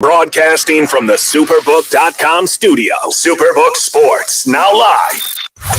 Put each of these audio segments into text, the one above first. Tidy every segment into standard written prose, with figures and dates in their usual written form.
Broadcasting from the Superbook.com studio. Superbook Sports, now live.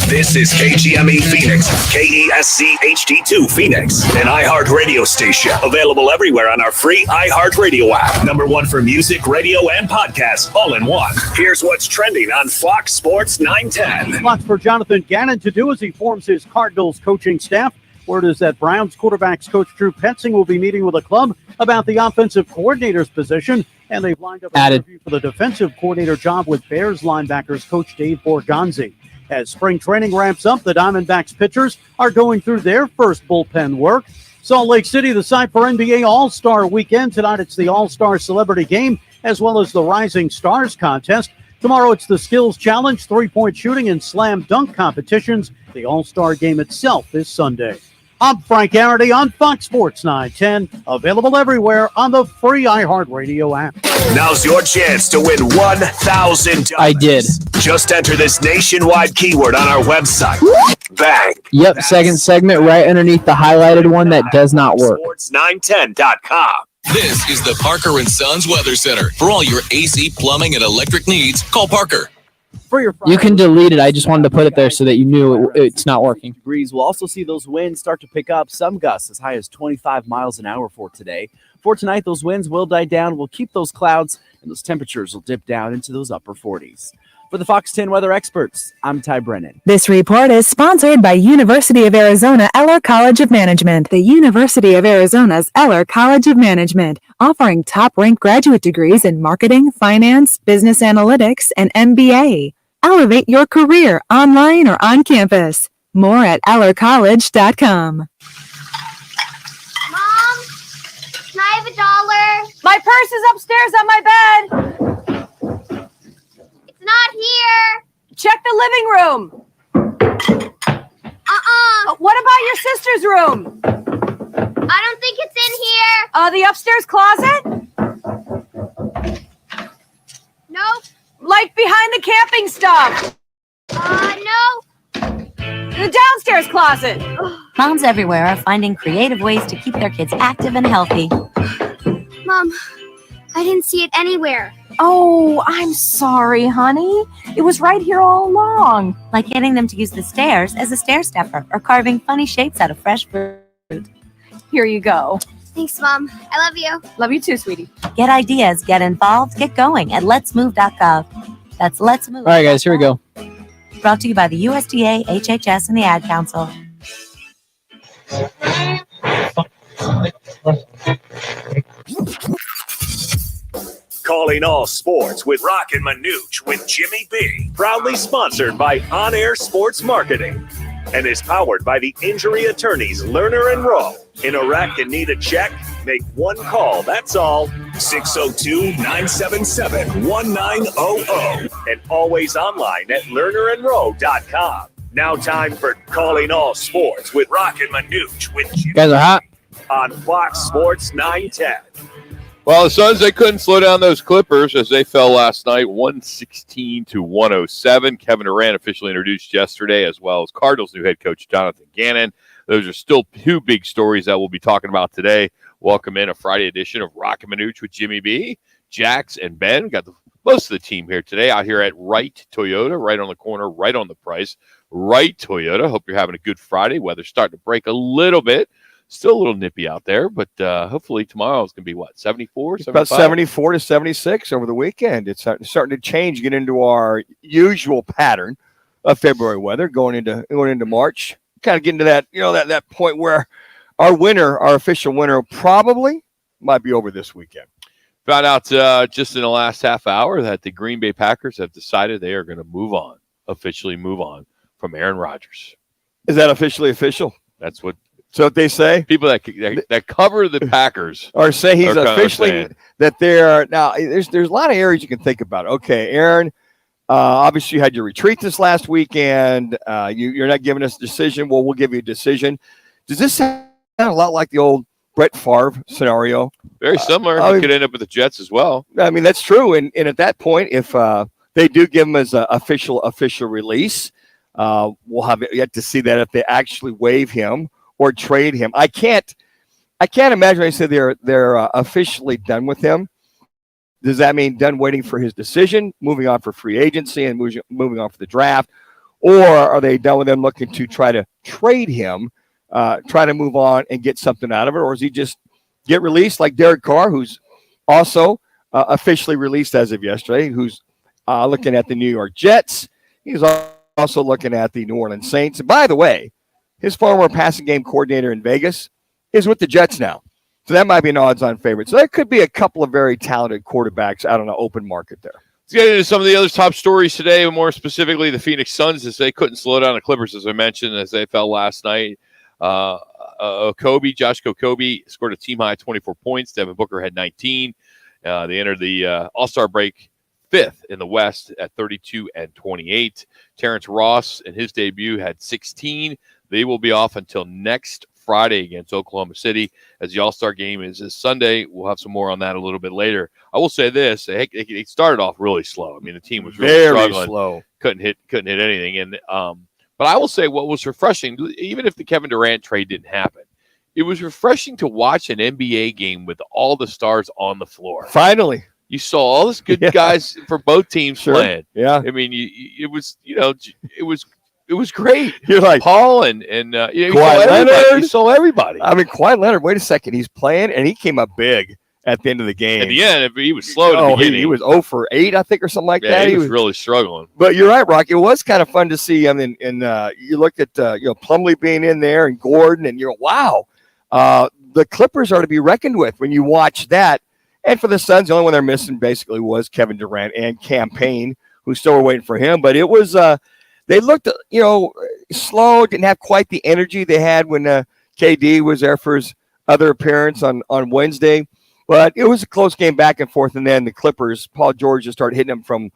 This is KGME Phoenix, KESC HD2 Phoenix, an iHeart radio station. Available everywhere on our free iHeart radio app. Number one for music, radio, and podcasts, all in one. Here's what's trending on Fox Sports 910. Lots for Jonathan Gannon to do as he forms his Cardinals coaching staff. Word is that Browns quarterbacks coach Drew Petzing will be meeting with the club about the offensive coordinator's position, and they've lined up an interview for the defensive coordinator job with Bears linebackers coach Dave Borgonzi. As spring training ramps up, the Diamondbacks pitchers are going through their first bullpen work. Salt Lake City, the site for NBA All-Star Weekend. Tonight it's the All-Star Celebrity Game as well as the Rising Stars Contest. Tomorrow it's the Skills Challenge, three-point shooting, and slam dunk competitions. The All-Star Game itself is Sunday. I'm Frank Garrity on Fox Sports 910, available everywhere on the free iHeartRadio app. Now's your chance to win $1,000. I did. Just enter this nationwide keyword on our website. Bang. Yep, that's second segment right underneath the highlighted one that does not work. Sports910.com. This is the Parker & Sons Weather Center. For all your AC, plumbing, and electric needs, call Parker. You can delete it. I just wanted to put it there so that you knew it's not working. Degrees. We'll also see those winds start to pick up. Some gusts as high as 25 miles an hour for today. For tonight, those winds will die down. We'll keep those clouds, and those temperatures will dip down into those upper 40s. For the Fox 10 weather experts, I'm Ty Brennan. This report is sponsored by University of Arizona Eller College of Management. The University of Arizona's Eller College of Management, offering top-ranked graduate degrees in marketing, finance, business analytics, and MBA. Elevate your career online or on campus. More at ellercollege.com. Mom, can I have $1? My purse is upstairs on my bed. It's not here. Check the living room. What about your sister's room? I don't think it's in here. The upstairs closet? Nope. Like behind the camping stuff? No. The downstairs closet? Moms everywhere are finding creative ways to keep their kids active and healthy. Mom, I didn't see it anywhere. Oh, I'm sorry, honey. It was right here all along. Like getting them to use the stairs as a stair stepper or carving funny shapes out of fresh fruit. Here you go. Thanks, Mom. I love you. Love you too, sweetie. Get ideas, get involved, get going at letsmove.gov. That's Let's Move. All right, guys, here we go. Brought to you by the USDA, HHS, and the Ad Council. Calling all sports with Roc and Manuch with Jimmy B. Proudly sponsored by On Air Sports Marketing. And is powered by the injury attorneys Lerner and Rowe. In a wreck and need a check? Make one call, that's all. 602-977-1900. And always online at lernerandrowe.com. Now time for Calling All Sports with Roc and Manuch with Jimmy. Guys are hot. On Fox Sports 910. Well, the Suns, they couldn't slow down those Clippers as they fell last night, 116-107. Kevin Durant officially introduced yesterday, as well as Cardinals' new head coach, Jonathan Gannon. Those are still two big stories that we'll be talking about today. Welcome in a Friday edition of Roc and Manuch with Jimmy B. Jax and Ben. Got most of the team here today out here at Wright Toyota, right on the corner, right on the price. Wright Toyota. Hope you're having a good Friday. Weather's starting to break a little bit. Still a little nippy out there, but hopefully tomorrow is going to be, 74, 75? About 74 to 76 over the weekend. It's starting to change, get into our usual pattern of February weather going into March. Kind of getting to that, that point where our official winter probably might be over this weekend. Found out just in the last half hour that the Green Bay Packers have decided they are going to officially move on from Aaron Rodgers. Is that officially official? That's what. So what they say? People that cover the Packers or say he's officially that they're now. There's a lot of areas you can think about. Okay, Aaron, obviously you had your retreat this last weekend. You're not giving us a decision. Well, we'll give you a decision. Does this sound a lot like the old Brett Favre scenario? Very similar. He could end up with the Jets as well. I mean, that's true. And at that point, if they do give him as an official release, we'll have yet to see that if they actually waive him or trade him. I can't imagine. I said they're officially done with him. Does that mean done waiting for his decision, moving on for free agency and moving on for the draft? Or are they done with him looking to try to trade him, try to move on and get something out of it? Or is he just get released like Derek Carr, who's also officially released as of yesterday, who's looking at the New York Jets. He's also looking at the New Orleans Saints. And by the way, his former passing game coordinator in Vegas is with the Jets now. So that might be an odds-on favorite. So there could be a couple of very talented quarterbacks out on an open market there. Let's get into some of the other top stories today, more specifically the Phoenix Suns, as they couldn't slow down the Clippers, as I mentioned, as they fell last night. Josh Okogie scored a team-high 24 points. Devin Booker had 19. They entered the All-Star break fifth in the West at 32-28. Terrence Ross, in his debut, had 16. They will be off until next Friday against Oklahoma City, as the All-Star game is this Sunday. We'll have some more on that a little bit later. I will say this: they started off really slow. I mean, the team was really very struggling, slow, couldn't hit anything. And but I will say what was refreshing, even if the Kevin Durant trade didn't happen, it was refreshing to watch an NBA game with all the stars on the floor. Finally, you saw all these good guys for both teams playing. Yeah, I mean, it was great. You're like Paul and you saw everybody. I mean, Kawhi Leonard. Wait a second, he's playing, and he came up big at the end of the game. At the end, he was slow. At the beginning. He was 0 for 8, I think, or something like that. He was really struggling. But you're right, Rock. It was kind of fun to see. I mean, and you looked at Plumlee being in there and Gordon, and you're wow. The Clippers are to be reckoned with when you watch that. And for the Suns, the only one they're missing basically was Kevin Durant and Cam Payne, who still were waiting for him. But it was they looked, slow, didn't have quite the energy they had when KD was there for his other appearance on Wednesday. But it was a close game back and forth. And then the Clippers, Paul George just started hitting them from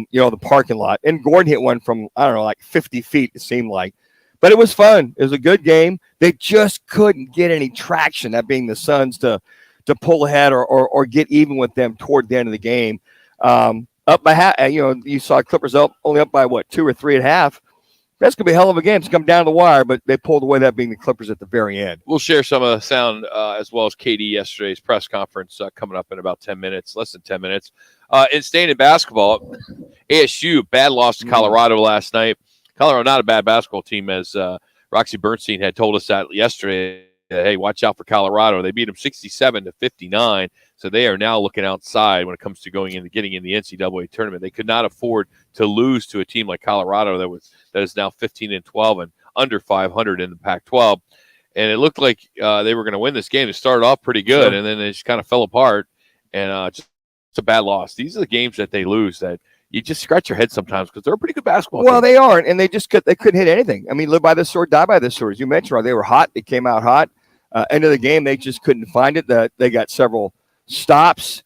the parking lot. And Gordon hit one from, I don't know, like 50 feet, it seemed like. But it was fun. It was a good game. They just couldn't get any traction, that being the Suns, to pull ahead or get even with them toward the end of the game. Up by half, you saw Clippers only up by 2 or 3 at half. That's going to be a hell of a game. It's come down the wire, but they pulled away, that being the Clippers at the very end. We'll share some of the sound as well as KD yesterday's press conference coming up in about 10 minutes, less than 10 minutes. And staying in basketball, ASU, bad loss to Colorado last night. Colorado, not a bad basketball team, as Roxy Bernstein had told us that yesterday. Hey, watch out for Colorado. They beat them 67-59, so they are now looking outside when it comes to getting in the NCAA tournament. They could not afford to lose to a team like Colorado that is now 15-12 and under 500 in the Pac-12. And it looked like they were going to win this game. It started off pretty good, and then they just kind of fell apart. And just a bad loss. These are the games that they lose that you just scratch your head sometimes, because they're a pretty good basketball team. They aren't, and they couldn't hit anything. I mean, live by the sword, die by the sword. As you mentioned, they were hot. They came out hot. End of the game, they just couldn't find it. They got several stops,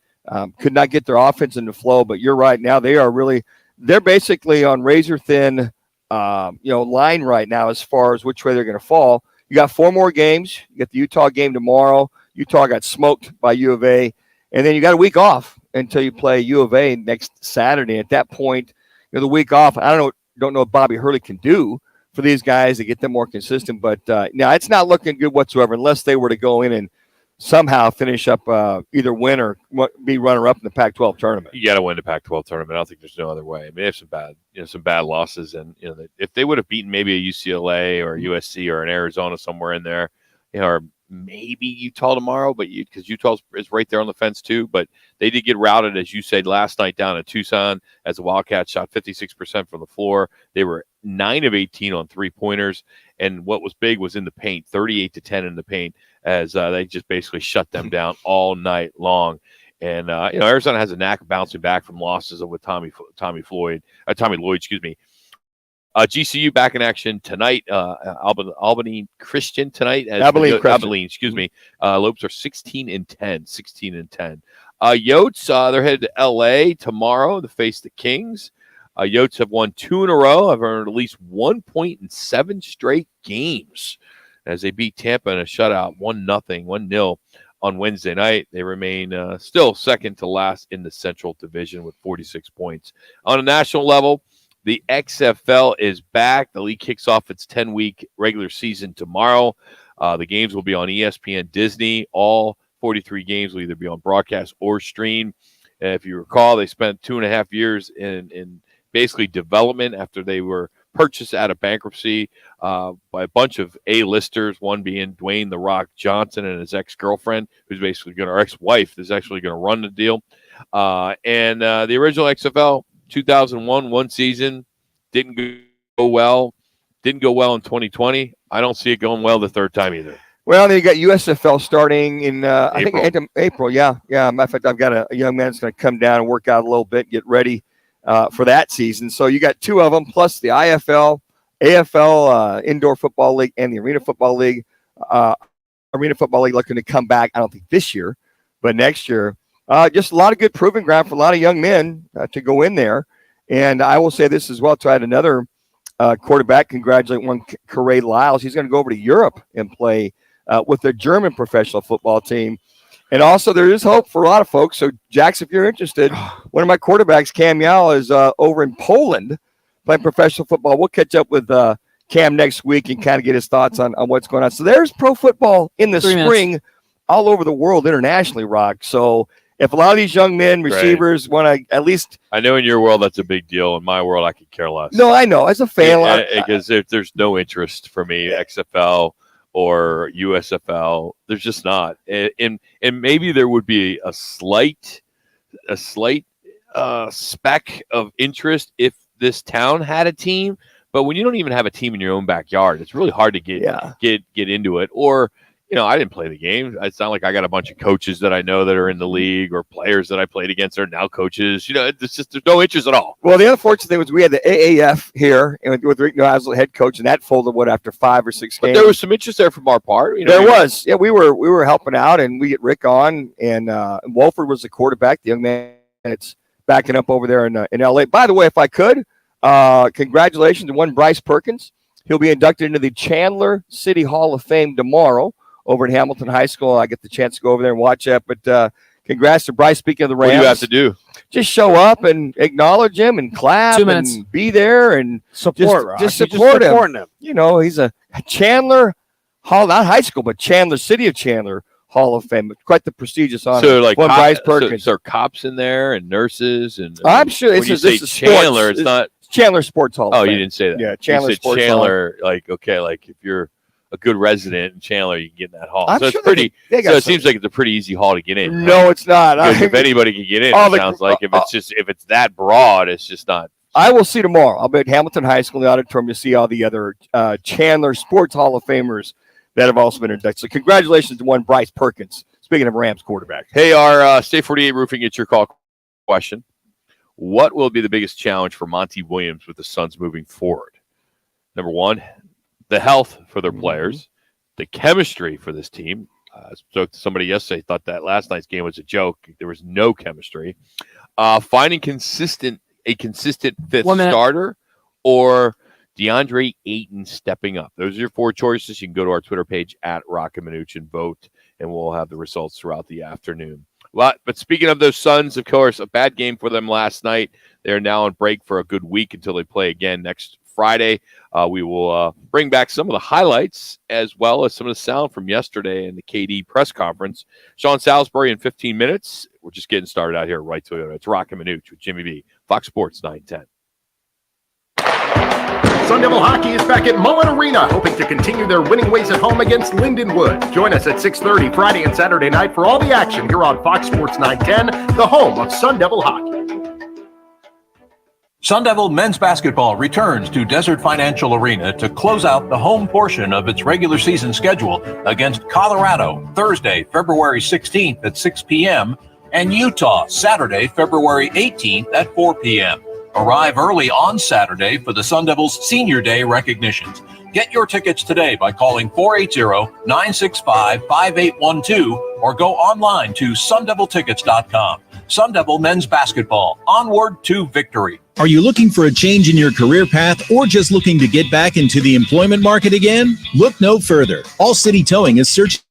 could not get their offense into flow. But you're right. Now they're basically on razor thin, line right now as far as which way they're going to fall. You got 4 more games. You got the Utah game tomorrow. Utah got smoked by U of A, and then you got a week off until you play U of A next Saturday. At that point, the week off, I don't know what Bobby Hurley can do for these guys to get them more consistent. But now it's not looking good whatsoever unless they were to go in and somehow finish up either win or be runner-up in the Pac-12 tournament. You got to win the Pac-12 tournament. I don't think there's no other way. I mean, they have some bad losses, and if they would have beaten maybe a UCLA or a USC or an Arizona somewhere in there, or maybe Utah tomorrow, but because Utah is right there on the fence too. But they did get routed, as you said, last night down in Tucson, as the Wildcats shot 56% from the floor. They were 9 of 18 on 3-pointers, and what was big was in the paint, 38-10 in the paint, as they just basically shut them down all night long. And Arizona has a knack of bouncing back from losses with Tommy Lloyd, excuse me. GCU back in action tonight. Albany Christian tonight. Abilene, excuse me. Lopes are 16-10. Yotes, they're headed to LA tomorrow to face the Kings. Yotes have won 2 in a row. Have earned at least 1 point in 7 straight games as they beat Tampa in a shutout, 1-0 on Wednesday night. They remain still second to last in the Central Division with 46 points. On a national level, the XFL is back. The league kicks off its 10-week regular season tomorrow. The games will be on ESPN Disney. All 43 games will either be on broadcast or stream. And if you recall, they spent 2.5 years in basically development after they were purchased out of bankruptcy by a bunch of A-listers, one being Dwayne "The Rock" Johnson and his ex-girlfriend, who's basically our ex-wife, is actually going to run the deal. And the original XFL, 2001, one season, didn't go well. Didn't go well in 2020. I don't see it going well the third time either. Well, then you got USFL starting in, I think, end of April. Yeah. Matter of fact, I've got a young man that's going to come down and work out a little bit, get ready for that season. So you got two of them, plus the IFL, AFL, Indoor Football League, and the Arena Football League. Arena Football League looking to come back, I don't think this year, but next year. Just a lot of good proving ground for a lot of young men to go in there. And I will say this as well, to add another quarterback, congratulate one Corey Lyles. He's going to go over to Europe and play with the German professional football team. And also there is hope for a lot of folks. So, Jax, if you're interested, one of my quarterbacks, Cam Yao, is over in Poland playing professional football. We'll catch up with Cam next week and kind of get his thoughts on what's going on. So there's pro football in the spring all over the world internationally, Rock. So if a lot of these young men, receivers, want to at least... I know in your world that's a big deal. In my world, I could care less. No, I know. As a fan... Because there's no interest for me, XFL or USFL. There's just not. And maybe there would be a slight speck of interest if this town had a team. But when you don't even have a team in your own backyard, it's really hard to get into it. Or... I didn't play the game. It's not like I got a bunch of coaches that I know that are in the league or players that I played against are now coaches. It's just there's no interest at all. Well, the unfortunate thing was we had the AAF here with Rick Noazle, head coach, and that folded after 5 or 6 games. But there was some interest there from our part. There was. Yeah, we were helping out, and we get Rick on, and Wolford was the quarterback, the young man that's backing up over there in LA. By the way, if I could, congratulations to one Bryce Perkins. He'll be inducted into the Chandler City Hall of Fame tomorrow. Over at Hamilton High School. I get the chance to go over there and watch that. But congrats to Bryce. Speaking of the Rams. What do you have to do? Just show up and acknowledge him and clap 2 minutes. And be there and support just support him. He's a Chandler Hall, not high school, but Chandler, City of Chandler Hall of Fame. Quite the prestigious honor. So like Bryce Perkins. So there are cops in there and nurses and I'm sure when you say Chandler, it's not Chandler Sports Hall of Fame. You didn't say that. Yeah, Chandler Sports Chandler, Hall. Like if you're a good resident in Chandler, you can get in that hall. I'm so sure it's pretty. It seems like it's a pretty easy hall to get in. No, it's not. If anybody can get in, it sounds like if it's that broad, it's just not. I will see tomorrow. I'll be at Hamilton High School in the auditorium to see all the other Chandler Sports Hall of Famers that have also been inducted. So congratulations to one Bryce Perkins. Speaking of Rams quarterback. Hey, our State 48 Roofing, it's your call question. What will be the biggest challenge for Monty Williams with the Suns moving forward? Number one, the health for their players, the chemistry for this team. I spoke to somebody yesterday, thought that last night's game was a joke. There was no chemistry. Finding a consistent fifth starter, or DeAndre Ayton stepping up. Those are your 4 choices. You can go to our Twitter page at Roc and Manuch and vote, and we'll have the results throughout the afternoon. But speaking of those Suns, of course, a bad game for them last night. They're now on break for a good week until they play again next Friday. We will bring back some of the highlights as well as some of the sound from yesterday in the KD press conference. Sean Salisbury in 15 minutes. We're just getting started out here right Toyota. It's Roc and Manuch with Jimmy B. Fox Sports 910. Sun Devil Hockey is back at Mullen Arena, hoping to continue their winning ways at home against Lindenwood. Join us at 6:30 Friday and Saturday night for all the action here on Fox Sports 910, the home of Sun Devil Hockey. Sun Devil men's basketball returns to Desert Financial Arena to close out the home portion of its regular season schedule against Colorado Thursday, February 16th at 6 p.m. and Utah Saturday, February 18th at 4 p.m. Arrive early on Saturday for the Sun Devils Senior Day recognitions. Get your tickets today by calling 480-965-5812 or go online to sundeviltickets.com. Sun Devil men's basketball, onward to victory. Are you looking for a change in your career path or just looking to get back into the employment market again? Look no further. All City Towing is searching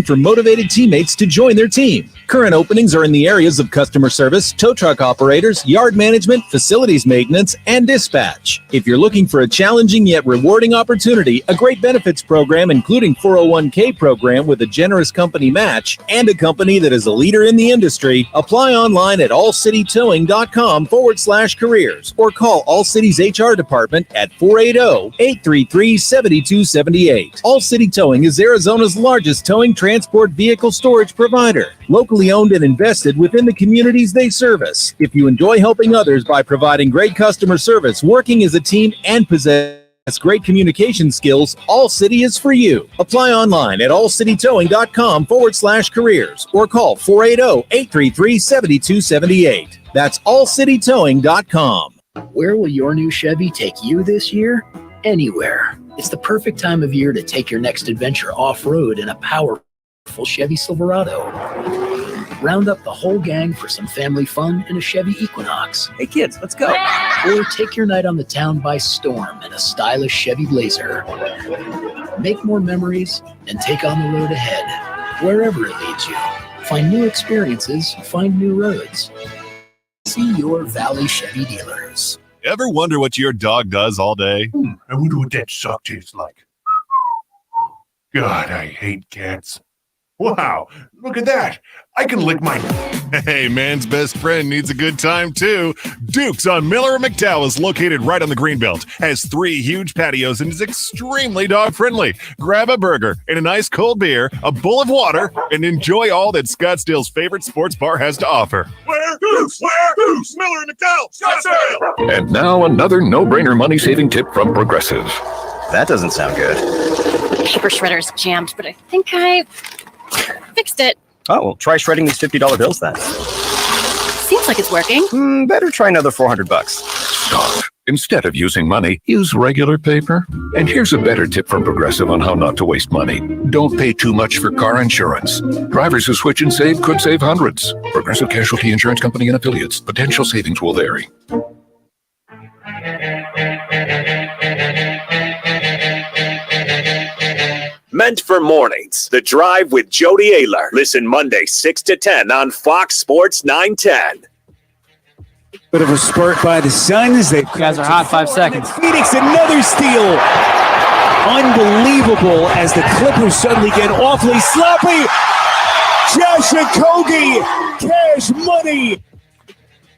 for motivated teammates to join their team. Current openings are in the areas of customer service, tow truck operators, yard management, facilities maintenance, and dispatch. If you're looking for a challenging yet rewarding opportunity, a great benefits program including 401k program with a generous company match, and a company that is a leader in the industry, apply online at allcitytowing.com/careers or call All City's HR department at 480-833-7278. All City Towing is Arizona's largest towing transport vehicle storage provider, locally owned and invested within the communities they service. If you enjoy helping others by providing great customer service, working as a team, and possess great communication skills, All City is for you. Apply online at allcitytowing.com/careers or call 480-833-7278. That's allcitytowing.com. Where will your new Chevy take you this year? Anywhere. It's the perfect time of year to take your next adventure off-road in a powerful Chevy Silverado. Round up the whole gang for some family fun in a Chevy Equinox. Hey kids, let's go. Or take your night on the town by storm in a stylish Chevy Blazer. Make more memories and take on the road ahead, wherever it leads you. Find new experiences, find new roads. See your Valley Chevy dealers. Ever wonder what your dog does all day? I wonder what that sock tastes like. God, I hate cats. Wow, look at that. I can lick my... Hey, man's best friend needs a good time, too. Duke's on Miller and McDowell is located right on the Greenbelt, has 3 huge patios, and is extremely dog-friendly. Grab a burger and a nice cold beer, a bowl of water, and enjoy all that Scottsdale's favorite sports bar has to offer. Where? Goose! Where? Goose! Miller and McDowell! Scottsdale! And now another no-brainer money-saving tip from Progressive. That doesn't sound good. Paper shredder's jammed, but I think I fixed it. Oh, well, try shredding these $50 bills then. Seems like it's working. Better try another $400. Stop. Instead of using money, use regular paper. And here's a better tip from Progressive on how not to waste money. Don't pay too much for car insurance. Drivers who switch and save could save hundreds. Progressive Casualty Insurance Company and affiliates. Potential savings will vary. Meant for mornings. The Drive with Jody Ayler. Listen Monday 6 to 10 on Fox Sports 910. Bit of a spurt by the Suns. They guys are hot. 5 seconds. Phoenix, another steal. Unbelievable as the Clippers suddenly get awfully sloppy. Josh Okogie, cash money.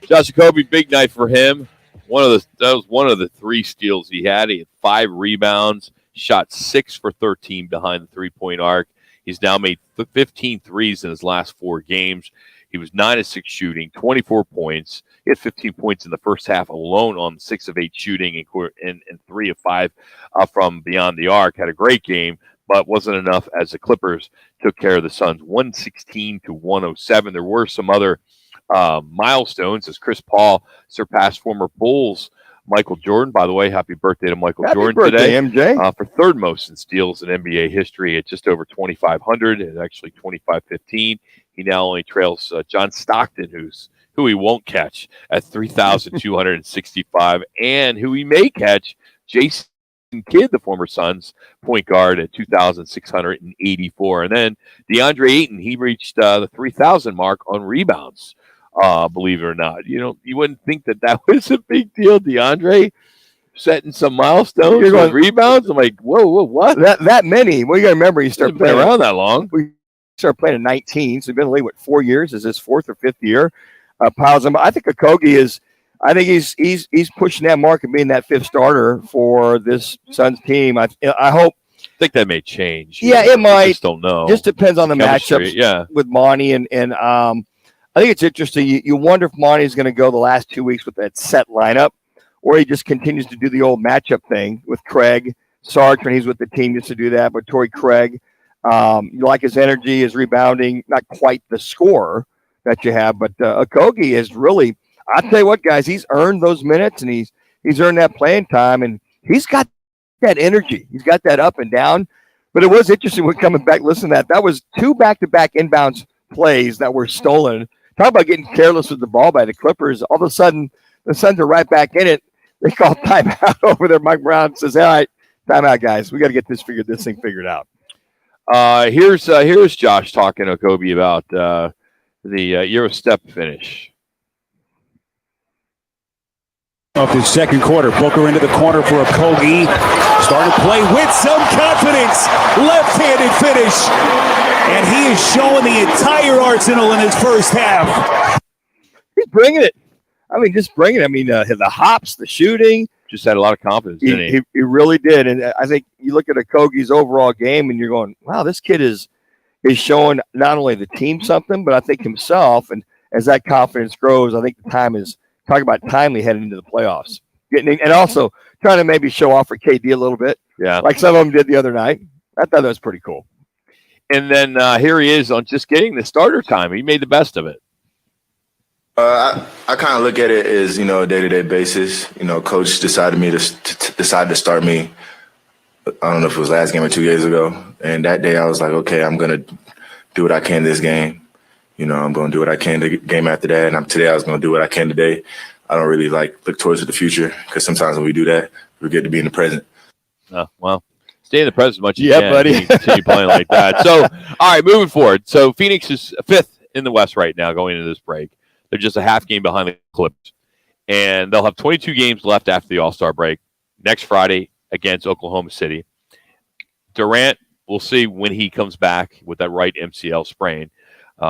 Josh Okogie, big night for him. That was one of the 3 steals he had. He had 5 rebounds. Shot 6 for 13 behind the three-point arc. He's now made 15 threes in his last 4 games. He was 9 of 6 shooting, 24 points. He had 15 points in the first half alone on 6 of 8 shooting and 3 of 5 from beyond the arc. Had a great game, but wasn't enough as the Clippers took care of the Suns 116-107. There were some other milestones as Chris Paul surpassed former Bulls Michael Jordan. By the way, happy birthday to Michael Jordan today. MJ. For 3rd most in steals in NBA history at just over 2,500 and actually 2,515. He now only trails John Stockton, who he won't catch at 3,265, and who he may catch, Jason Kidd, the former Suns point guard, at 2,684. And then DeAndre Ayton, he reached the 3,000 mark on rebounds. Believe it or not, you wouldn't think that was a big deal. DeAndre setting some milestones on rebounds. I'm like, whoa, what? That many? Well, you got to remember, you start playing around that long. We started playing at 19, so we've been in the league 4 years. Is his 4th or 5th year? Piles them. I think Okogie is. I think he's pushing that mark and being that 5th starter for this Suns team. I hope. I think that may change. Yeah, it might. I just don't know. Just depends on the Chemistry, matchups with Monty and I think it's interesting. You wonder if Monty is going to go the last 2 weeks with that set lineup, or he just continues to do the old matchup thing with Craig Sarge when he's with the team, used to do that. But Torrey Craig, you like his energy, his rebounding, not quite the scorer that you have, but Okogie is really. I'll tell you what, guys, he's earned those minutes and he's earned that playing time, and he's got that energy. He's got that up and down. But it was interesting when coming back. Listen to that. That was 2 back-to-back inbounds plays that were stolen. Talk about getting careless with the ball by the Clippers. All of a sudden, the Suns are right back in it. They call timeout over there. Mike Brown says, all right, timeout, guys. We got to get this thing figured out. Here's Josh talking to Kobe about the Euro step finish. Of his second quarter, Booker into the corner for a Kogi. Starting to play with some confidence. Left-handed finish. And he is showing the entire arsenal in his first half. He's bringing it. I mean, just bringing it. I mean, the hops, the shooting. Just had a lot of confidence, didn't he? He really did. And I think you look at a Kogi's overall game and you're going, wow, this kid is showing not only the team something, but I think himself. And as that confidence grows, I think the time is talking about timely heading into the playoffs. And also trying to maybe show off for KD a little bit. Yeah. Like some of them did the other night. I thought that was pretty cool. And then here he is on just getting the starter time. He made the best of it. I kind of look at it as, a day-to-day basis. Coach decided to start me. I don't know if it was last game or 2 days ago. And that day I was like, okay, I'm going to do what I can this game. I'm going to do what I can the game after that. And today I was going to do what I can today. I don't really look towards the future because sometimes when we do that, we get to be in the present. Oh, well, stay in the present as much as you can. Buddy. You continue playing like that. So, all right, moving forward. So Phoenix is 5th in the West right now going into this break. They're just a half game behind the Clippers. And they'll have 22 games left after the All-Star break next Friday against Oklahoma City. Durant, we'll see when he comes back with that right MCL sprain.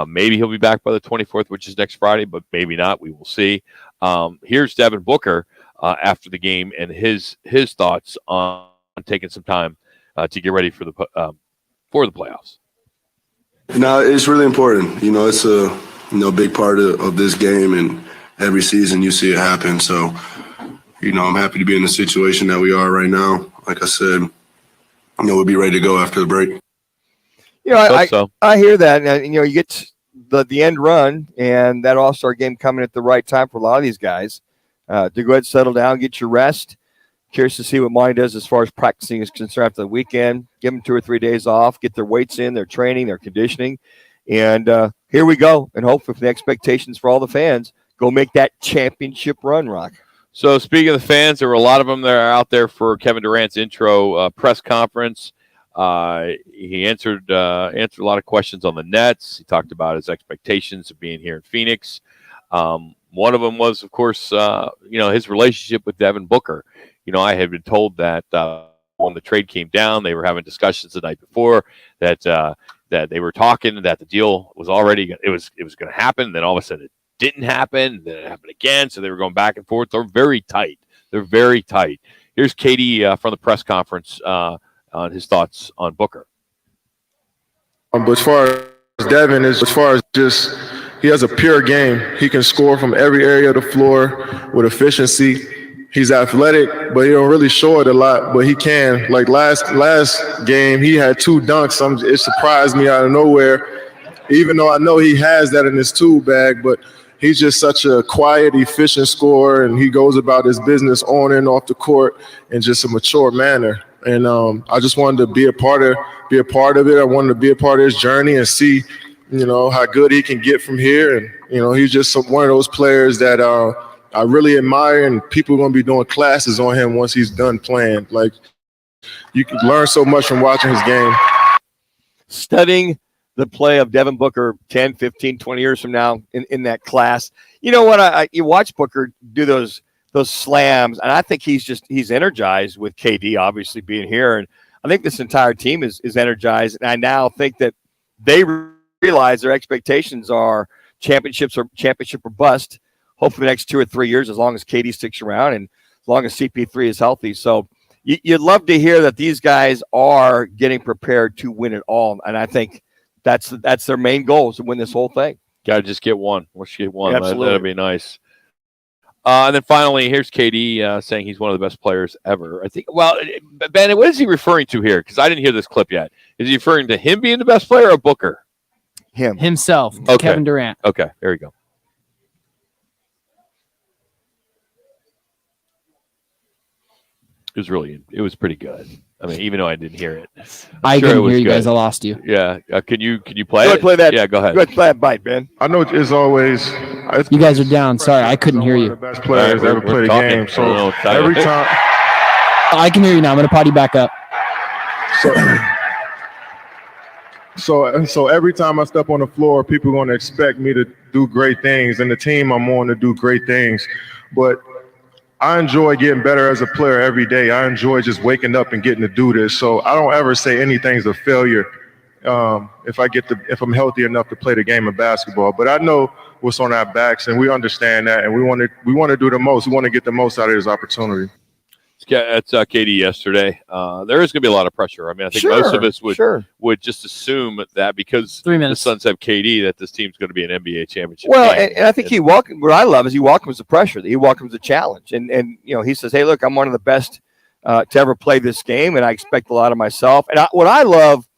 Maybe he'll be back by the 24th, which is next Friday, but maybe not. We will see. Here's Devin Booker after the game and his thoughts on taking some time to get ready for the playoffs. No, it's really important. It's a big part of this game, and every season you see it happen. So, I'm happy to be in the situation that we are right now. Like I said, we'll be ready to go after the break. I hear that. And, you get the end run and that All-Star game coming at the right time for a lot of these guys to go ahead and settle down, get your rest. Curious to see what Monty does as far as practicing is concerned after the weekend. Give them 2 or 3 days off, get their weights in, their training, their conditioning. And here we go. And hopefully for the expectations for all the fans, go make that championship run, Rock. So speaking of the fans, there were a lot of them that are out there for Kevin Durant's intro press conference. He answered a lot of questions on the Nets. He talked about his expectations of being here in Phoenix. One of them was, of course, his relationship with Devin Booker. I had been told that when the trade came down, they were having discussions the night before that they were talking, that the deal was already it was going to happen. Then all of a sudden it didn't happen. Then it happened again. So they were going back and forth. They're very tight. Here's Katie from the press conference on his thoughts on Booker. But as far as Devin, he has a pure game. He can score from every area of the floor with efficiency. He's athletic, but he don't really show it a lot, but he can. Like last game, he had 2 dunks. It surprised me out of nowhere, even though I know he has that in his tool bag, but he's just such a quiet, efficient scorer, and he goes about his business on and off the court in just a mature manner. And I just wanted to be a part of it. I wanted to be a part of his journey and see, how good he can get from here. And, he's just one of those players that I really admire, and people are going to be doing classes on him once he's done playing. Like, you can learn so much from watching his game. Studying the play of Devin Booker 10, 15, 20 years from now in that class. You know what? You watch Booker do those slams, and I think he's energized with KD obviously being here, and I think this entire team is energized. And I now think that they realize their expectations are championship or bust. Hopefully the next 2 or 3 years, as long as KD sticks around and as long as CP3 is healthy. So you'd love to hear that these guys are getting prepared to win it all, and I think that's their main goal, is to win this whole thing. Got to just get one. Let's get one. Absolutely. That'd be nice. And then finally, here's KD saying he's one of the best players ever. I think. Well, Ben, what is he referring to here? Because I didn't hear this clip yet. Is he referring to him being the best player or Booker? Himself. Okay. Kevin Durant. Okay, there you go. It was pretty good. I mean, even though I didn't hear it. I couldn't hear you guys. I lost you. Yeah. Can you play Go it? play that. Yeah, go ahead. Go ahead, play that bite, Ben. I know it's always. You guys are down. Sorry, I couldn't hear you. Best players ever played a game. So every time. I can hear you now. I'm going to potty back up. So every time I step on the floor, people are going to expect me to do great things, and the team I'm on to do great things. But I enjoy getting better as a player every day. I enjoy just waking up and getting to do this. So I don't ever say anything's a failure if I'm healthy enough to play the game of basketball. But I know what's on our backs, and we understand that, and we want to do the most. We want to get the most out of this opportunity. That's KD yesterday. There is going to be a lot of pressure. I mean, I think most of us would just assume that because the Suns have KD that this team's going to be an NBA championship. Well, and I think what I love is he welcomes the pressure. He welcomes the challenge. And he says, hey, look, I'm one of the best to ever play this game, and I expect a lot of myself. And what I love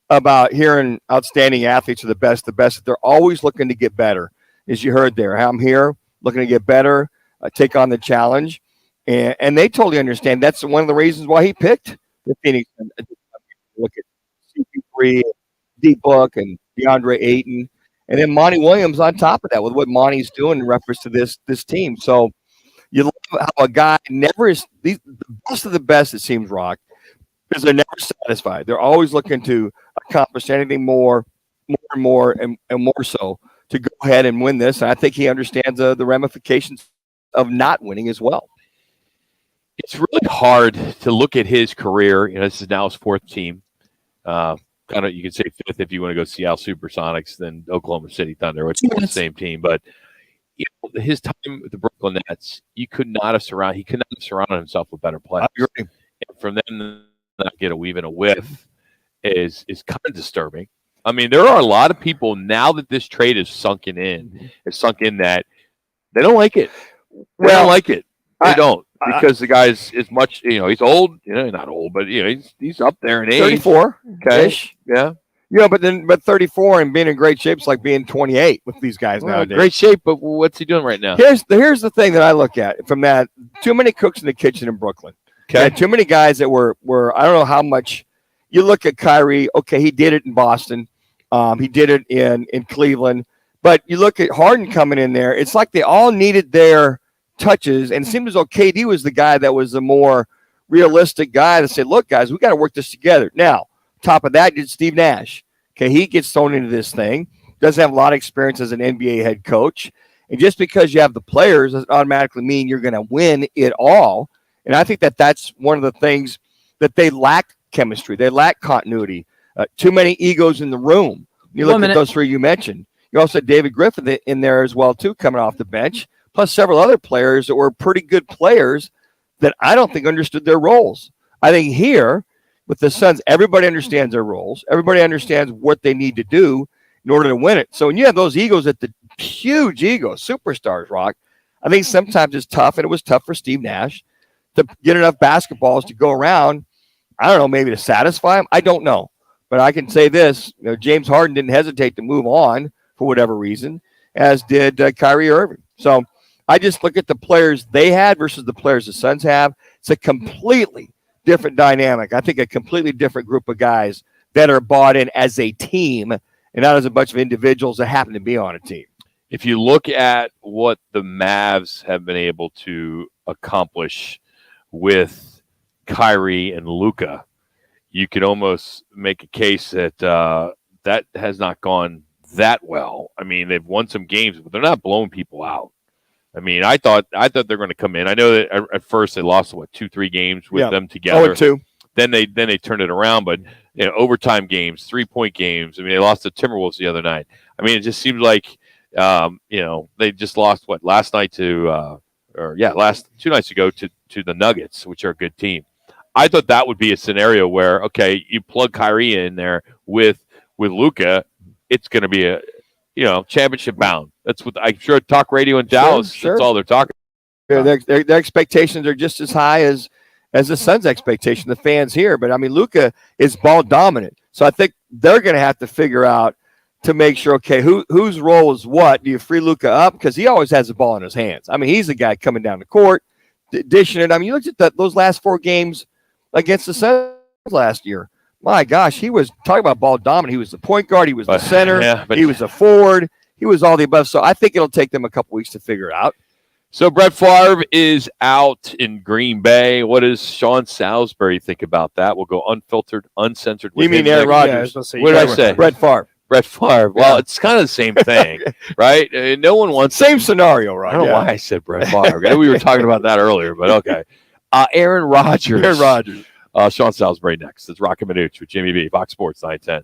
about hearing outstanding athletes are the best, they're always looking to get better. As you heard there, I'm here looking to get better, take on the challenge. And they totally understand. That's one of the reasons why he picked the Phoenix. Look at CP3, D-Book, and DeAndre Ayton. And then Monty Williams on top of that with what Monty's doing in reference to this team. So you love how a guy never is the best of the best, it seems, Rock, because they're never satisfied. They're always looking to accomplish anything more and more so to go ahead and win this. And I think he understands the ramifications of not winning as well. It's really hard to look at his career. This is now his fourth team. Kind of, you could say fifth if you want to go Seattle Supersonics, then Oklahoma City Thunder, which is the same team. But his time with the Brooklyn Nets, he could not have surrounded himself with better players. And from them to not get even a whiff is kind of disturbing. I mean, there are a lot of people now that this trade is sunk in that they don't like it. They don't like it. They don't. Because the guy's much, he's old, not old, but he's up there in age. 34. Okay. Yeah. But 34 and being in great shape is like being 28 with these guys nowadays. Great shape, but what's he doing right now? Here's the thing that I look at from that. Too many cooks in the kitchen in Brooklyn. Okay. Too many guys that were I don't know how much. You look at Kyrie. Okay, he did it in Boston. He did it in Cleveland. But you look at Harden coming in there. It's like they all needed their touches, and it seemed as though KD was the guy that was the more realistic guy that said, look, guys, we got to work this together. Now, top of that, did Steve Nash. Okay, he gets thrown into this thing, doesn't have a lot of experience as an NBA head coach, and just because you have the players doesn't automatically mean you're going to win it all. And I think that's one of the things that they lack chemistry. They lack continuity. Too many egos in the room. You look at those three you mentioned. You also had David Griffin in there as well, too, coming off the bench, plus several other players that were pretty good players that I don't think understood their roles. I think here with the Suns, everybody understands their roles. Everybody understands what they need to do in order to win it. So when you have those egos at the huge egos, superstars, Rock, I think sometimes it's tough, and it was tough for Steve Nash to get enough basketballs to go around. I don't know, maybe to satisfy him. I don't know. But I can say this, James Harden didn't hesitate to move on for whatever reason, as did Kyrie Irving. So I just look at the players they had versus the players the Suns have. It's a completely different dynamic. I think a completely different group of guys that are bought in as a team and not as a bunch of individuals that happen to be on a team. If you look at what the Mavs have been able to accomplish with Kyrie and Luka, you could almost make a case that that has not gone that well. I mean, they've won some games, but they're not blowing people out. I mean, I thought they're going to come in. I know that at first they lost 2-3 games with them together. 0-2. Then they turned it around, but overtime games, 3-point games. I mean, they lost to Timberwolves the other night. I mean, it just seems like they just lost last night to 2 nights ago to the Nuggets, which are a good team. I thought that would be a scenario where you plug Kyrie in there with Luka, it's going to be a championship bound. That's what I'm sure talk radio in Dallas. Sure. That's all they're talking about. Their expectations are just as high as the Suns' expectation, the fans here. But I mean, Luka is ball dominant, so I think they're going to have to figure out to make sure, whose role is what? Do you free Luka up because he always has the ball in his hands? I mean, he's the guy coming down the court, dishing it. I mean, you looked at those last 4 games against the Suns last year. My gosh, he was talking about ball dominant. He was the point guard. He was the center. He was a forward. He was all the above. So I think it'll take them a couple weeks to figure it out. So Brett Favre is out in Green Bay. What does Sean Salisbury think about that? We'll go unfiltered, uncensored. You mean Aaron Rodgers? What did I say? Brett Favre. Brett Favre. Well, it's kind of the same thing, right? No one wants same scenario, right? I don't know why I said Brett Favre. I know we were talking about that earlier, but okay. Aaron Rodgers. Aaron Rodgers. Sean Salisbury next. It's Roc and Manuch with Jimmy B. Fox Sports 910.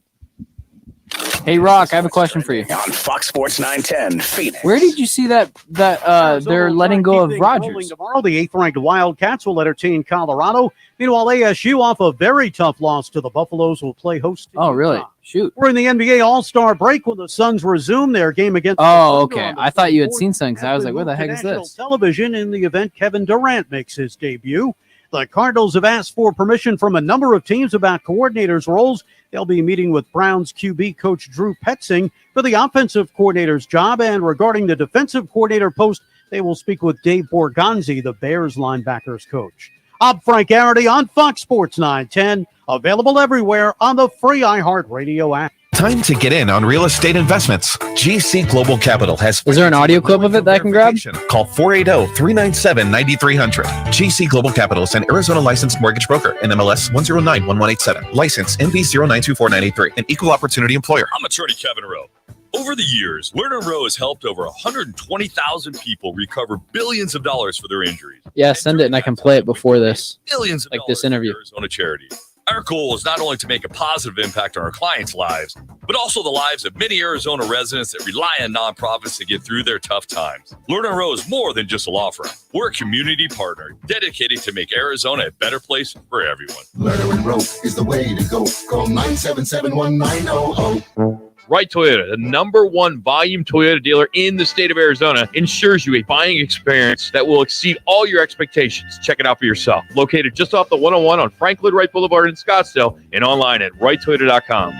Hey, Rock, I have a question for you. On Fox Sports 910, Phoenix. Where did you see that they're letting go of Rodgers? Tomorrow, the 8th-ranked Wildcats will entertain Colorado. Meanwhile, ASU, off a very tough loss to the Buffaloes, will play host. Oh, really? Shoot. We're in the NBA All-Star break when the Suns resume their game against. Oh, okay. I thought you had seen something because I was like, "Where the heck is this?" Television in the event Kevin Durant makes his debut. The Cardinals have asked for permission from a number of teams about coordinators' roles. They'll be meeting with Browns QB coach Drew Petzing for the offensive coordinator's job. And regarding the defensive coordinator post, they will speak with Dave Borgonzi, the Bears linebackers coach. I'm Frank Garrity on Fox Sports 910, available everywhere on the free iHeartRadio app. Time to get in on real estate investments. GC Global Capital has... Is there an audio clip of it that I can grab? Call 480-397-9300. GC Global Capital is an Arizona licensed mortgage broker. NMLS 1091187. License MV092493. An equal opportunity employer. I'm attorney Kevin Rowe. Over the years, Lerner Rowe has helped over 120,000 people recover billions of dollars for their injuries. Yeah, send it and I can play it before this. Billions of like dollars this interview. for Arizona charities. Our goal is not only to make a positive impact on our clients' lives, but also the lives of many Arizona residents that rely on nonprofits to get through their tough times. Lerner Rowe is more than just a law firm. We're a community partner dedicated to make Arizona a better place for everyone. Lerner & Rowe is the way to go. Call 977-1900. Wright Toyota, the #1 volume Toyota dealer in the state of Arizona, ensures you a buying experience that will exceed all your expectations. Check it out for yourself. Located just off the 101 on Franklin Wright Boulevard in Scottsdale and online at wrighttoyota.com.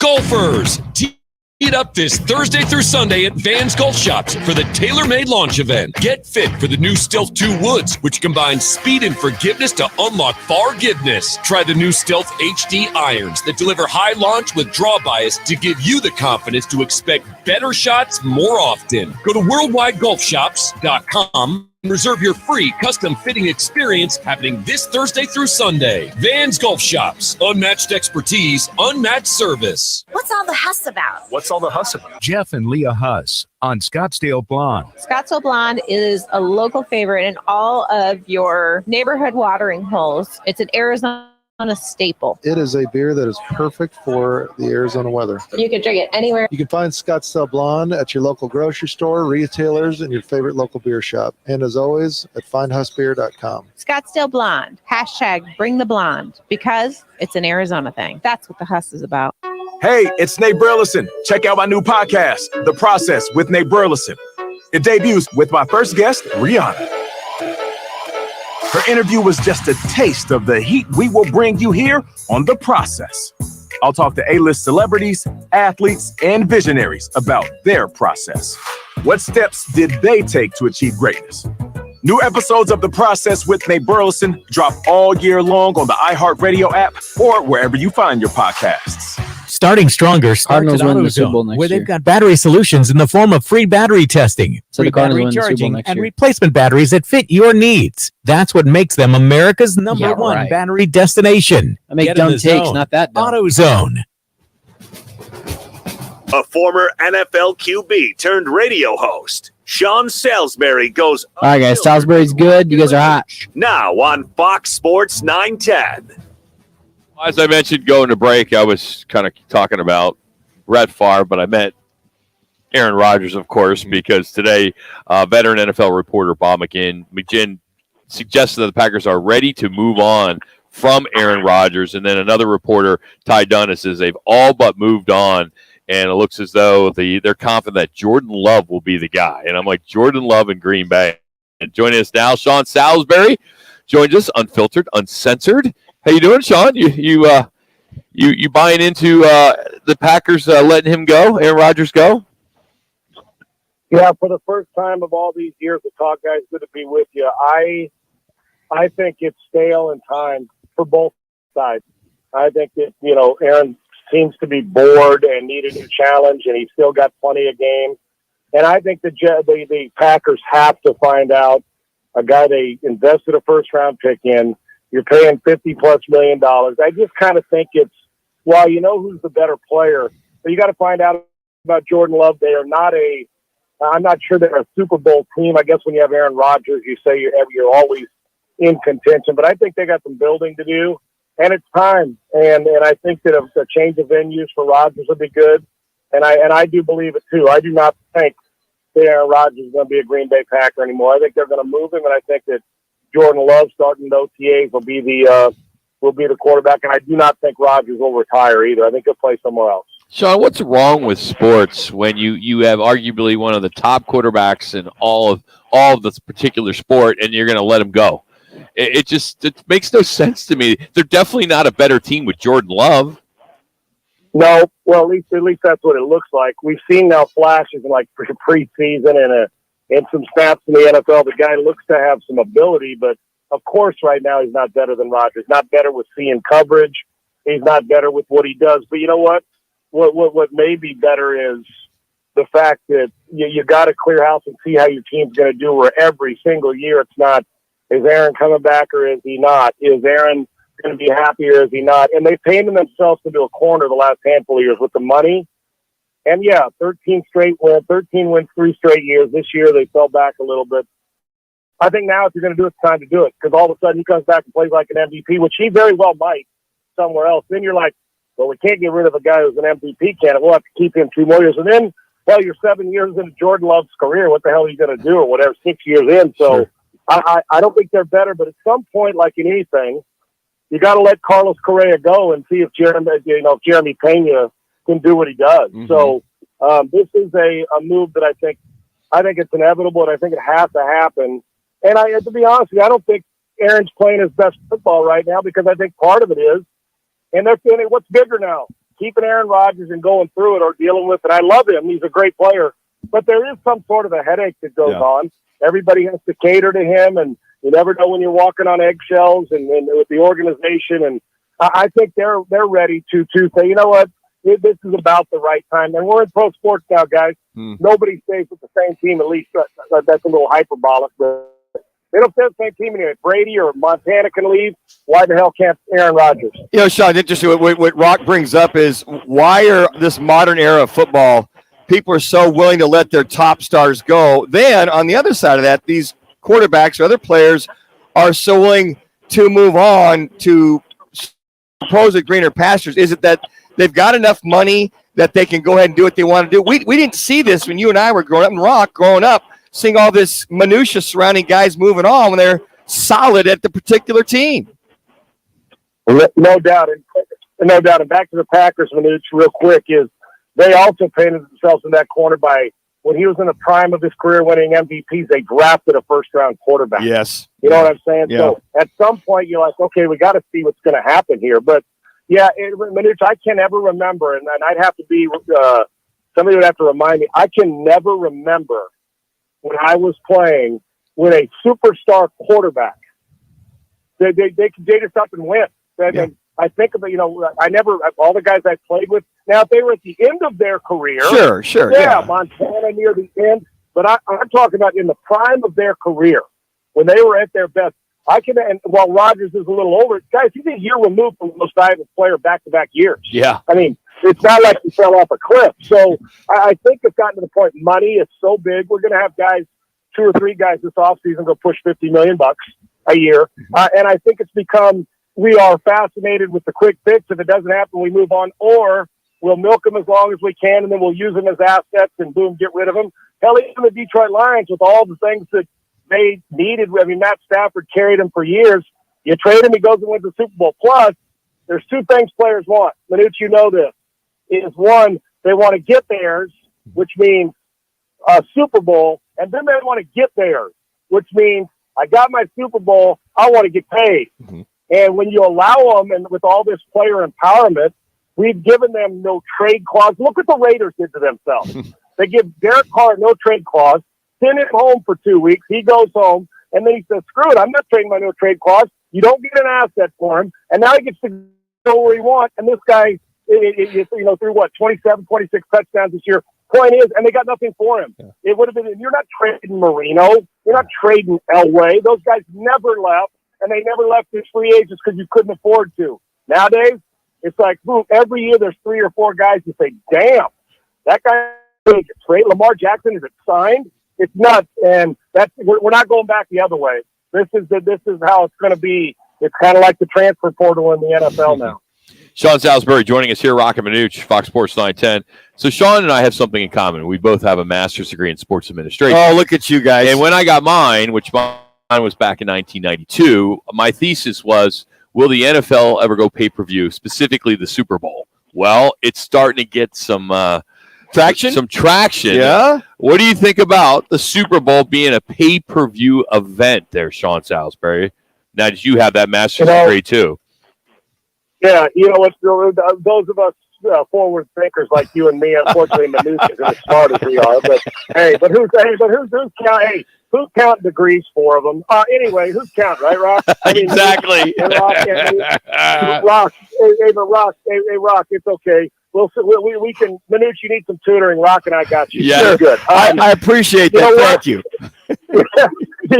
Golfers, tee it up this Thursday through Sunday at Vans Golf Shops for the tailor-made launch event. Get fit for the new Stealth 2 Woods, which combines speed and forgiveness to unlock forgiveness. Try the new Stealth HD irons that deliver high launch with draw bias to give you the confidence to expect better shots more often. Go to worldwidegolfshops.com and reserve your free custom fitting experience happening this Thursday through Sunday. Vans Golf Shops. Unmatched expertise, unmatched service. What's all the huss about? What's all the huss about? Jeff and Leah Huss on Scottsdale Blonde. Scottsdale Blonde is a local favorite in all of your neighborhood watering holes. It's an Arizona staple. It is a beer that is perfect for the Arizona weather. You can drink it anywhere. You can find Scottsdale Blonde at your local grocery store, retailers, and your favorite local beer shop. And as always, at findhussbeer.com. Scottsdale Blonde. Hashtag bring the blonde because it's an Arizona thing. That's what the huss is about. Hey, it's Nate Burleson. Check out my new podcast, The Process with Nate Burleson. It debuts with my first guest, Rihanna. Her interview was just a taste of the heat we will bring you here on The Process. I'll talk to A-list celebrities, athletes, and visionaries about their process. What steps did they take to achieve greatness? New episodes of The Process with Nate Burleson drop all year long on the iHeartRadio app or wherever you find your podcasts. Starting stronger starts at AutoZone, where they've got battery solutions in the form of free battery testing, free battery charging, and replacement batteries that fit your needs. That's what makes them America's number one battery destination. I make dumb takes, not that dumb. AutoZone. A former NFL QB turned radio host, Sean Salisbury goes. All right, guys. Salisbury's good. You guys are hot. Now on Fox Sports 910. As I mentioned going to break, I was kind of talking about Brett Favre, but I meant Aaron Rodgers, of course, because today veteran NFL reporter Bob McGinn suggested that the Packers are ready to move on from Aaron Rodgers. And then another reporter, Ty Dunn, says they've all but moved on. And it looks as though they're confident that Jordan Love will be the guy. And I'm like, Jordan Love in Green Bay. And joining us now, Sean Salisbury joins us, unfiltered, uncensored. How you doing, Sean? You buying into the Packers letting him go, Aaron Rodgers go? Yeah, for the first time of all these years of talk, guys, good to be with you. I think it's stale in time for both sides. I think that, Aaron seems to be bored and need a new challenge, and he's still got plenty of games. And I think the Packers have to find out a guy they invested a first-round pick in. You're paying $50+ million. I just kind of think it's, well, you know who's the better player, but you got to find out about Jordan Love. They are not I'm not sure they're a Super Bowl team. I guess when you have Aaron Rodgers, you say you're always in contention, but I think they got some building to do, and it's time. And I think that a change of venues for Rodgers would be good. And I do believe it too. I do not think that Aaron Rodgers is going to be a Green Bay Packer anymore. I think they're going to move him, and I think that Jordan Love starting the OTAs will be the quarterback. And I do not think Rodgers will retire either. I think he'll play somewhere else. Sean, what's wrong with sports when you have arguably one of the top quarterbacks in all of this particular sport, and you're going to let him go? It makes no sense to me. They're definitely not a better team with Jordan Love. No, well, at least that's what it looks like. We've seen now flashes in like preseason and some snaps in the NFL. The guy looks to have some ability, but of course, right now he's not better than Rodgers. Not better with seeing coverage. He's not better with what he does. But you know what? What may be better is the fact that you got to clear house and see how your team's going to do. Where every single year it's not, is Aaron coming back or is he not? Is Aaron going to be happy or is he not? And they painted themselves into a corner the last handful of years with the money. And yeah, 13 wins 3 straight years. This year they fell back a little bit. I think now if you're going to do it, it's time to do it, because all of a sudden he comes back and plays like an MVP, which he very well might somewhere else. Then you're like, well, we can't get rid of a guy who's an MVP candidate. We'll have to keep him 2 more years. And then, well, you're 7 years into Jordan Love's career. What the hell are you going to do, or whatever, 6 years in? So sure. I don't think they're better, but at some point, like in anything, you got to let Carlos Correa go and see if Jeremy Pena can do what he does. Mm-hmm. So this is a move that I think it's inevitable, and I think it has to happen. And to be honest with you, I don't think Aaron's playing his best football right now, because I think part of it is, and they're feeling, what's bigger now, keeping Aaron Rodgers and going through it, or dealing with it. I love him. He's a great player, but there is some sort of a headache that goes on. Everybody has to cater to him, and you never know when you're walking on eggshells and with the organization. And I think they're ready to say, you know what, this is about the right time. And we're in pro sports now, guys. Nobody stays with the same team. At least that's a little hyperbolic, but they don't stay with the same team anyway. Brady or Montana can leave. Why the hell can't Aaron Rodgers? You know, Sean, interesting. What Rock brings up is, why are this modern era of football, people are so willing to let their top stars go? Then on the other side of that, these quarterbacks or other players are so willing to move on to supposed greener pastures. Is it that they've got enough money that they can go ahead and do what they want to do? We didn't see this when you and I were growing up, seeing all this minutia surrounding guys moving on when they're solid at the particular team. No doubt. And back to the Packers, Manuch, real quick, is they also painted themselves in that corner by, when he was in the prime of his career winning MVPs, they drafted a first-round quarterback. Yes. You know what I'm saying? Yeah. So at some point, you're like, okay, we got to see what's going to happen here. But, yeah, Manuch, I can never remember, and I'd have to be somebody would have to remind me, I can never remember when I was playing with a superstar quarterback. They just up and win. And I think of it, all the guys I played with, now if they were at the end of their career. Sure. Yeah, Montana near the end. But I'm talking about in the prime of their career, when they were at their best. And while Rodgers is a little older, guys, he's a year removed from the most valuable player back-to-back years. Yeah. I mean, it's not like he fell off a cliff. So I think it's gotten to the point, money is so big. We're going to have guys, 2 or 3 guys this offseason go push $50 million a year. And I think it's become, we are fascinated with the quick fix. If it doesn't happen, we move on, or we'll milk them as long as we can, and then we'll use them as assets and boom, get rid of them. Hell, even the Detroit Lions, with all the things that they needed. I mean, Matt Stafford carried him for years. You trade him, he goes and wins the Super Bowl. Plus, there's 2 things players want. Manuch, you know this. Is one, they want to get theirs, which means a Super Bowl, and then they want to get theirs, which means I got my Super Bowl, I want to get paid. Mm-hmm. And when you allow them, and with all this player empowerment, we've given them no trade clause. Look what the Raiders did to themselves. They give Derek Carr no trade clause, send him home for 2 weeks, he goes home, and then he says, screw it, I'm not trading my no trade clause. You don't get an asset for him, and now he gets to go where he wants, and this guy, through 27, 26 touchdowns this year, Point is, and they got nothing for him. Yeah. It would have been, you're not trading Marino. You're not trading Elway. Those guys never left, and they never left as free agents because you couldn't afford to. Nowadays, it's like, boom, every year there's 3 or 4 guys you say, damn, that guy is great. Lamar Jackson, is it signed? It's nuts, and we're not going back the other way. This is how it's going to be. It's kind of like the transfer portal in the NFL now. Sean Salisbury joining us here, Roc and Manuch, Fox Sports 910. So Sean and I have something in common. We both have a master's degree in sports administration. Oh, look at you guys. And when I got mine, which mine was back in 1992, my thesis was, will the NFL ever go pay-per-view, specifically the Super Bowl? Well, it's starting to get some traction. Some traction. Yeah. What do you think about the Super Bowl being a pay-per-view event there, Sean Salisbury? Now, did you have that master's degree too? Yeah, you know what? Those of us forward thinkers like you and me, unfortunately, Manuch isn't as smart as we are. But who's counting degrees? 4 of them. Anyway, who's counting, right, Rock? Exactly. Rock, Rock, it's okay. We can. Manuch, you need some tutoring. Rock and I got you. Yeah, you're good. I appreciate that. Thank you.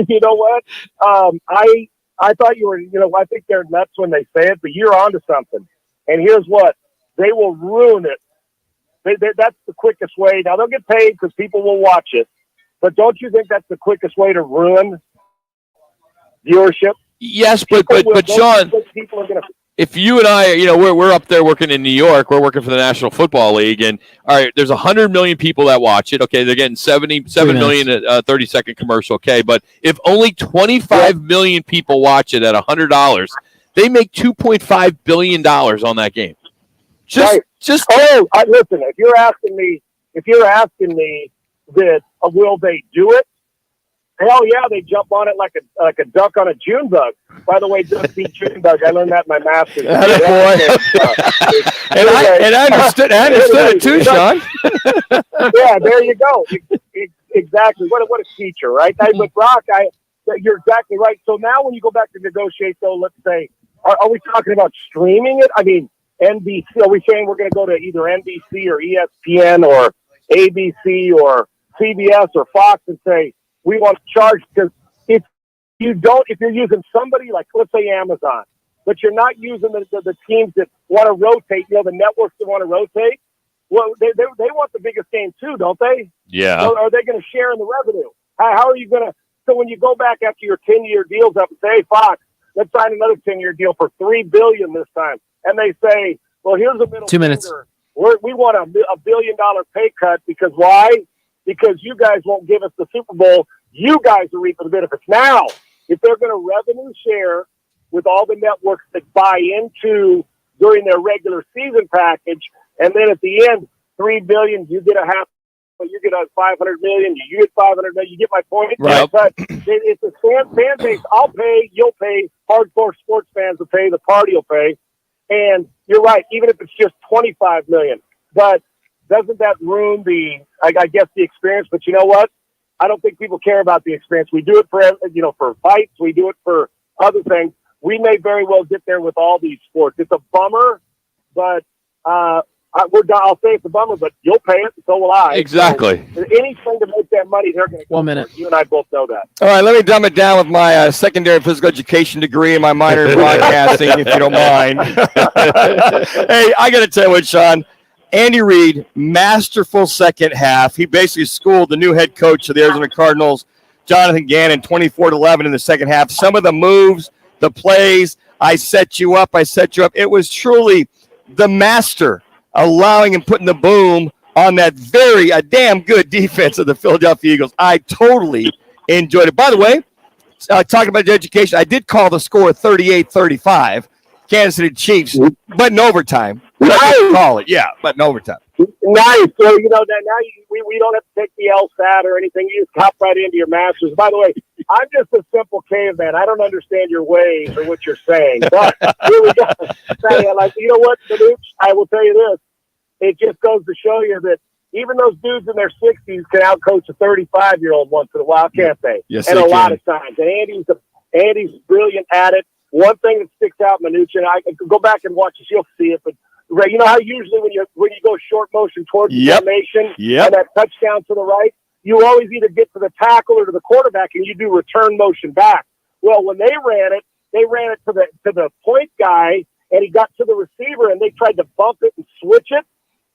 You know what? I thought you were, I think they're nuts when they say it, but you're onto something. And here's what. They will ruin it. That's the quickest way. Now, they'll get paid because people will watch it. But don't you think that's the quickest way to ruin viewership? Yes, but Sean, people are going to... If you and I, we're up there working in New York, we're working for the National Football League, and all right, there's 100 million people that watch it. Okay, they're getting 77 million at a 30-second commercial. Okay, but if only 25 million people watch it at $100, they make $2.5 billion on that game. Listen, if you're asking me that will they do it? Hell yeah, they jump on it like a duck on a June bug. By the way, duck beat June bug. I learned that in my master's. And I understood it too, Sean. Yeah, there you go. Exactly. What a teacher, right? But Rock, you're exactly right. So now when you go back to negotiate, though, let's say, are we talking about streaming it? I mean, NBC. Are we saying we're going to go to either NBC or ESPN or ABC or CBS or Fox and say, we want to charge? Because if you're using somebody like, let's say, Amazon, but you're not using the teams that want to rotate, the networks that want to rotate, well, they want the biggest game too, don't they? Yeah. So are they going to share in the revenue? How are you going to? So when you go back after your 10-year deal's up and say, hey, Fox, let's sign another 10-year deal for $3 billion this time, and they say, well, here's a middle 2 minutes. finger. We want a $1 billion pay cut because why? Because you guys won't give us the Super Bowl. You guys are reaping the benefits. Now, if they're going to revenue share with all the networks that buy into during their regular season package, and then at the end, $3 billion, you get a half, you get a $500 million, you get $500 million. You get my point? Right. But it's a fan base. I'll pay, you'll pay, hardcore sports fans will pay, the party will pay. And you're right, even if it's just $25 million. But doesn't that ruin the experience? But you know what? I don't think people care about the experience. We do it for fights. We do it for other things. We may very well get there with all these sports. It's a bummer, but I'll say it's a bummer, but you'll pay it, so will I. Exactly. So anything to make that money, they're going to. 1 minute. You and I both know that. All right, let me dumb it down with my secondary physical education degree and my minor in broadcasting, if you don't mind. Hey, I got to tell you what, Sean. Andy Reid, masterful second half. He basically schooled the new head coach of the Arizona Cardinals, Jonathan Gannon, 24-11 in the second half. Some of the moves, the plays, I set you up. It was truly the master allowing and putting the boom on that a damn good defense of the Philadelphia Eagles. I totally enjoyed it. By the way, talking about education, I did call the score 38-35. Kansas City Chiefs, but in overtime. I call it, but in overtime. Nice. So, now we don't have to take the LSAT or anything. You just hop right into your master's. By the way, I'm just a simple caveman. I don't understand your ways or what you're saying. But here we go. You know what, Manuch? I will tell you this. It just goes to show you that even those dudes in their 60s can outcoach a 35-year-old once in a while, can't they? Yes, and they a lot can. of times. And Andy's brilliant at it. One thing that sticks out, Manuch, and I could go back and watch this, you'll see it, but right? You know how usually when you go short motion towards the formation and that touchdown to the right, you always either get to the tackle or to the quarterback, and you do return motion back. Well, when they ran it to the point guy, and he got to the receiver, and they tried to bump it and switch it,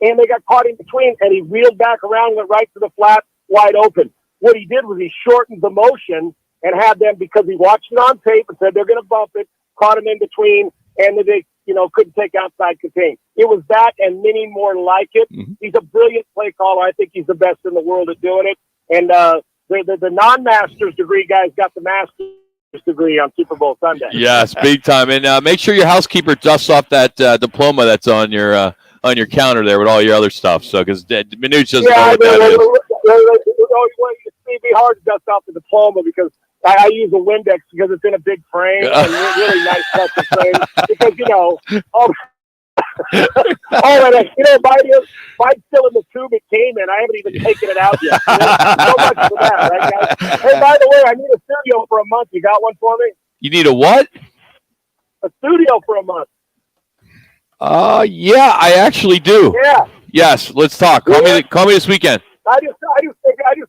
and they got caught in between, and he reeled back around, went right to the flat, wide open. What he did was he shortened the motion and had them, because he watched it on tape and said they're going to bump it, caught him in between, and they couldn't take outside contain. It was that and many more like it. Mm-hmm. He's a brilliant play caller. I think he's the best in the world at doing it. And the non-master's degree guys got the master's degree on Super Bowl Sunday. Yes, big time. And make sure your housekeeper dusts off that diploma that's on your counter there with all your other stuff. So, because Manuch doesn't know what that is. It'd be hard to dust off the diploma because I use a Windex because it's in a big frame, and really nice touch of frame. Because mine's still in the tube it came in. I haven't even taken it out yet. So much for that, right, guys? Hey, by the way, I need a studio for a month. You got one for me? You need a what? A studio for a month. Yeah, I actually do. Yeah. Yes, let's talk. Call me this weekend. I just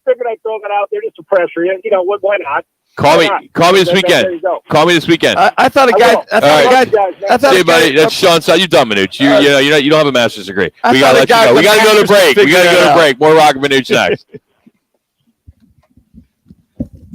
figured I'd throw that out there just to pressure you. Why not? Call me this weekend. Call me this weekend. I thought a guy. Hey, buddy, that's Sean. You're done, Manuch. You don't have a master's degree. We gotta let you go. We gotta go to break. More Roc and Manuch next.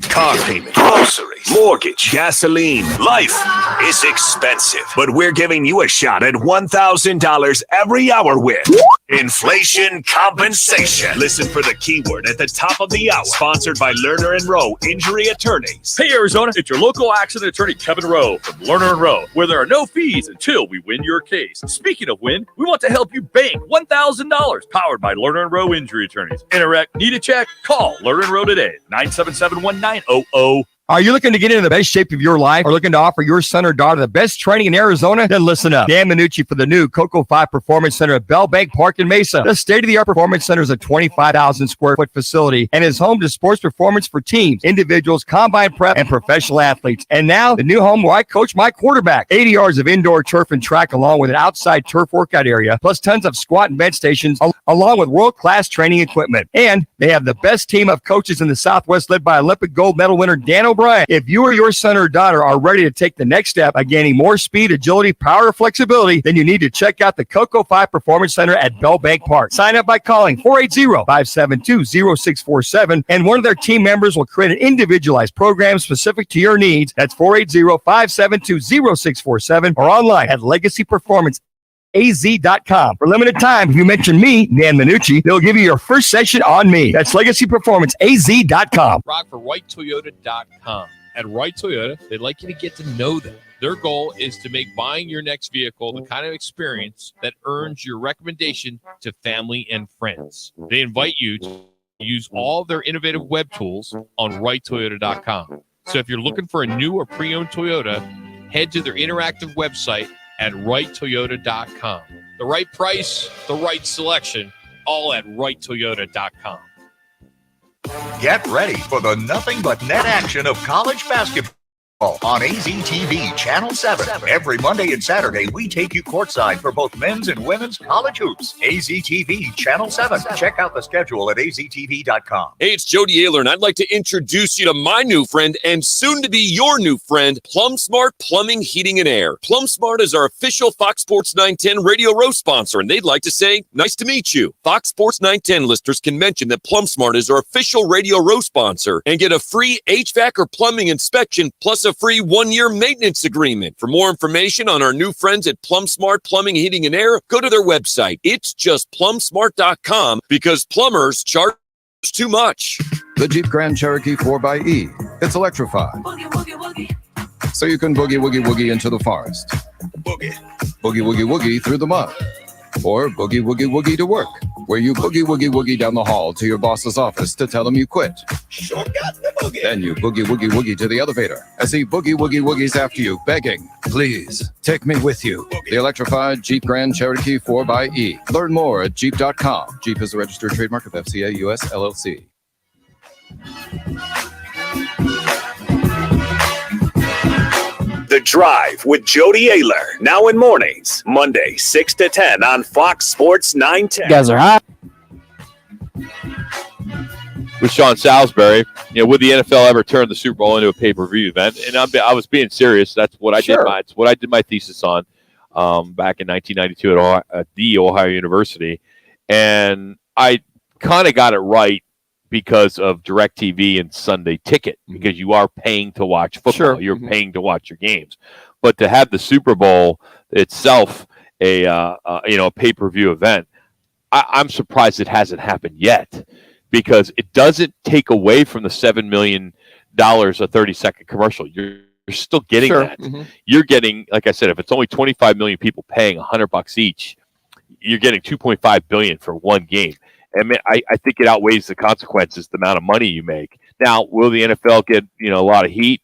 Car payment, groceries, mortgage, gasoline. Life is expensive, but we're giving you a shot at $1,000 every hour with inflation compensation. Listen for the keyword at the top of the hour. Sponsored by Lerner & Rowe Injury Attorneys. Hey, Arizona, it's your local accident attorney, Kevin Rowe from Lerner & Rowe, where there are no fees until we win your case. Speaking of win, we want to help you bank $1,000, powered by Lerner & Rowe Injury Attorneys. Interact, need a check? Call Lerner & Rowe today, 977-1900. Are you looking to get into the best shape of your life or looking to offer your son or daughter the best training in Arizona? Then listen up. Dan Manucci for the new Cocoa 5 Performance Center at Bell Bank Park in Mesa. The state-of-the-art Performance Center is a 25,000 square foot facility and is home to sports performance for teams, individuals, combine prep, and professional athletes. And now, the new home where I coach my quarterback. 80 yards of indoor turf and track along with an outside turf workout area, plus tons of squat and bench stations, along with world-class training equipment. And they have the best team of coaches in the Southwest led by Olympic gold medal winner Dan O'Brien. If you or your son or daughter are ready to take the next step by gaining more speed, agility, power, or flexibility, then you need to check out the Cocoa 5 Performance Center at Bell Bank Park. Sign up by calling 480-572-0647, and one of their team members will create an individualized program specific to your needs. That's 480-572-0647 or online at LegacyPerformanceAZ.com. For limited time, if you mention me, Dan Manucci, they'll give you your first session on me. That's LegacyPerformanceAZ.com. Rock for WrightToyota.com. At Wright Toyota, they'd like you to get to know them. Their goal is to make buying your next vehicle the kind of experience that earns your recommendation to family and friends. They invite you to use all of their innovative web tools on WrightToyota.com. So if you're looking for a new or pre-owned Toyota, head to their interactive website at WrightToyota.com. The right price, the right selection, all at WrightToyota.com. Get ready for the nothing but net action of college basketball on AZTV Channel 7. Every Monday and Saturday, we take you courtside for both men's and women's college hoops. AZTV Channel 7. Check out the schedule at aztv.com. Hey, it's Jody Ayler, and I'd like to introduce you to my new friend and soon to be your new friend, Plum Smart Plumbing, Heating, and Air. Plum Smart is our official Fox Sports 910 Radio Row sponsor, and they'd like to say, nice to meet you. Fox Sports 910 listeners can mention that Plum Smart is our official Radio Row sponsor and get a free HVAC or plumbing inspection plus a free 1-year maintenance agreement. For more information on our new friends at Plum Smart Plumbing, Heating, and Air, go to their website. It's just plumsmart.com because plumbers charge too much. The Jeep Grand Cherokee 4xE. It's electrified. So you can boogie woogie woogie into the forest. Boogie woogie woogie through the mud. Or boogie woogie woogie to work, where you boogie woogie woogie down the hall to your boss's office to tell him you quit. Sure got the boogie. Then you boogie woogie woogie to the elevator as he boogie woogie woogies after you, begging, please, take me with you. Boogie. The electrified Jeep Grand Cherokee 4xE. Learn more at Jeep.com. Jeep is a registered trademark of FCA US LLC. The Drive with Jody Ayler, now in mornings, Monday 6 to 10 on Fox Sports 910. You guys are hot. With Sean Salisbury, would the NFL ever turn the Super Bowl into a pay-per-view event? And I was being serious. That's what I did. It's what I did my thesis on back in 1992 at the Ohio University, and I kind of got it right because of DirecTV and Sunday Ticket, because you are paying to watch football. Sure. You're paying to watch your games, but to have the Super Bowl itself a pay-per-view event, I'm surprised it hasn't happened yet. Because it doesn't take away from the $7 million a 30-second commercial. You're still getting that. You're getting, like I said, if it's only 25 million people paying $100 each, you're getting $2.5 billion for one game. And I think it outweighs the consequences, the amount of money you make. Now, will the NFL get a lot of heat,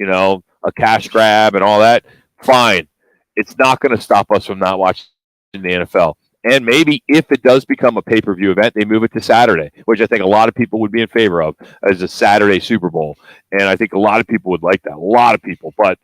a cash grab and all that? Fine. It's not going to stop us from not watching the NFL. And maybe if it does become a pay-per-view event, they move it to Saturday, which I think a lot of people would be in favor of as a Saturday Super Bowl. And I think a lot of people would like that. A lot of people. But,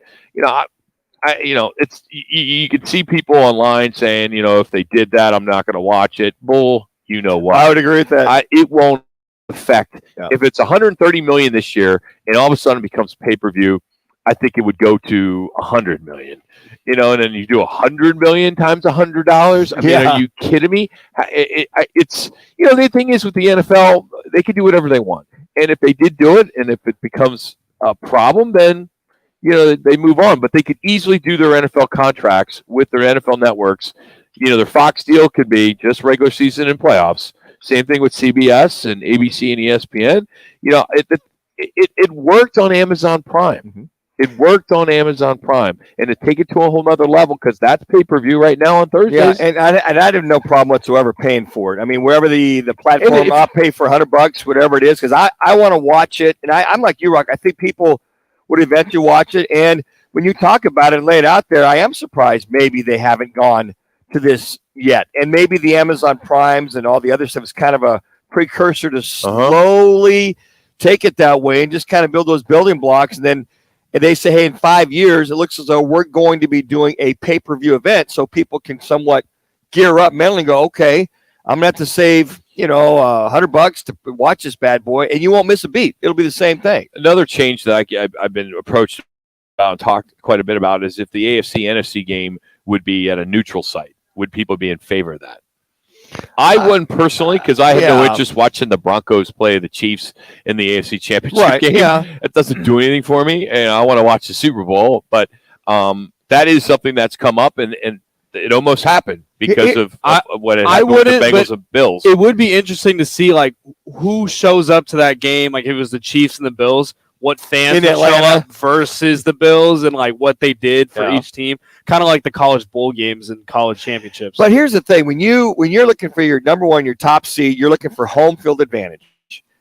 it's you can see people online saying, if they did that, I'm not going to watch it. Bull, you know what? I would agree with that. It won't affect. Yeah. If it's $130 million this year and all of a sudden it becomes pay-per-view, I think it would go to $100 million. And then you do $100 million times $100. I mean, are you kidding me? It's the thing is with the NFL, they can do whatever they want, and if they did do it, and if it becomes a problem, then they move on. But they could easily do their NFL contracts with their NFL networks. Their Fox deal could be just regular season and playoffs. Same thing with CBS and ABC and ESPN. It worked on Amazon Prime. Mm-hmm. It worked on Amazon Prime, and to take it to a whole nother level, because that's pay-per-view right now on Thursdays. Yeah, and I have no problem whatsoever paying for it. I mean, wherever the platform, I'll pay for $100, whatever it is, because I want to watch it. And I'm like you, Rock. I think people would eventually watch it. And when you talk about it and lay it out there, I am surprised maybe they haven't gone to this yet. And maybe the Amazon Primes and all the other stuff is kind of a precursor to slowly take it that way and just kind of build those building blocks. And they say, hey, in 5 years, it looks as though we're going to be doing a pay-per-view event so people can somewhat gear up mentally and go, okay, I'm going to have to save, $100 to watch this bad boy, and you won't miss a beat. It'll be the same thing. Another change that I've been approached about and talked quite a bit about is if the AFC-NFC game would be at a neutral site. Would people be in favor of that? I wouldn't personally, because I had no interest watching the Broncos play the Chiefs in the AFC Championship game. Yeah. It doesn't do anything for me, and I want to watch the Super Bowl. But that is something that's come up, and it almost happened because of what it happened with the Bengals and Bills. It would be interesting to see who shows up to that game. Like if it was the Chiefs and the Bills, what fans would show up versus the Bills, and what they did for each team. Kind of like the college bowl games and college championships. But here's the thing: when you're looking for your number one, your top seed, you're looking for home field advantage.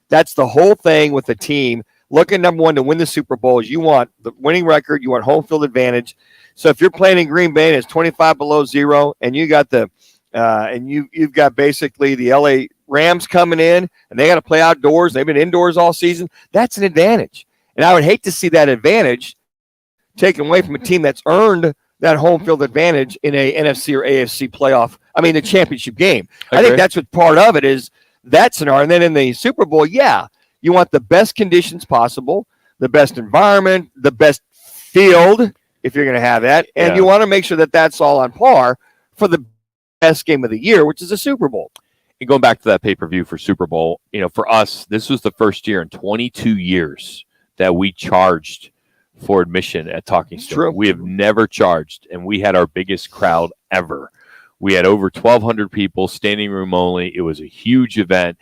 That's the whole thing with the team. Looking number one to win the Super Bowl is you want the winning record, you want home field advantage. So if you're playing in Green Bay and it's 25 below zero, and you got you've got basically the LA Rams coming in, and they got to play outdoors. They've been indoors all season. That's an advantage, and I would hate to see that advantage taken away from a team that's earned that home field advantage in a NFC or AFC playoff. I mean, the championship game. I think that's what part of it is, that scenario. And then in the Super Bowl, you want the best conditions possible, the best environment, the best field, if you're going to have that. And you want to make sure that that's all on par for the best game of the year, which is the Super Bowl. And going back to that pay-per-view for Super Bowl, for us, this was the first year in 22 years that we charged for admission at Talking Stone. We have never charged, and we had our biggest crowd ever. We had over 1,200 people, standing room only. It was a huge event.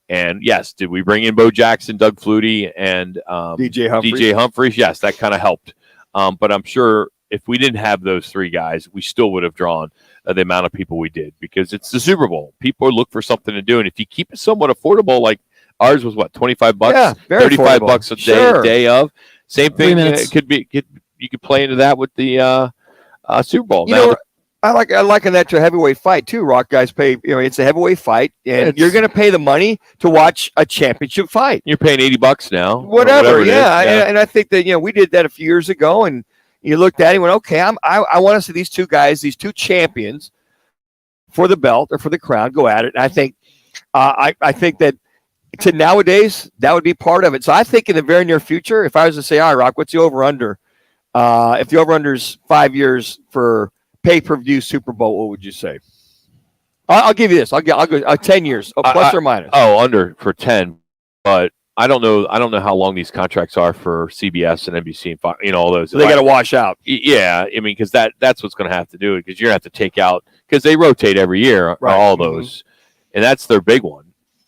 And yes, did we bring in Bo Jackson, Doug Flutie, and DJ Humphries? Yes, that kind of helped. But I'm sure if we didn't have those three guys, we still would have drawn the amount of people we did, because it's the Super Bowl. People look for something to do. And if you keep it somewhat affordable, like ours was $25? Yeah, $35 a day of. Same thing. It could be. You could play into that with the Super Bowl. I liken that to a heavyweight fight too. Rock guys pay. It's a heavyweight fight, and you're going to pay the money to watch a championship fight. You're paying $80 now. Whatever. And I think that we did that a few years ago, and You looked at it and went, okay, I want to see these two guys, these two champions for the belt or for the crown go at it. And I think I think that to nowadays, that would be part of it. So I think in the very near future, if I was to say, all right, Rock, what's the over-under? If the over-under is 5 years for pay-per-view Super Bowl, what would you say? I'll give you this. I'll go 10 years, plus or minus. Oh, under for 10, but I don't know how long these contracts are for CBS and NBC and Fox, all those. So they got to wash out. Yeah, I mean, because that's what's going to have to do it, because you're going to have to take out, because they rotate every year, Right. all those, and that's their big one.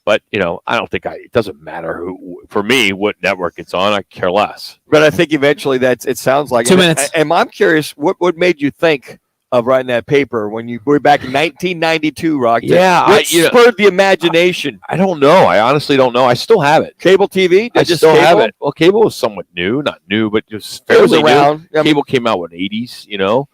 But I don't think it doesn't matter for me what network it's on. I care less. But I think eventually it sounds like 2 minutes. And I'm curious, what made you think of writing that paper when you were back in 1992, Rock? Yeah, what spurred the imagination? I don't know. I honestly don't know. I still have it. Cable TV? I still have it. Well, cable was somewhat new, not new, but just fairly around. new. Cable came out in the 80s, cable,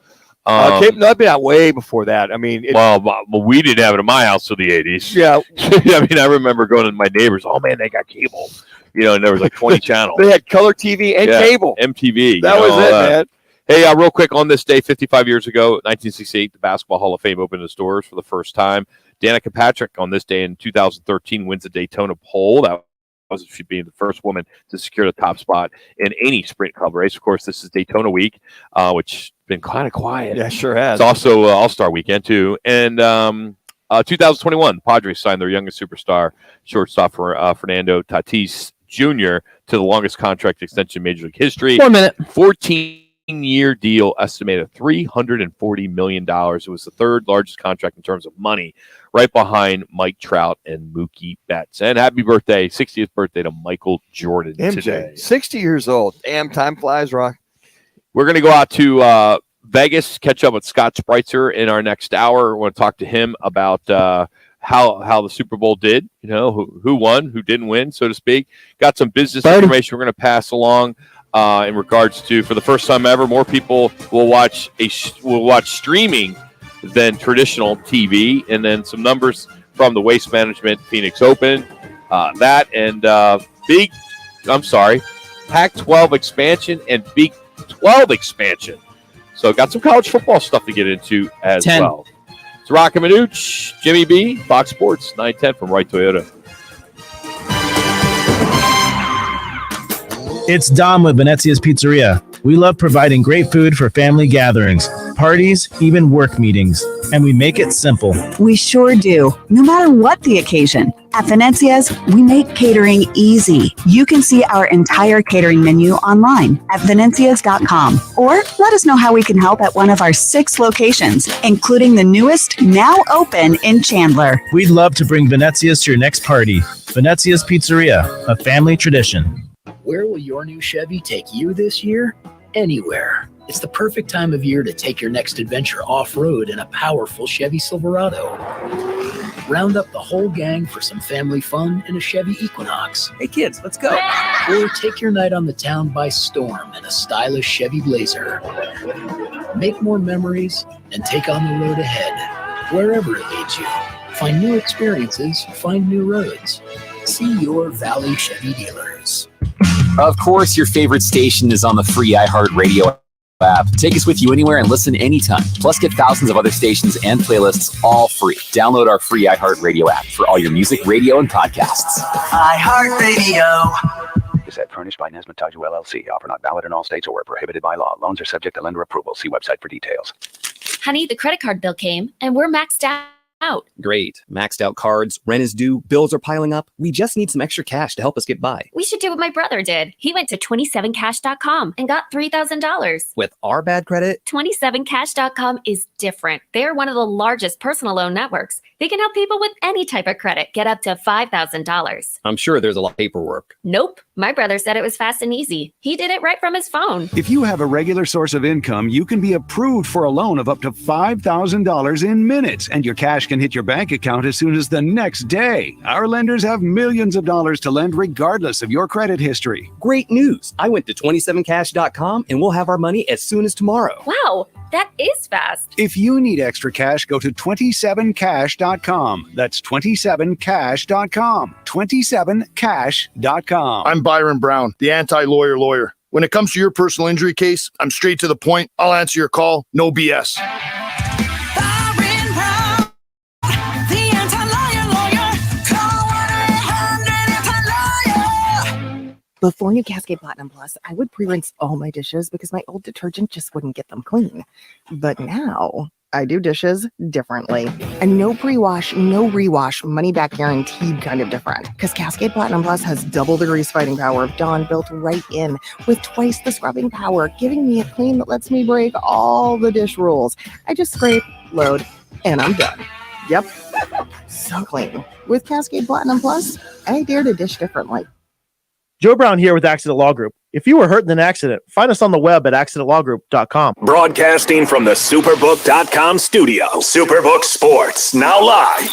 I've been out way before that. I mean, well, we didn't have it in my house till the 80s. Yeah. I mean, I remember going to my neighbors. Oh man, they got cable. And there was like 20 channels. They had color TV and cable. MTV. That was it, man. Hey, real quick on this day, 55 years ago, 1968, the Basketball Hall of Fame opened its doors for the first time. Danica Patrick on this day in 2013 wins the Daytona pole. That was she being the first woman to secure the top spot in any sprint club race. Of course, this is Daytona week, which has been kind of quiet. Yeah, sure has. It's also All-Star weekend, too. And 2021, the Padres signed their youngest superstar, shortstop Fernando Tatis Jr., to the longest contract extension in Major League history. 1 minute. 14-year deal, estimated $340 million. It was the third largest contract in terms of money, right behind Mike Trout and Mookie Betts. And happy birthday, 60th birthday to Michael Jordan today. 60 years old. Damn, time flies, Rock. We're going to go out to Vegas, catch up with Scott Spreitzer in our next hour. I want to talk to him about how the Super Bowl did, who won, who didn't win, so to speak. Got some business information we're going to pass along in regards to, for the first time ever, more people will watch streaming than traditional TV, and then some numbers from the Waste Management Phoenix Open, Pac-12 expansion and Big 12 expansion. So got some college football stuff to get into as 10. well. It's Roc and Manuch, Jimmy B, Fox Sports, 910 from Wright Toyota. It's Dom with Venezia's Pizzeria. We love providing great food for family gatherings, parties, even work meetings, and we make it simple. We sure do, no matter what the occasion. At Venezia's, we make catering easy. You can see our entire catering menu online at venezias.com, or let us know how we can help at one of our 6 locations, including the newest, now open in Chandler. We'd love to bring Venezia's to your next party. Venezia's Pizzeria, a family tradition. Where will your new Chevy take you this year? Anywhere. It's the perfect time of year to take your next adventure off-road in a powerful Chevy Silverado. Round up the whole gang for some family fun in a Chevy Equinox. Hey kids, let's go. Or take your night on the town by storm in a stylish Chevy Blazer. Make more memories and take on the road ahead, wherever it leads you. Find new experiences, find new roads. See your Valley Chevy dealers. Of course, your favorite station is on the free iHeartRadio app. Take us with you anywhere and listen anytime. Plus, get thousands of other stations and playlists all free. Download our free iHeartRadio app for all your music, radio, and podcasts. iHeartRadio. Is that furnished by Nesmith Taju LLC? Offer not valid in all states or prohibited by law. Loans are subject to lender approval. See website for details. Honey, the credit card bill came and we're maxed out. Great. Maxed out cards, rent is due, bills are piling up. We just need some extra cash to help us get by. We should do what my brother did. He went to 27cash.com and got $3,000. With our bad credit? 27cash.com is different. They're one of the largest personal loan networks. They can help people with any type of credit get up to $5,000. I'm sure there's a lot of paperwork. Nope. My brother said it was fast and easy. He did it right from his phone. If you have a regular source of income, you can be approved for a loan of up to $5,000 in minutes, and your cash can hit your bank account as soon as the next day. Our lenders have millions of dollars to lend regardless of your credit history. Great news. I went to 27cash.com and we'll have our money as soon as tomorrow. Wow, that is fast. If you need extra cash, go to 27cash.com. That's 27cash.com. 27cash.com. I'm Byron Brown, the anti-lawyer lawyer. When it comes to your personal injury case, I'm straight to the point. I'll answer your call. No BS. Before new Cascade Platinum Plus, I would pre-rinse all my dishes because my old detergent just wouldn't get them clean. But now I do dishes differently. And no pre-wash, no rewash, money back guaranteed kind of different. Because Cascade Platinum Plus has double the grease fighting power of Dawn built right in, with twice the scrubbing power, giving me a clean that lets me break all the dish rules. I just scrape, load, and I'm done. Yep, so clean. With Cascade Platinum Plus, I dare to dish differently. Joe Brown here with Accident Law Group. If you were hurt in an accident, find us on the web at accidentlawgroup.com. Broadcasting from the Superbook.com studio. Superbook Sports, now live.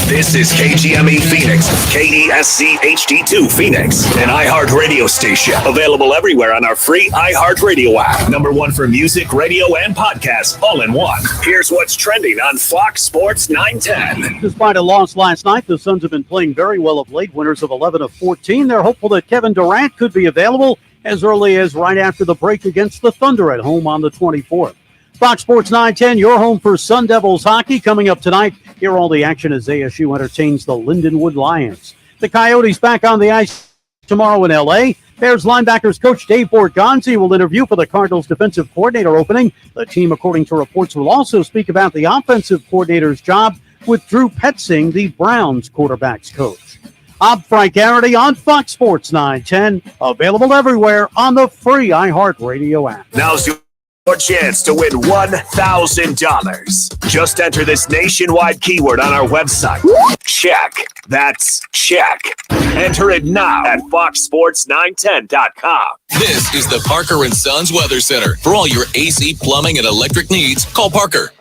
This is KGME Phoenix, KESC HD2 Phoenix, an iHeart radio station. Available everywhere on our free iHeart radio app. #1 for music, radio, and podcasts, all in one. Here's what's trending on Fox Sports 910. Despite a loss last night, the Suns have been playing very well of late, winners of 11 of 14. They're hopeful that Kevin Durant could be available as early as right after the break against the Thunder at home on the 24th. Fox Sports 910, your home for Sun Devils hockey. Coming up tonight, hear all the action as ASU entertains the Lindenwood Lions. The Coyotes back on the ice tomorrow in L.A. Bears linebackers coach Dave Borgonzi will interview for the Cardinals defensive coordinator opening. The team, according to reports, will also speak about the offensive coordinator's job with Drew Petzing, the Browns quarterbacks coach. I'm Frank Garrity on Fox Sports 910, available everywhere on the free iHeartRadio app. Now's your chance to win $1,000. Just enter this nationwide keyword on our website. Check. That's check. Enter it now at foxsports910.com. This is the Parker & Sons Weather Center. For all your AC, plumbing, and electric needs, call Parker.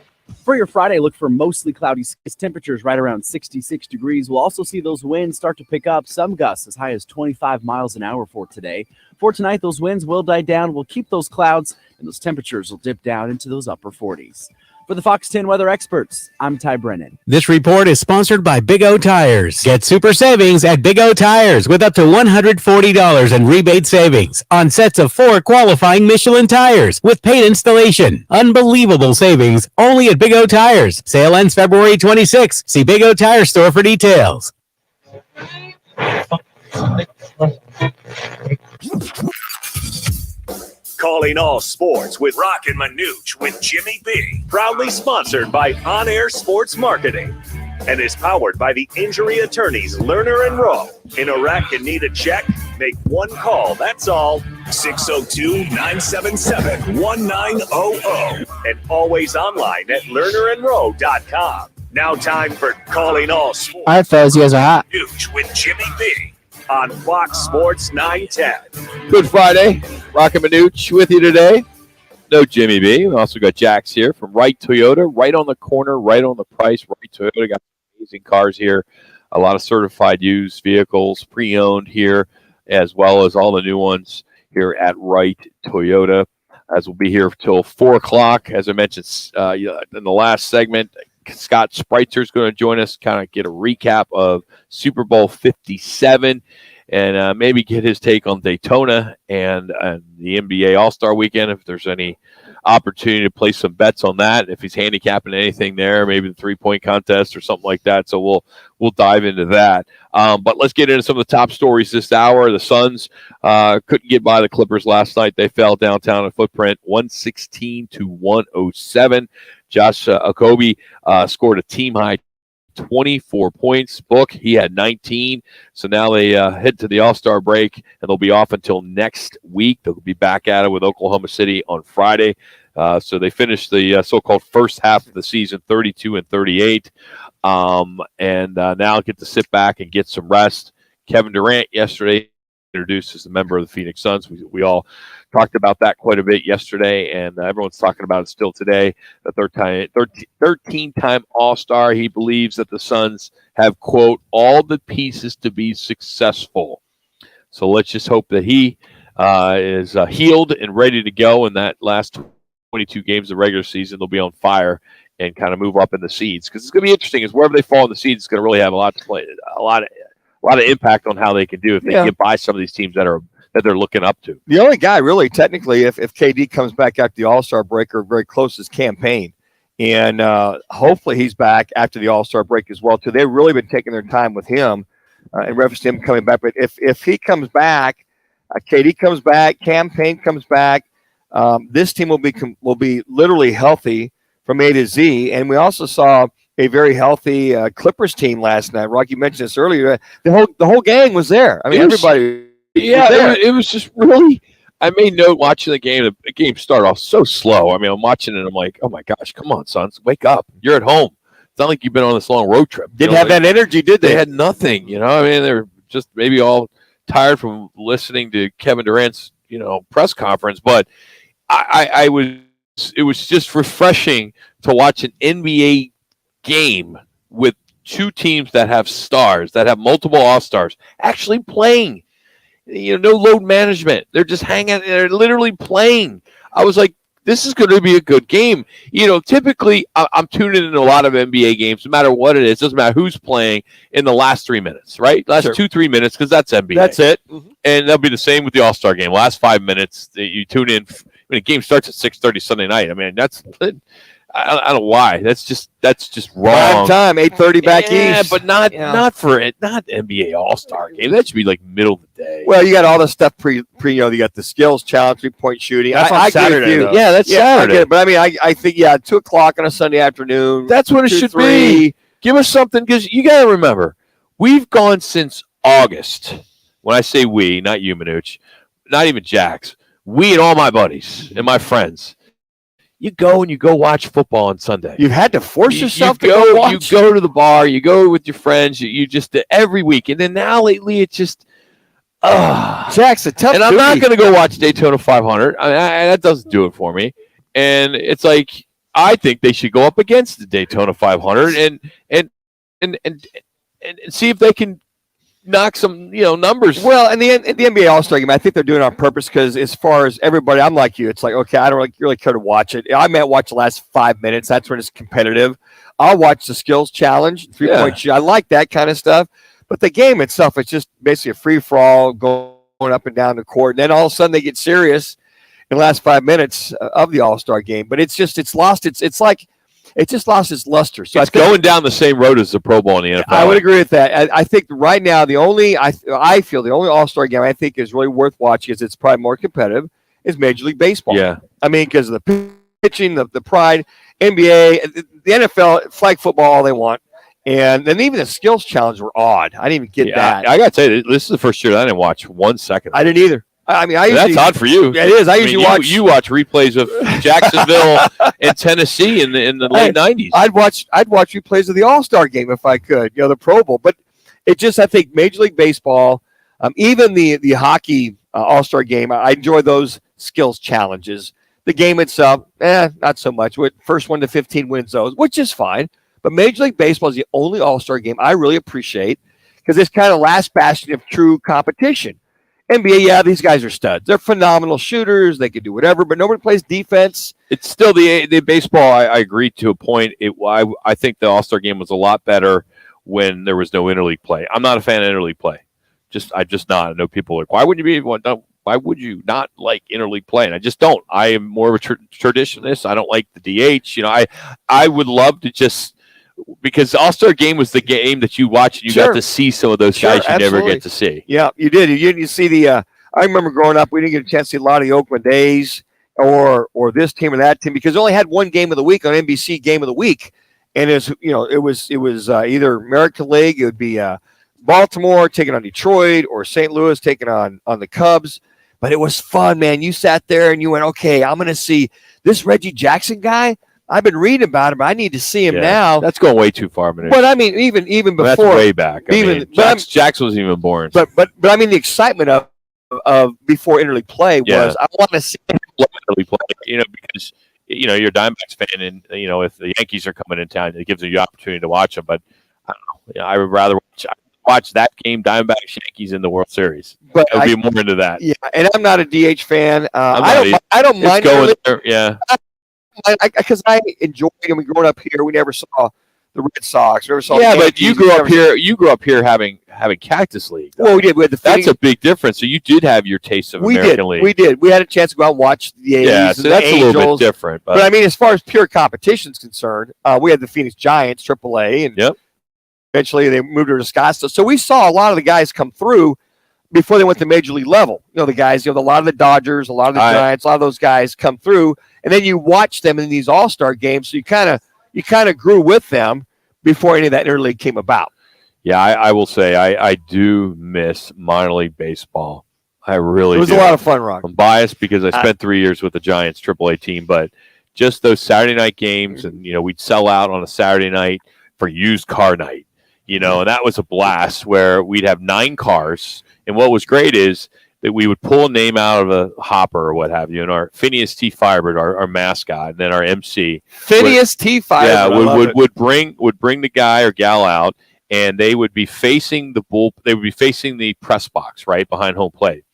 For your Friday, look for mostly cloudy skies. Temperatures right around 66 degrees. We'll also see those winds start to pick up. Some gusts as high as 25 miles an hour for today. For tonight, those winds will die down. We'll keep those clouds, and those temperatures will dip down into those upper 40s. For the Fox 10 weather experts, I'm Ty Brennan. This report is sponsored by Big O Tires. Get super savings at Big O Tires with up to $140 in rebate savings on sets of 4 qualifying Michelin tires with paid installation. Unbelievable savings only at Big O Tires. Sale ends February 26. See Big O Tire store for details. Calling all sports with Roc and Manuch with Jimmy B. Proudly sponsored by On Air Sports Marketing and is powered by the injury attorneys Lerner and Rowe. In a wreck and need a check? Make one call. That's all. 602-977-1900 and always online at lernerandrowe.com. Now time for Calling All Sports. All right, fellas, you guys are hot. Manuch with Jimmy B. on Fox Sports 910. Good Friday. Roc and Manuch with you today. No Jimmy B. We also got Jax here from Wright Toyota, right on the corner, right on the price. Wright Toyota got amazing cars here. A lot of certified used vehicles, pre-owned here, as well as all the new ones here at Wright Toyota. As we'll be here till 4 o'clock. As I mentioned in the last segment, Scott Spreitzer is going to join us, kind of get a recap of Super Bowl 57 and maybe get his take on Daytona and the NBA All-Star Weekend, if there's any opportunity to place some bets on that, if he's handicapping anything there, maybe the three-point contest or something like that. So we'll dive into that. But let's get into some of the top stories this hour. The Suns couldn't get by the Clippers last night. They fell downtown in footprint 116-107. Josh Okogie scored a team-high 24 points. Book, he had 19. So now they head to the All-Star break, and they'll be off until next week. They'll be back at it with Oklahoma City on Friday. So they finished the so-called first half of the season 32-38, and now get to sit back and get some rest. Kevin Durant yesterday introduced as a member of the Phoenix Suns. We all talked about that quite a bit yesterday, and everyone's talking about it still today. The 13-time All-Star. He believes that the Suns have, quote, all the pieces to be successful. So let's just hope that he is healed and ready to go in that last 22 games of the regular season. They'll be on fire and kind of move up in the seeds, because it's going to be interesting. Is wherever they fall in the seeds, it's going to really have a lot of impact on how they can do if they get by some of these teams that are that they're looking up to. The only guy really, technically, if KD comes back after the All-Star break or very close, is Campaign. And hopefully he's back after the All-Star break as well, too. They've really been taking their time with him in reference to him coming back. But if he comes back, KD comes back, Campaign comes back, this team will be literally healthy from A to Z. And we also saw a very healthy Clippers team last night. Rock, you mentioned this earlier. The whole gang was there. I mean, everybody. Yeah, it was just really. I made note watching the game. The game started off so slow. I mean, I'm watching it. I'm like, oh my gosh, come on, sons, wake up! You're at home. It's not like you've been on this long road trip. Didn't have that energy, did they? They had nothing. I mean, they're just maybe all tired from listening to Kevin Durant's press conference. But I was. It was just refreshing to watch an NBA game with two teams that have stars, that have multiple All-Stars, actually playing. No load management. They're just hanging. They're literally playing. I was like, this is going to be a good game. Typically, I'm tuning in a lot of NBA games, no matter what it is. Doesn't matter who's playing in the last 3 minutes, right? Last 2-3 minutes, because that's NBA. That's it. Mm-hmm. And that'll be the same with the All-Star game. Last 5 minutes, you tune in. When the game starts at 6:30 Sunday night. I mean, that's. I don't know why. That's just wrong. Prime time, 8:30 back east. Yeah, but not NBA All-Star game. That should be like middle of the day. Well, you got all the stuff pre. You got the skills challenge, 3-point shooting. That's on Saturday. Yeah, that's Saturday. I get it. But I mean, I think 2:00 on a Sunday afternoon. That's what it should be. Give us something, because you got to remember, we've gone since August. When I say we, not you, Manuch, not even Jax. We and all my buddies and my friends. You go watch football on Sunday. You've had to force yourself to go watch. You go to the bar. You go with your friends. You just every week. And then now lately, it's just Jackson, tough. And I'm not going to go watch Daytona 500. That doesn't do it for me. And it's like I think they should go up against the Daytona 500 and see if they can knock some numbers. Well, and the NBA All-Star game, I think they're doing it on purpose, because as far as everybody, I'm like you. It's like, okay, I don't really care to watch it. I might watch the last 5 minutes. That's when it's competitive. I'll watch the skills challenge, 3-point shoot. I like that kind of stuff. But the game itself, it's just basically a free-for-all going up and down the court. And then all of a sudden they get serious in the last 5 minutes of the All-Star game. But it's lost its luster. So it's going down the same road as the Pro Bowl in the NFL. I would agree with that. I think right now I feel the only All-Star game I think is really worth watching, is it's probably more competitive, is Major League Baseball. Yeah. I mean, because of the pitching, the pride, NBA, the NFL, flag football, all they want. And then even the skills challenge were odd. I didn't even get that. I got to tell you, this is the first year that I didn't watch 1 second. I didn't either. I mean, that's odd for you. It is. I usually watch. You watch replays of Jacksonville and Tennessee in the late '90s. I'd watch replays of the All-Star game if I could. The Pro Bowl. But it just, I think Major League Baseball, even the hockey All-Star game, I enjoy those skills challenges. The game itself, not so much. First 1 to 15 wins those, which is fine. But Major League Baseball is the only All-Star game I really appreciate, because it's kind of last bastion of true competition. NBA, these guys are studs. They're phenomenal shooters. They can do whatever, but nobody plays defense. It's still the baseball. I agree to a point. I think the All-Star game was a lot better when there was no interleague play. I'm not a fan of interleague play. I just not. I know people are like, why wouldn't you be? Why would you not like interleague play? And I just don't. I am more of a traditionalist. I don't like the DH. I would love to just. Because the All-Star game was the game that you watched, and you got to see some of those guys you never get to see. Yeah, you did. You see the. I remember growing up, we didn't get a chance to see a lot of the Oakland A's or this team or that team, because they only had one game of the week on NBC Game of the Week, and it was either American League, it would be Baltimore taking on Detroit, or St. Louis taking on the Cubs. But it was fun, man. You sat there and you went, okay, I'm going to see this Reggie Jackson guy. I've been reading about him, but I need to see him now. That's going way too far, man. But I mean, even before, that's way back. Jackson wasn't even born. But I mean, the excitement of before interleague play was I want to see interleague play. Because you're a Diamondbacks fan, and if the Yankees are coming in town, it gives you the opportunity to watch them. But I don't know. I would rather watch that game, Diamondbacks Yankees, in the World Series. But I would be more into that. Yeah, and I'm not a DH fan. I don't mind going there. Yeah. Because I enjoyed him growing up here. We never saw the Red Sox. We never saw Yeah, the but you Yankees. grew up here. You grew up here having Cactus League. Well, we did. We had the That's Phoenix- a big difference. So you did have your taste of American League. We did. We had a chance to go out and watch the A's. Yeah, and so the that's Angels. a little bit different. But I mean, as far as pure competition is concerned, we had the Phoenix Giants, AAA, and eventually they moved to Scottsdale. So we saw a lot of the guys come through before they went to major league level. You know, the guys, a lot of the Dodgers, a lot of the Giants, a lot of those guys come through, and then you watch them in these all-star games. So you kind of grew with them before any of that interleague came about. Yeah, I will say I do miss minor league baseball. I really do. It was a lot of fun, Rock. I'm biased because I spent 3 years with the Giants AAA team, but just those Saturday night games, and we'd sell out on a Saturday night for used car night, and that was a blast where we'd have 9 cars. And what was great is that we would pull a name out of a hopper or what have you, and our Phineas T. Firebird, our mascot, and then our MC. Phineas T. Firebird. would bring the guy or gal out, and they would be facing the bull. They would be facing the press box right behind home plate.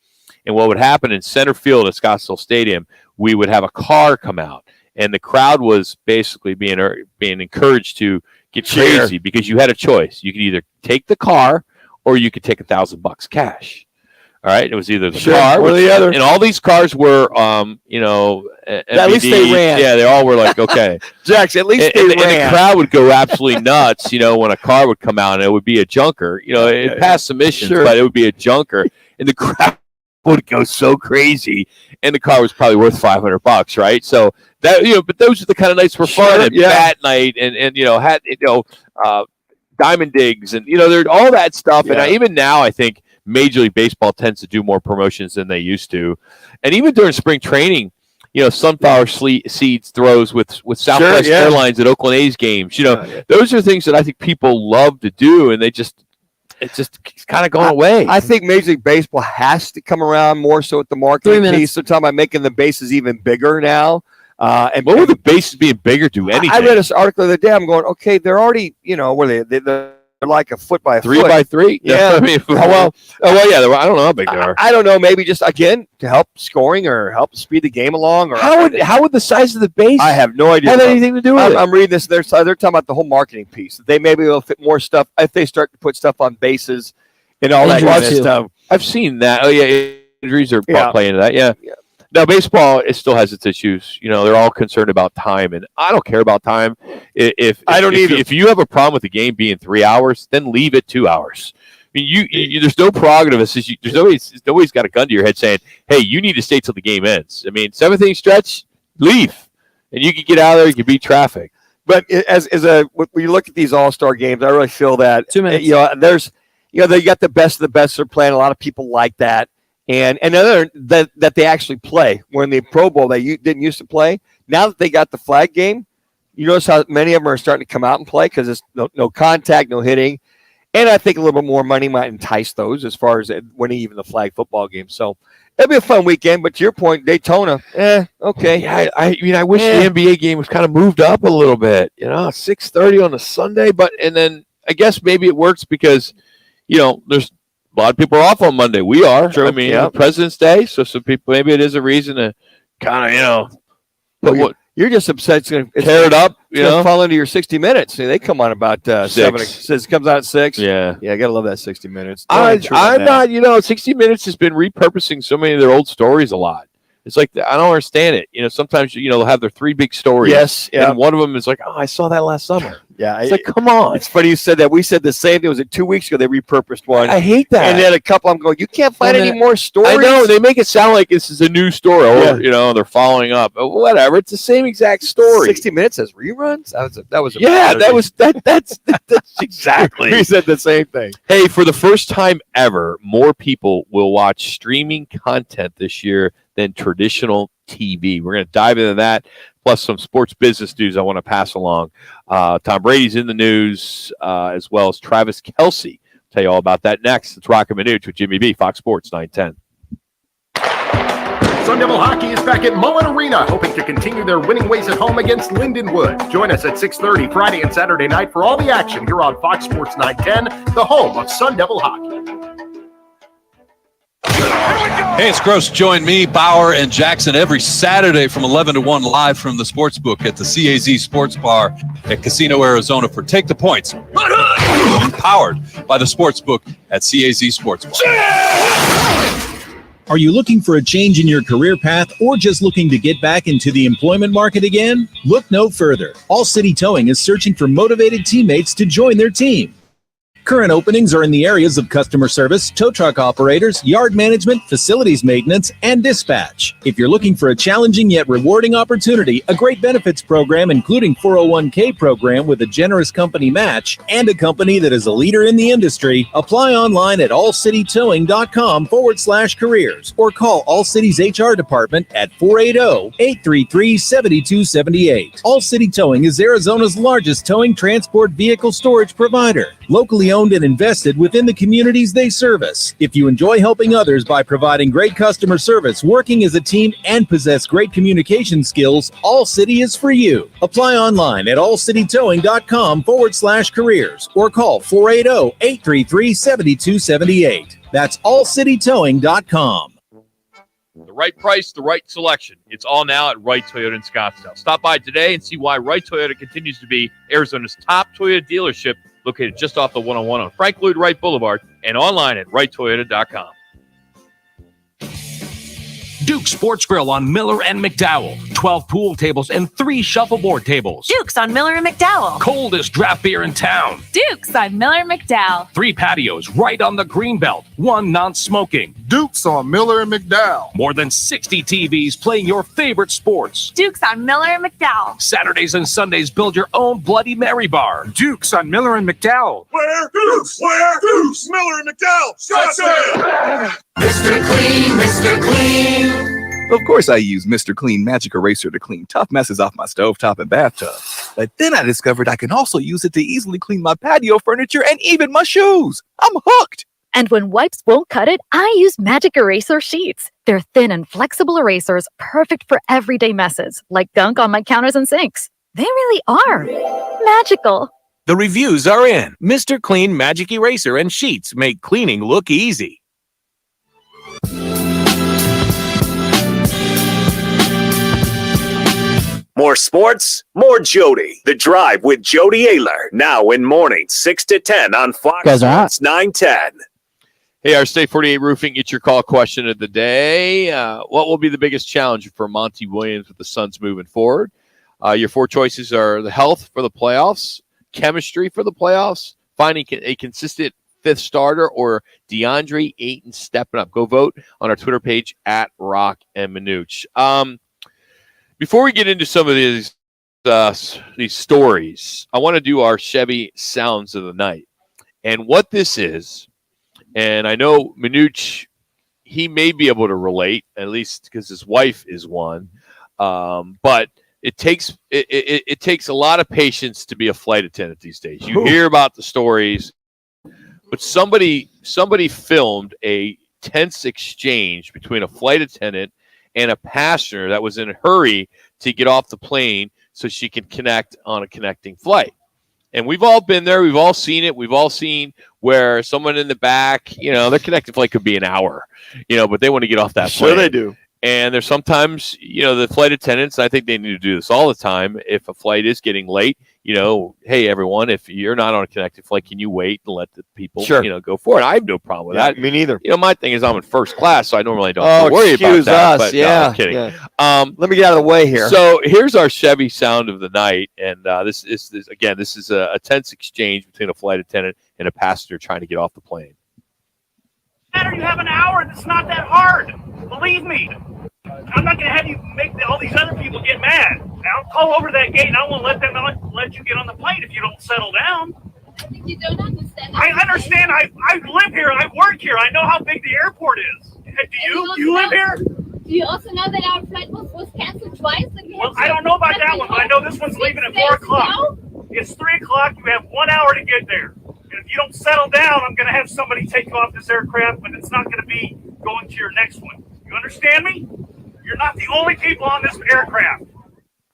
And what would happen in center field at Scottsdale Stadium, we would have a car come out, and the crowd was basically being encouraged to get crazy because you had a choice. You could either take the car or you could take $1,000 cash. All right, it was either the car or the other. And all these cars were, at least they ran. Yeah, they all were like, okay. Jax, at least they ran. And the crowd would go absolutely nuts, when a car would come out, and it would be a junker. It passed submissions, but it would be a junker, and the crowd would go so crazy, and the car was probably worth $500, right? So that but those are the kind of nights for fun and bat night, and diamond digs, and there's all that stuff. Yeah. And even now, I think Major League Baseball tends to do more promotions than they used to, and even during spring training, sunflower seeds throws with Southwest Airlines at Oakland A's games. Those are things that I think people love to do, and it's kind of going away. I think Major League Baseball has to come around more so at the marketing piece. They're talking about making the bases even bigger now. And what would the bases being bigger do anything? I read this article the other day. I'm going, okay, they're already, where they're like a foot by a 3 foot. by 3. Yeah. I mean, yeah. I don't know how big they are. I don't know. Maybe just again to help scoring or help speed the game along. Or how would the size of the base? I have no idea. Have anything to do with it? I'm reading this. They're talking about the whole marketing piece. They maybe will fit more stuff if they start to put stuff on bases and all that kind of stuff. I've seen that. Oh yeah, injuries are playing into that. Yeah. Now, baseball, it still has its issues. They're all concerned about time, and I don't care about time. If you have a problem with the game being 3 hours, then leave it 2 hours. I mean, there's no prerogative. Nobody's got a gun to your head saying, "Hey, you need to stay till the game ends." I mean, 7th inning stretch, leave, and you can get out of there. You can beat traffic. But when you look at these all-star games, I really feel that 2 minutes. They got the best of the best. They're playing. A lot of people like that. And another that they actually play. Where in the Pro Bowl they didn't used to play. Now that they got the flag game, you notice how many of them are starting to come out and play because it's no contact, no hitting. And I think a little bit more money might entice those as far as winning even the flag football game. So it'll be a fun weekend. But to your point, Daytona, okay. Yeah, I wish the NBA game was kind of moved up a little bit. 6:30 on a Sunday, and then I guess maybe it works because there's a lot of people are off on Monday. We are. True. I mean, President's Day, so some people, maybe it is a reason to kind of, you're just upset it's going to tear it up. It's going to fall into your 60 minutes. See, they come on about 7. It comes out at 6. Yeah. Yeah, I got to love that 60 minutes. I'm not, 60 Minutes has been repurposing so many of their old stories a lot. It's like, I don't understand it. Sometimes, they'll have their 3 big stories. Yes. Yeah. And one of them is like, oh, I saw that last summer. Yeah. It's like, come on. It's funny you said that. We said the same thing. Was it 2 weeks ago they repurposed one? I hate that. And then a couple, I'm going, you can't find any more stories. I know. They make it sound like this is a new story or, they're following up. Whatever. It's the same exact story. 60 Minutes has reruns? That's exactly. We said the same thing. Hey, for the first time ever, more people will watch streaming content this year than traditional TV. We're going to dive into that, plus some sports business news I want to pass along. Tom Brady's in the news, as well as Travis Kelce. I'll tell you all about that next. It's Roc and Manuch with Jimmy B, Fox Sports 910. Sun Devil Hockey is back at Mullen Arena, hoping to continue their winning ways at home against Lindenwood. Join us at 6:30 Friday and Saturday night for all the action here on Fox Sports 910, the home of Sun Devil Hockey. Hey, it's Gross. Join me, Bauer, and Jackson every Saturday from 11 to 1 live from the Sportsbook at the CAZ Sports Bar at Casino, Arizona for Take the Points. Powered by the Sportsbook at CAZ Sports Bar. Are you looking for a change in your career path or just looking to get back into the employment market again? Look no further. All City Towing is searching for motivated teammates to join their team. Current openings are in the areas of customer service, tow truck operators, yard management, facilities maintenance, and dispatch. If you're looking for a challenging yet rewarding opportunity, a great benefits program including 401k program with a generous company match, and a company that is a leader in the industry, apply online at allcitytowing.com/careers or call All City's HR department at 480-833-7278. All City Towing is Arizona's largest towing transport vehicle storage provider. Locally owned and invested within the communities they service. If you enjoy helping others by providing great customer service, working as a team, and possess great communication skills, All City is for you. Apply online at allcitytowing.com/careers or call 480-833-7278. That's allcitytowing.com. The right price, the right selection. It's all now at Wright Toyota in Scottsdale. Stop by today and see why Wright Toyota continues to be Arizona's top Toyota dealership, located just off the 101 on Frank Lloyd Wright Boulevard and online at wrighttoyota.com. Duke's Sports Grill on Miller and McDowell. 12 pool tables and 3 shuffleboard tables. Duke's on Miller and McDowell. Coldest draft beer in town. Duke's on Miller and McDowell. 3 patios right on the Greenbelt. 1 non-smoking. Duke's on Miller and McDowell. More than 60 TVs playing your favorite sports. Duke's on Miller and McDowell. Saturdays and Sundays, build your own Bloody Mary bar. Duke's on Miller and McDowell. Where? Dukes! Where? Dukes! Miller and McDowell! Scottsdale! Mr. Clean, Mr. Clean. Of course I use Mr. Clean Magic Eraser to clean tough messes off my stovetop and bathtub. But then I discovered I can also use it to easily clean my patio furniture and even my shoes. I'm hooked. And when wipes won't cut it, I use Magic Eraser Sheets. They're thin and flexible erasers, perfect for everyday messes, like gunk on my counters and sinks. They really are magical. The reviews are in. Mr. Clean Magic Eraser and Sheets make cleaning look easy. More sports, more Jody. The Drive with Jody Ayler. Now in mornings 6 to 10 on Fox Sports 910. Hey, our State 48 Roofing, it's your call question of the day. What will be the biggest challenge for Monty Williams with the Suns moving forward? Your 4 choices are the health for the playoffs, chemistry for the playoffs, finding a consistent 5th starter, or DeAndre Ayton stepping up. Go vote on our Twitter page at Roc and Manuch. Before we get into some of these stories, I want to do our Chevy sounds of the night. And what this is, and I know Manuch, he may be able to relate, at least because his wife is one, but it takes a lot of patience to be a flight attendant these days. You hear about the stories, but somebody filmed a tense exchange between a flight attendant and a passenger that was in a hurry to get off the plane so she can connect on a connecting flight. And we've all been there. We've all seen it. We've all seen where someone in the back, their connecting flight could be an hour, but they want to get off that plane. Sure they do. And there's sometimes, the flight attendants, I think they need to do this all the time. If a flight is getting late, hey, everyone, if you're not on a connected flight, can you wait and let the people, go for it? I have no problem with that. Me neither. My thing is I'm in first class, so I normally don't have to worry about that. But, no, I'm kidding. Yeah. Let me get out of the way here. So here's our Chevy sound of the night. And this is a tense exchange between a flight attendant and a passenger trying to get off the plane. You have an hour. It's not that hard. Believe me. I'm not going to have you make all these other people get mad. I'll call over that gate and I won't let you get on the plane if you don't settle down. You don't understand. I understand. I live here. I work here. I know how big the airport is. Do you live here? Do you also know that our flight was canceled twice? Well, I don't know about that one, but I know this one's leaving at 4 o'clock. It's 3 o'clock. You have 1 hour to get there. And if you don't settle down, I'm going to have somebody take you off this aircraft, but it's not going to be going to your next one. You understand me? You're not the only people on this aircraft.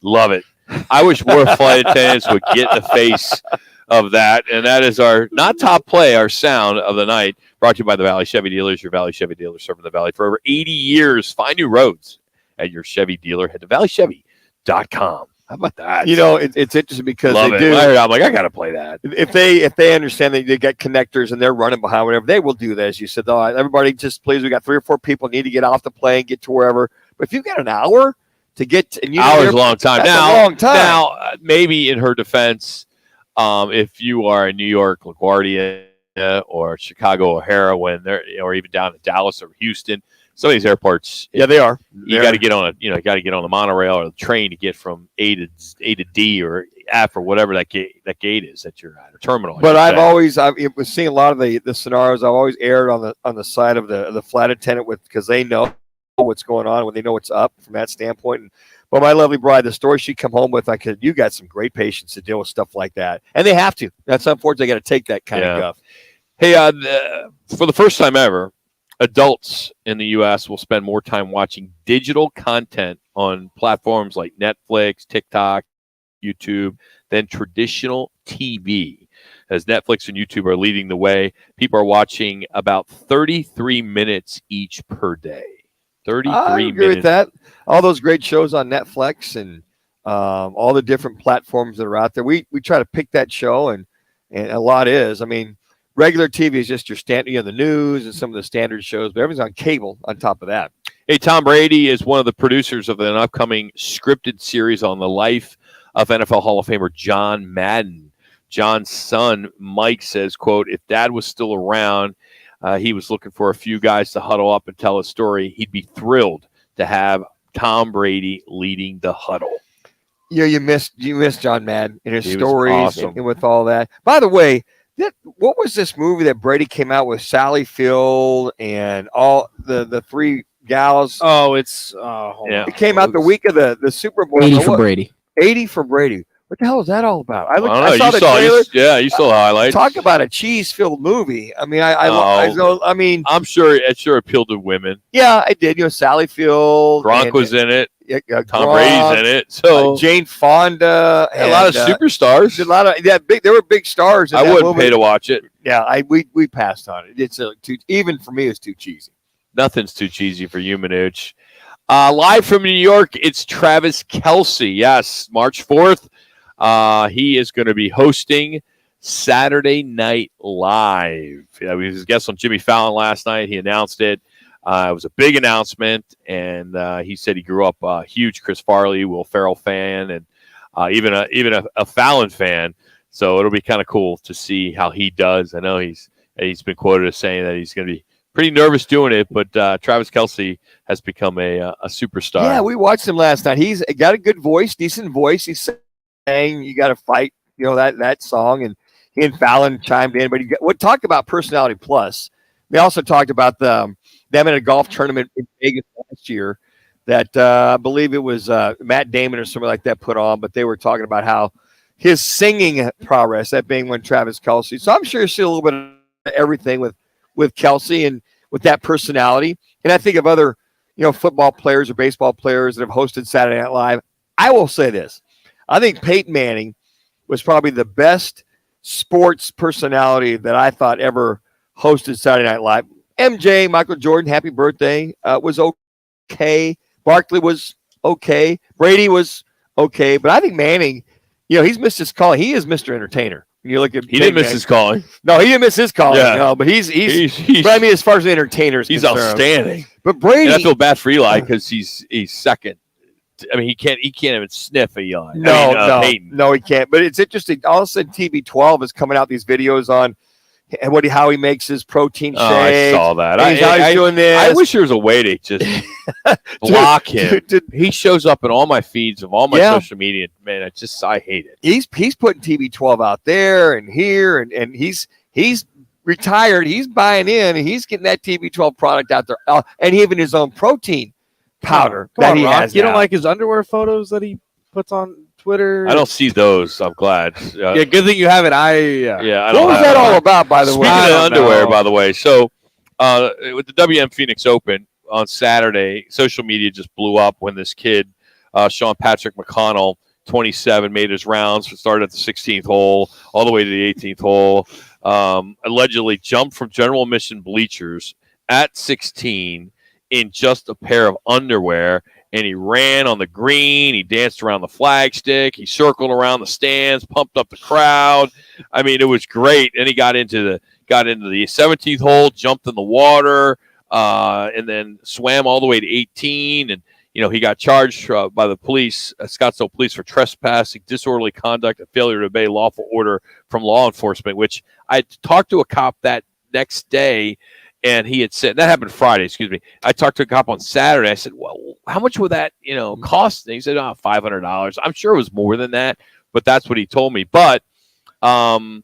Love it. I wish more flight attendants would get in the face of that. And that is our, not top play, our sound of the night, Brought to you by the Valley Chevy Dealers, your Valley Chevy dealer serving the Valley for over 80 years. Find new roads at your Chevy dealer. Head to valleychevy.com. How about that? It's interesting because Love they it. do. I'm like, I got to play that. If they understand that they got connectors and they're running behind whatever, they will do that. As you said, though, everybody just please. We got 3 or 4 people need to get off the plane, get to wherever. But if you've got an hour to get, and Hours a long time. That's a long time. Now, maybe in her defense, if you are in New York, LaGuardia, or Chicago O'Hara, or even down in Dallas or Houston, some of these airports, they are. You got to get on the monorail or the train to get from A to D or F or whatever that gate is that you're at, or terminal. But I've was seeing a lot of the scenarios. I've always erred on the side of the flight attendant because they know what's going on when they know what's up from that standpoint. But my lovely bride, the story she come home with, you got some great patience to deal with stuff like that, and they have to. That's unfortunate. They got to take that kind of guff. Hey, for the first time ever, adults in the U.S. will spend more time watching digital content on platforms like Netflix, TikTok, YouTube than traditional TV. As Netflix and YouTube are leading the way, people are watching about 33 minutes each per day. 33 I agree minutes. with that. All those great shows on Netflix and all the different platforms that are out there. We try to pick that show, and a lot is. I mean, regular TV is just your standard, the news and some of the standard shows, but everything's on cable on top of that. Hey, Tom Brady is one of the producers of an upcoming scripted series on the life of NFL Hall of Famer John Madden. John's son, Mike, says, quote, if Dad was still around, he was looking for a few guys to huddle up and tell a story. He'd be thrilled to have Tom Brady leading the huddle. You missed John Madden and his stories awesome. and with all that. By the way, what was this movie that Brady came out with? Sally Field and all the 3 gals. Oh, it's It came out the week of the Super Bowl. 80 for Brady. 80 for Brady. What the hell is that all about? I saw the trailer. You saw the highlights. Talk about a cheese-filled movie. I mean, I'm sure it appealed to women. Yeah, I did. Sally Field. Gronk was in it. Tom Gronk, Brady's in it. So Jane Fonda. A lot of superstars. A lot of There were big stars. I wouldn't pay to watch it. Yeah, we passed on it. It's even for me, it's too cheesy. Nothing's too cheesy for you, Manuch. Live from New York, it's Travis Kelce. Yes, March 4th. He is going to be hosting Saturday Night Live. He was a guest on Jimmy Fallon last night. He announced it. It was a big announcement, and he said he grew up a huge Chris Farley, Will Ferrell fan, and even a Fallon fan. So it'll be kind of cool to see how he does. I know he's been quoted as saying that he's going to be pretty nervous doing it, but Travis Kelce has become a superstar. Yeah, we watched him last night. He's got a good voice, decent voice. He's saying you got to fight, that song, and he and Fallon chimed in. But talk about Personality Plus. They also talked about them in a golf tournament in Vegas last year that I believe it was Matt Damon or something like that put on, but they were talking about how his singing prowess, that being when Travis Kelce. So I'm sure you see a little bit of everything with Kelce and with that personality. And I think of other, football players or baseball players that have hosted Saturday Night Live. I will say this. I think Peyton Manning was probably the best sports personality that I thought ever hosted Saturday Night Live. MJ, Michael Jordan, happy birthday, was okay. Barkley was okay. Brady was okay. But I think Manning, he's missed his calling. He is Mr. Entertainer. You look at he didn't miss his calling. No, he didn't miss his calling. Yeah. No, but he's but I mean, as far as the entertainers, he's concerned. outstanding. But Brady, and I feel bad for Eli because he's second. I mean, he can't even sniff Eli. No, he can't. But it's interesting. All of a sudden, TB12 is coming out these videos on how he makes his protein shake. I saw that. He's doing this. I wish there was a way to just block him. He shows up in all my feeds of all my social media. Man, I hate it. He's putting TB12 out there and here, and he's retired. He's buying in, and he's getting that TB12 product out there, and even his own protein powder that he has. You don't like his underwear photos that he puts on Twitter? I don't see those. I'm glad. Yeah, good thing you have it. What was that all about, by the way? Speaking of underwear, by the way, so with the WM Phoenix Open on Saturday, social media just blew up when this kid, Sean Patrick McConnell, 27, made his rounds, started at the 16th hole, all the way to the 18th hole. Allegedly jumped from general admission bleachers at 16 in just a pair of underwear, and he ran on the green. He danced around the flagstick. He circled around the stands, pumped up the crowd. I mean, it was great. And he got into the 17th hole, jumped in the water, and then swam all the way to 18. And he got charged by the police, Scottsdale police, for trespassing, disorderly conduct, and failure to obey lawful order from law enforcement. Which I talked to a cop that next day. And he had said, that happened Friday, excuse me. I talked to a cop on Saturday. I said, well, how much would that, cost? And he said, $500. I'm sure it was more than that, but that's what he told me. But the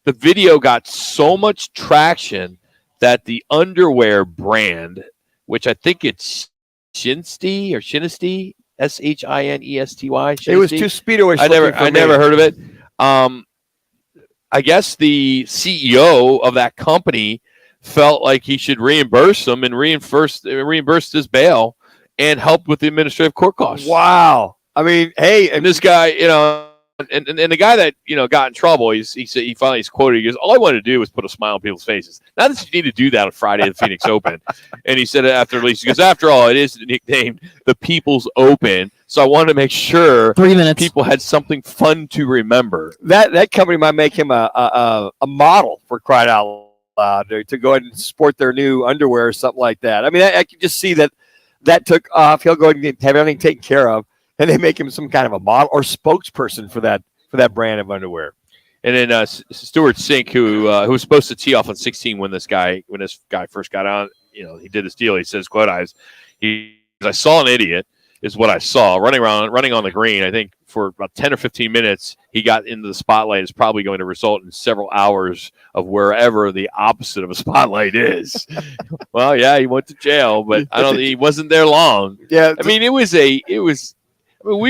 video got so much traction that the underwear brand, which I think it's Shinesty, Shinesty, Shinesty. It was too speedo-ish. I never heard of it. I guess the CEO of that company felt like he should reimburse them and reimburse this bail and help with the administrative court costs. Wow. I mean, hey, and this guy, and the guy that got in trouble, he said he's quoted. He goes, "All I wanted to do was put a smile on people's faces. Not that you need to do that on Friday at the Phoenix Open." And he said after release, he goes, "After all, it is nicknamed the People's Open, so I wanted to make sure 3 minutes people had something fun to remember." That company might make him a model, for crying out loud, to go ahead and sport their new underwear or something like that. I mean, I can just see that took off. He'll go ahead and have everything taken care of, and they make him some kind of a model or spokesperson for that brand of underwear. And then Stuart Sink, who was supposed to tee off on 16 when this guy first got on, he did his deal. He says, "Quote, I saw an idiot." Is what I saw running on the green. I think for about 10 or 15 minutes, he got into the spotlight. It's probably going to result in several hours of wherever the opposite of a spotlight is. Well, yeah, he went to jail, but he wasn't there long. Yeah. I mean, we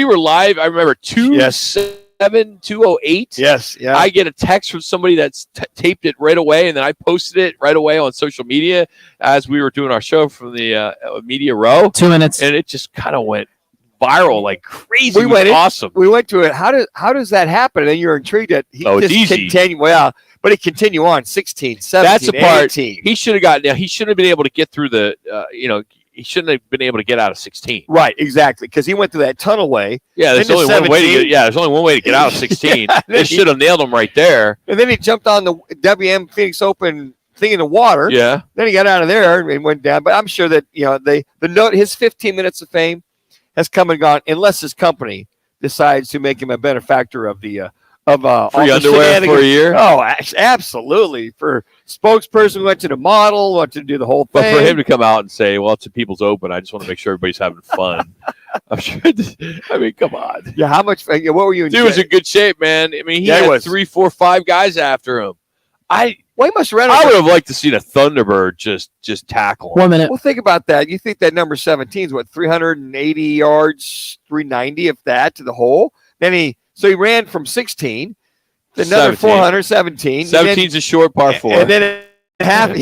were live. I remember 27208. Yes. Yeah. I get a text from somebody that's taped it right away, and then I posted it right away on social media as we were doing our show from the media row. 2 minutes, and it just kind of went viral like crazy. Awesome. We went to it. How does that happen? And you're intrigued that he it's easy. Continue. Well, but he continue on 16, 17, That's the part 18. He should have gotten. Now, he shouldn't have been able to get through the. He shouldn't have been able to get out of 16. Right, exactly, because he went through that tunnel way. Yeah, there's only one way to get. Yeah, there's only one way to get out of 16. They should have nailed him right there. And then he jumped on the WM Phoenix Open thing in the water. Yeah. Then he got out of there and went down. But I'm sure that his 15 minutes of fame has come and gone, unless his company decides to make him a benefactor of the free underwear for a year. Oh, absolutely. For spokesperson, went to the model, went to do the whole thing. But for him to come out and say, "Well, it's a People's Open. I just want to make sure everybody's having fun." I'm sure. I mean, come on. Yeah. How much? What were you? Dude was in good shape, man. I mean, he had 3, 4, 5 guys after him. He must have I would have liked to see a Thunderbird just tackle him. 1 minute. Well, think about that. You think that number 17 is what, 380 yards, 390, if that, to the hole. Then he ran from 16, another 417. 17's a short par 4. And then and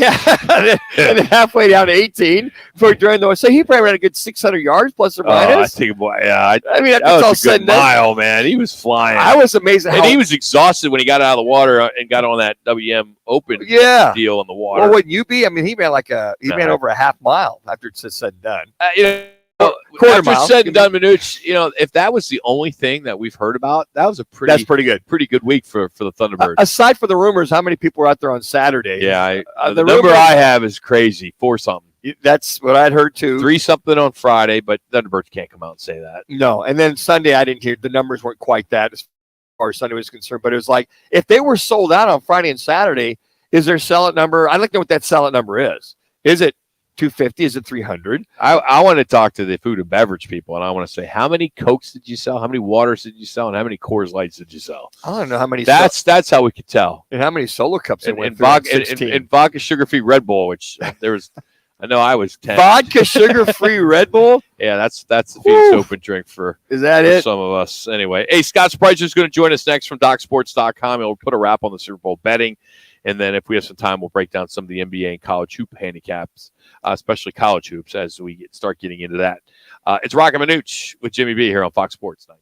then halfway down to 18 during the. So he probably ran a good 600 yards plus or minus. I think, yeah. I mean, that was all said and done. Mile, man. He was flying. I was amazed, and he was exhausted when he got out of the water and got on that WM Open deal in the water. Well, wouldn't you be? I mean, he ran ran over a half mile after it's said and done. Quarter mile. Said and done, Manuch. If that was the only thing that we've heard about, that was that's pretty good. Pretty good week for the Thunderbird. Aside from the rumors, how many people were out there on Saturday? Yeah, the number I have is crazy. 4 something. That's what I'd heard too. 3 something on Friday, but Thunderbirds can't come out and say that. No, and then Sunday I didn't hear the numbers weren't quite that as far as Sunday was concerned. But it was like if they were sold out on Friday and Saturday, is their sellout number? I'd like to know what that sellout number is. Is it 250? Is it 300? I want to talk to the food and beverage people, and I want to say, how many Cokes did you sell? How many waters did you sell? And how many Coors Lights did you sell? I don't know how many. That's how we could tell. And how many Solo Cups and vodka sugar-free Red Bull, which there was. I know I was 10. Vodka sugar-free Red Bull. Yeah, that's the Phoenix Open drink for. Is that it? Some of us, anyway. Hey, Scott Spreitzer is going to join us next from DocSports.com. He'll put a wrap on the Super Bowl betting. And then if we have some time, we'll break down some of the NBA and college hoop handicaps, especially college hoops, as we start getting into that. It's Roc and Manuch with Jimmy B here on Fox Sports 9.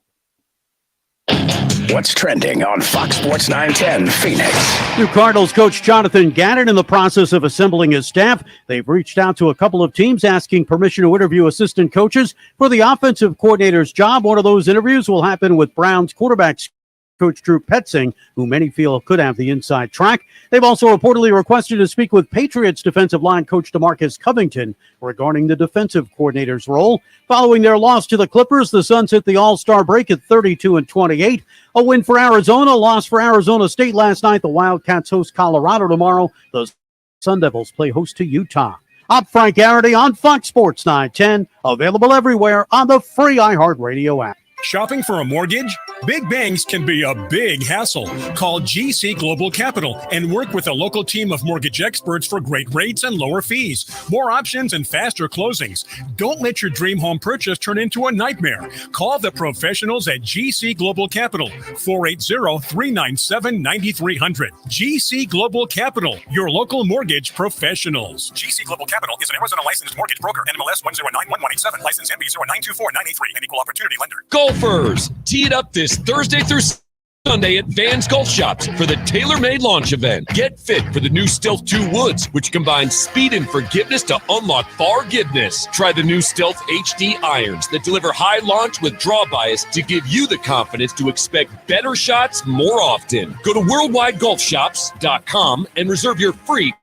What's trending on Fox Sports 910 Phoenix? New Cardinals coach Jonathan Gannon in the process of assembling his staff. They've reached out to a couple of teams asking permission to interview assistant coaches for the offensive coordinator's job. One of those interviews will happen with Browns quarterbacks coach Drew Petzing, who many feel could have the inside track. They've also reportedly requested to speak with Patriots defensive line coach DeMarcus Covington regarding the defensive coordinator's role. Following their loss to the Clippers, the Suns hit the All-Star break at 32-28. A win for Arizona, loss for Arizona State last night. The Wildcats host Colorado tomorrow. The Sun Devils play host to Utah. I'm Frank Garrity on Fox Sports 910, available everywhere on the free iHeartRadio app. Shopping for a mortgage? Big banks can be a big hassle. Call GC Global Capital and work with a local team of mortgage experts for great rates and lower fees, more options, and faster closings. Don't let your dream home purchase turn into a nightmare. Call the professionals at GC Global Capital, 480-397-9300. GC Global Capital, your local mortgage professionals. GC Global Capital is an Arizona licensed mortgage broker, NMLS 1091187, license MB0924983, and equal opportunity lender. Golfers, tee it up this Thursday through Sunday at Vans Golf Shops for the tailor-made launch event. Get fit for the new Stealth 2 Woods, which combines speed and forgiveness to unlock forgiveness. Try the new Stealth HD irons that deliver high launch with draw bias to give you the confidence to expect better shots more often. Go to worldwidegolfshops.com and reserve your free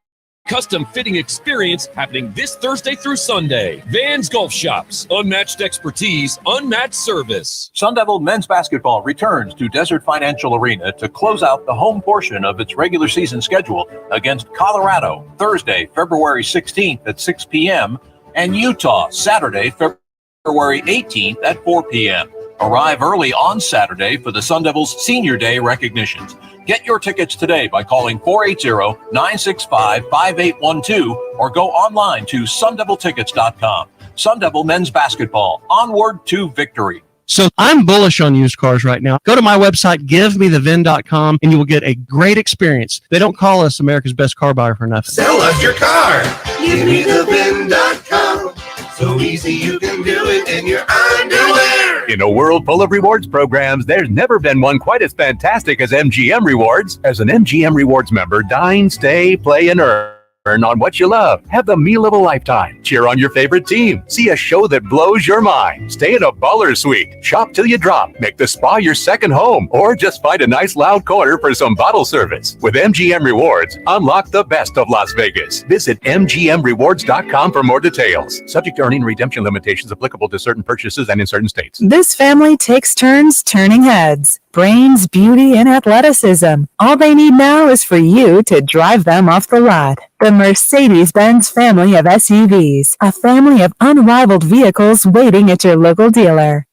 custom fitting experience happening this Thursday through Sunday. Vans Golf Shops. Unmatched expertise, unmatched service. Sun Devil men's basketball returns to Desert Financial Arena to close out the home portion of its regular season schedule against Colorado Thursday, February 16th at 6 p.m. and Utah Saturday, February 18th at 4 p.m. Arrive early on Saturday for the Sun Devils Senior Day recognitions. Get your tickets today by calling 480-965-5812 or go online to sundeviltickets.com. Sun Devil men's basketball, onward to victory. So I'm bullish on used cars right now. Go to my website, givemethevin.com, and you will get a great experience. They don't call us America's best car buyer for nothing. Sell us your car. GiveMeTheVin.com. So easy you can do it in your underwear. In a world full of rewards programs, there's never been one quite as fantastic as MGM Rewards. As an MGM Rewards member, dine, stay, play, and earn on what you love. Have the meal of a lifetime. Cheer on your favorite team. See a show that blows your mind. Stay at a baller suite. Shop till you drop. Make the spa your second home. Or just find a nice loud corner for some bottle service. With MGM Rewards, unlock the best of Las Vegas. Visit MGMRewards.com for more details. Subject to earning redemption limitations applicable to certain purchases and in certain states. This family takes turns turning heads. Brains, beauty, and athleticism. All they need now is for you to drive them off the lot. The Mercedes-Benz family of SUVs. A family of unrivaled vehicles waiting at your local dealer.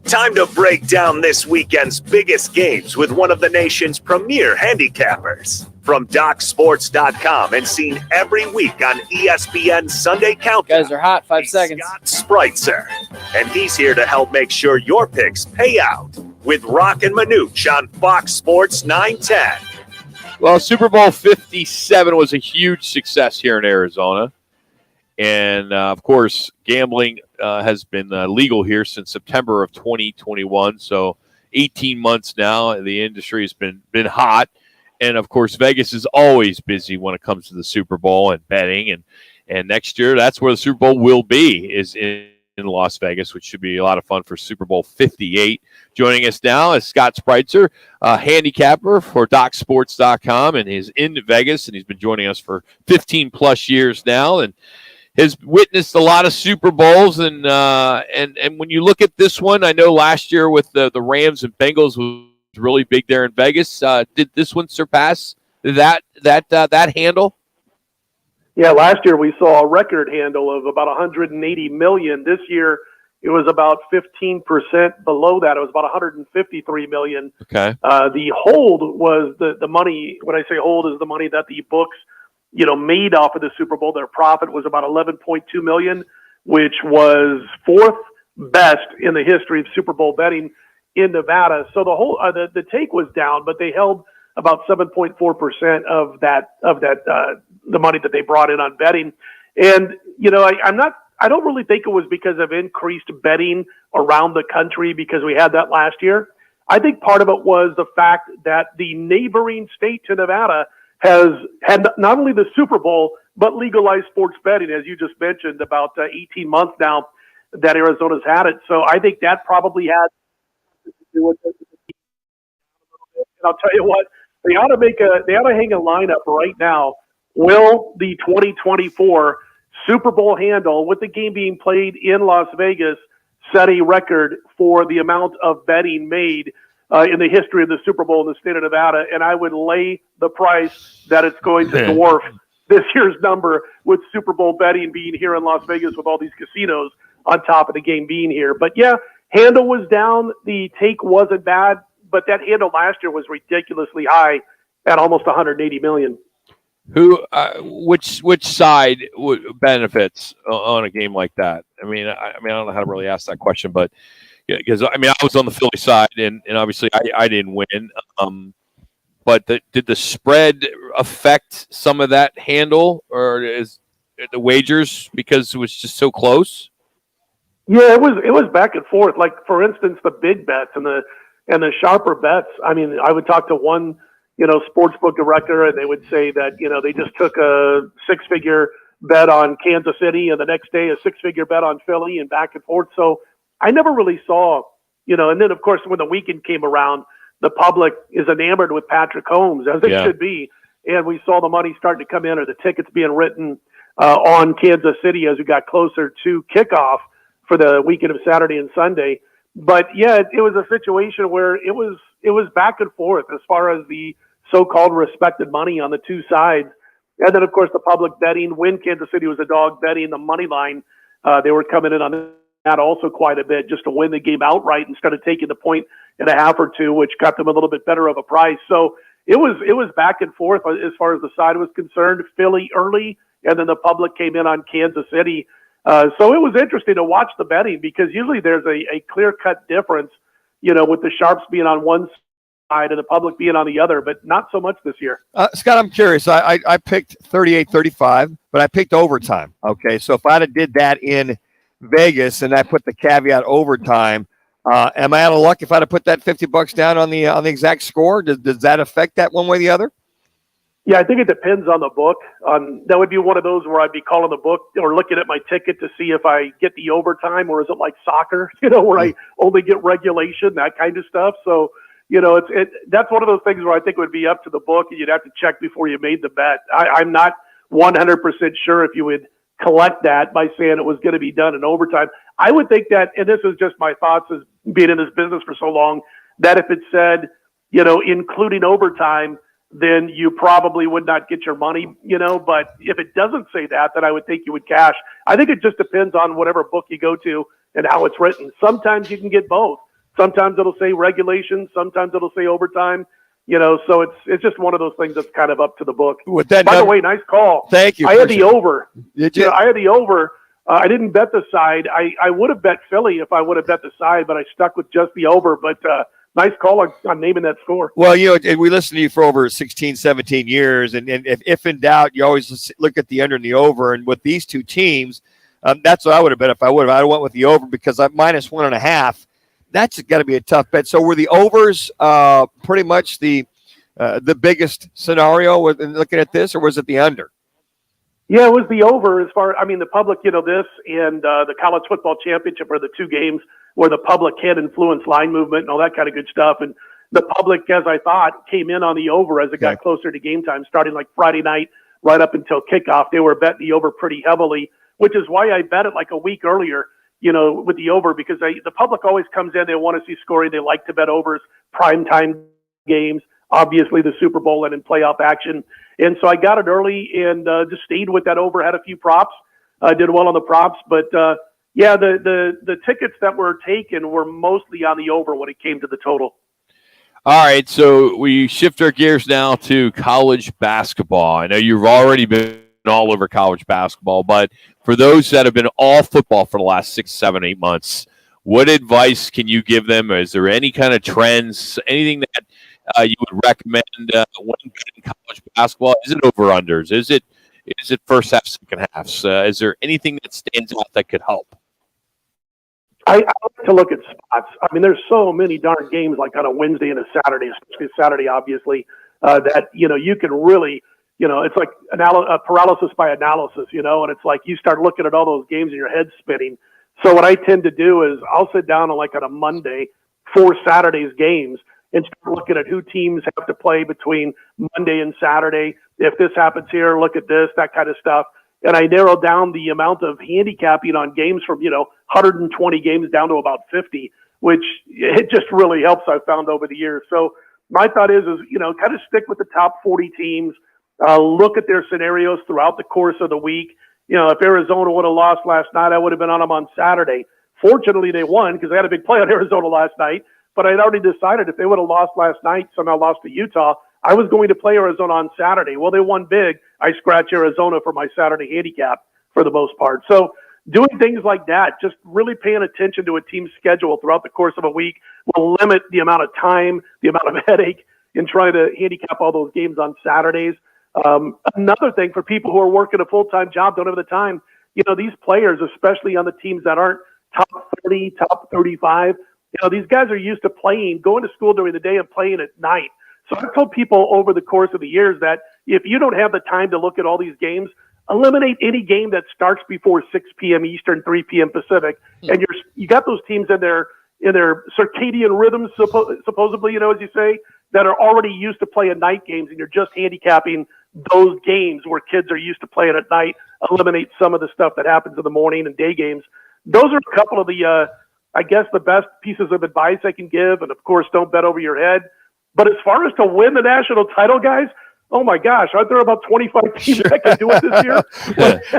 Time to break down this weekend's biggest games with one of the nation's premier handicappers. From DocSports.com and seen every week on ESPN Sunday Countdown. Guys are hot. 5 seconds. Scott Spritzer. And he's here to help make sure your picks pay out with Roc and Manuch on Fox Sports 910. Well, Super Bowl 57 was a huge success here in Arizona. And, of course, gambling has been legal here since September of 2021. So 18 months now, the industry has been hot. And, of course, Vegas is always busy when it comes to the Super Bowl and betting. And next year, that's where the Super Bowl will be, is in Las Vegas, which should be a lot of fun for Super Bowl 58. Joining us now is Scott Spritzer, handicapper for DocSports.com, and he's in Vegas, and he's been joining us for 15-plus years now, and has witnessed a lot of Super Bowls. And when you look at this one, I know last year with the Rams and Bengals was really big there in Vegas. Did this one surpass that handle? Yeah, last year we saw a record handle of about 180 million. This year it was about 15% below that. It was about 153 million. Okay. The hold was the money. When I say hold, is the money that the books, made off of the Super Bowl. Their profit was about 11.2 million, which was fourth best in the history of Super Bowl betting in Nevada. So the whole the take was down, but they held about 7.4% of that the money that they brought in on betting. And I don't really think it was because of increased betting around the country, because we had that last year. I think part of it was the fact that the neighboring state to Nevada has had not only the Super Bowl, but legalized sports betting, as you just mentioned, about 18 months now that Arizona's had it. So I think that probably had to do with it. And I'll tell you what, they ought to hang a lineup right now. Will the 2024 Super Bowl handle, with the game being played in Las Vegas, set a record for the amount of betting made in the history of the Super Bowl in the state of Nevada? And I would lay the price that it's going to dwarf this year's number, with Super Bowl betting being here in Las Vegas with all these casinos on top of the game being here. But yeah, handle was down. The take wasn't bad, but that handle last year was ridiculously high at almost 180 million. Which side benefits on a game like that? I mean, I don't know how to really ask that question, but because I was on the Philly side, and obviously I didn't win. But did the spread affect some of that handle, or is the wagers because it was just so close? Yeah, it was back and forth. Like, for instance, the big bets and the sharper bets. I mean, I would talk to one, sportsbook director, and they would say that, they just took a 6-figure bet on Kansas City, and the next day a 6-figure bet on Philly, and back and forth. So I never really saw, and then of course when the weekend came around, the public is enamored with Patrick Holmes, as they should be. And we saw the money starting to come in, or the tickets being written on Kansas City as we got closer to kickoff for the weekend of Saturday and Sunday. But yeah, it was a situation where it was back and forth as far as the so-called respected money on the two sides. And then of course the public betting, when Kansas City was a dog, betting the money line, they were coming in on that also quite a bit just to win the game outright instead of taking the 1.5 or 2, which got them a little bit better of a price. So it was back and forth as far as the side was concerned. Philly early, and then the public came in on Kansas City. So it was interesting to watch the betting, because usually there's a clear-cut difference, with the sharps being on one side and the public being on the other, but not so much this year. Scott, I'm curious. I picked 38-35, but I picked overtime. Okay, so if I'd have did that in Vegas and I put the caveat overtime, am I out of luck if I'd have put that $50 down on the exact score? Does that affect that one way or the other? Yeah, I think it depends on the book. That would be one of those where I'd be calling the book or looking at my ticket to see if I get the overtime, or is it like soccer, where I only get regulation, that kind of stuff. So, that's one of those things where I think it would be up to the book, and you'd have to check before you made the bet. I'm not 100% sure if you would collect that by saying it was going to be done in overtime. I would think that, and this is just my thoughts as being in this business for so long, that if it said, including overtime, then you probably would not get your money, but if it doesn't say that, then I would think you would cash. I think it just depends on whatever book you go to and how it's written. Sometimes you can get both. Sometimes it'll say regulation. Sometimes it'll say overtime, so it's just one of those things that's kind of up to the book. By the way, nice call. Thank you. I had the over. Did you? I had the over. I didn't bet the side. I would have bet Philly if I would have bet the side, but I stuck with just the over. But nice call on naming that score. Well, we listened to you for over 16, 17 years, and if in doubt, you always look at the under and the over. And with these two teams, that's what I would have bet if I would have. I went with the over because I'm minus 1.5. That's got to be a tough bet. So were the overs pretty much the biggest scenario with looking at this, or was it the under? Yeah, it was the over as far. I mean, the public, this and the college football championship are the two games where the public can influence line movement and all that kind of good stuff. And the public, as I thought, came in on the over as it got closer to game time, starting like Friday night right up until kickoff. They were betting the over pretty heavily, which is why I bet it like a week earlier, with the over, because the public always comes in. They want to see scoring. They like to bet overs, primetime games, obviously the Super Bowl and in playoff action. And so I got it early and just stayed with that over, had a few props, did well on the props, but yeah, the tickets that were taken were mostly on the over when it came to the total. All right, so we shift our gears now to college basketball. I know you've already been all over college basketball, but for those that have been all football for the last 6, 7, 8 months, what advice can you give them? Is there any kind of trends, anything that you would recommend when betting college basketball? Is it over-unders? Is it first half, second halves? Is there anything that stands out that could help? I like to look at spots. I mean, there's so many darn games like on a Wednesday and a Saturday, especially Saturday, obviously, that, you can really, it's like paralysis by analysis, and it's like you start looking at all those games and your head's spinning. So what I tend to do is I'll sit down on a Monday for Saturday's games and start looking at who teams have to play between Monday and Saturday. If this happens here, look at this, that kind of stuff. And I narrow down the amount of handicapping on games from, 120 games down to about 50, which it just really helps, I've found over the years. So my thought is kind of stick with the top 40 teams, look at their scenarios throughout the course of the week. If Arizona would have lost last night, I would have been on them on Saturday. Fortunately, they won because they had a big play on Arizona last night. But I'd already decided if they would have lost last night, somehow lost to Utah, I was going to play Arizona on Saturday. Well, they won big. I scratch Arizona for my Saturday handicap for the most part. So doing things like that, just really paying attention to a team's schedule throughout the course of a week will limit the amount of time, the amount of headache in trying to handicap all those games on Saturdays. Another thing for people who are working a full-time job, don't have the time, these players, especially on the teams that aren't top 30, top 35, these guys are used to going to school during the day and playing at night. So I've told people over the course of the years that if you don't have the time to look at all these games, eliminate any game that starts before 6 p.m. Eastern, 3 p.m. Pacific, and you got those teams in their circadian rhythms, supposedly, as you say, that are already used to playing night games, and you're just handicapping those games where kids are used to playing at night. Eliminate some of the stuff that happens in the morning and day games. Those are a couple of the, the best pieces of advice I can give, and of course, don't bet over your head. But as far as to win the national title, guys, oh my gosh, aren't there about 25 teams that can do it this year?